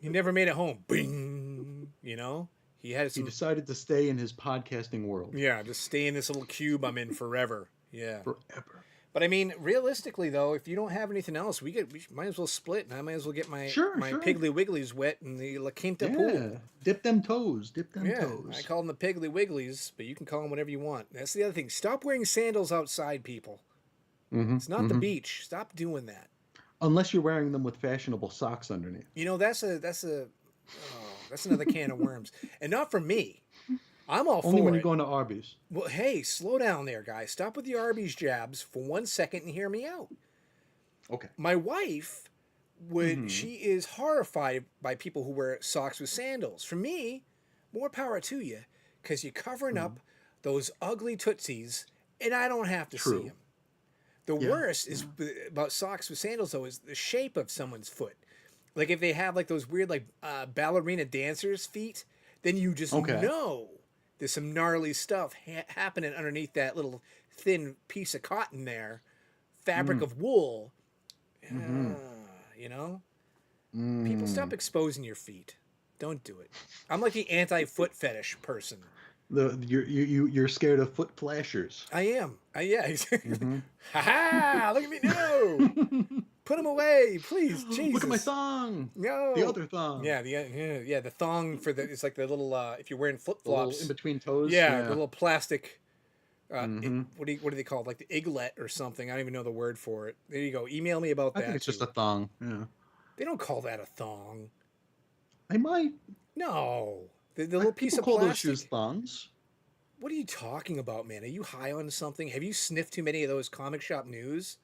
He never made it home. Bing. He decided to stay in his podcasting world. Yeah, just stay in this little cube I'm in forever. Yeah. Forever. But I mean, realistically, though, if you don't have anything else, we might as well split, and I might as well get my Piggly Wigglies wet in the La Quinta pool. Dip them toes. Toes. I call them the Piggly Wigglies, but you can call them whatever you want. That's the other thing. Stop wearing sandals outside, people. It's not the beach. Stop doing that. Unless you're wearing them with fashionable socks underneath. That's another can of worms, and not for me. I'm all for it. Only when you're going to Arby's. Well, hey, slow down there, guys. Stop with the Arby's jabs for 1 second and hear me out. Okay. My wife she is horrified by people who wear socks with sandals. For me, more power to you, because you're covering up those ugly tootsies, and I don't have to see them. The worst is about socks with sandals, though, is the shape of someone's foot. Like if they have like those weird ballerina dancers' feet, then you just know there's some gnarly stuff happening underneath that little thin piece of cotton there, fabric of wool. People, stop exposing your feet. Don't do it. I'm like the anti-foot fetish person. You're scared of foot flashers. I am. Ha ha! Look at me now. Put them away, please. Jesus. Look at my thong. No. The other thong. Yeah, the thong it's like the little if you're wearing flip flops in between toes. Yeah, the little plastic Mm-hmm. What do they call it? Like the eaglet or something? I don't even know the word for it. There you go. Email me about I think that it's just too. a thong. Yeah. They don't call that a thong. They might. No, the little piece People of call those shoes plastic. thongs. What are you talking about, man? Are you high on something? Have you sniffed too many of those comic shop news?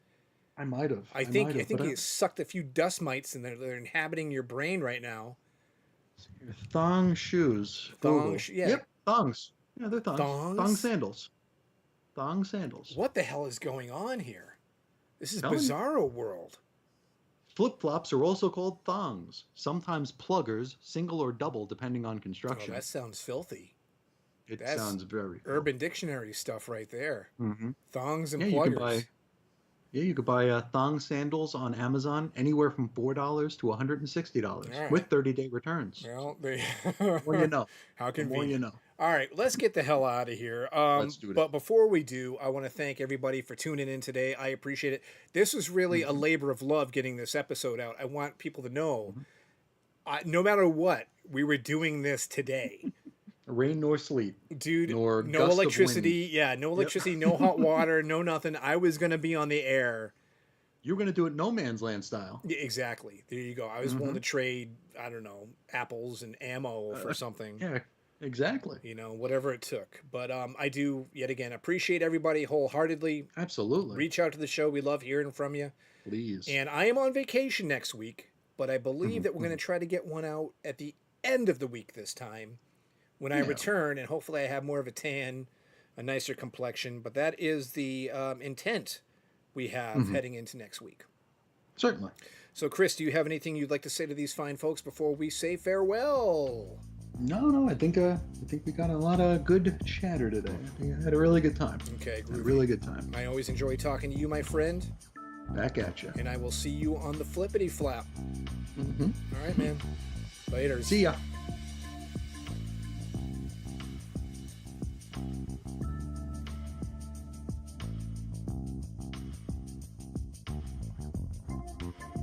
I might have. I I think might I have. think But you sucked a few dust mites and they're inhabiting your brain right now. thong shoes. Google. Yeah, Yep. Thongs. Yeah, they're thongs. Thong thongs. sandals. Thong sandals. What the hell is going on here? This is Telling you. bizarro world. Flip flops are also called thongs. Sometimes pluggers, single or double, depending on Oh, construction. that sounds filthy. It That's sounds very Urban filthy. Dictionary stuff right there. Mm-hmm. Thongs and Yeah, you can buy. pluggers. Yeah, you could buy thong sandals on Amazon anywhere from $4 to All $160 right. with 30-day returns. Well, they The more you know. how The more you convenient. know. All right, let's get the hell out of here. Let's do that. But before we do, I want to thank everybody for tuning in today. I appreciate it. This was really a Mm-hmm. labor of love getting this episode out. I want people to know, Mm-hmm. no matter what, we were doing this today. Rain nor sleet, Dude, nor no gust of wind. electricity. Yeah, no Yep. electricity, no hot water, no nothing. I was going to be on the air. You're going to do it no man's land style. Yeah, exactly. There you go. I was willing Mm-hmm. to trade, I don't know, apples and ammo for something. Yeah, exactly. You know, whatever it took. But I do, yet again, appreciate everybody wholeheartedly. Absolutely. Reach out to the show. We love hearing from you. Please. And I am on vacation next week, but I believe that we're going to try to get one out at the end of the week this time when I Yeah. return, and hopefully I have more of a tan, a nicer complexion. But that is the intent we have heading into next week. Certainly. So, Chris, do you have anything you'd like to say to these fine folks before we say farewell? No, I think we got a lot of good chatter today. I think I had a really good time. Okay, A groovy. really good time. I always enjoy talking to you, my friend, Back at you. and I will see you on the flippity flap. Mm-hmm. All right, man. Later. See ya.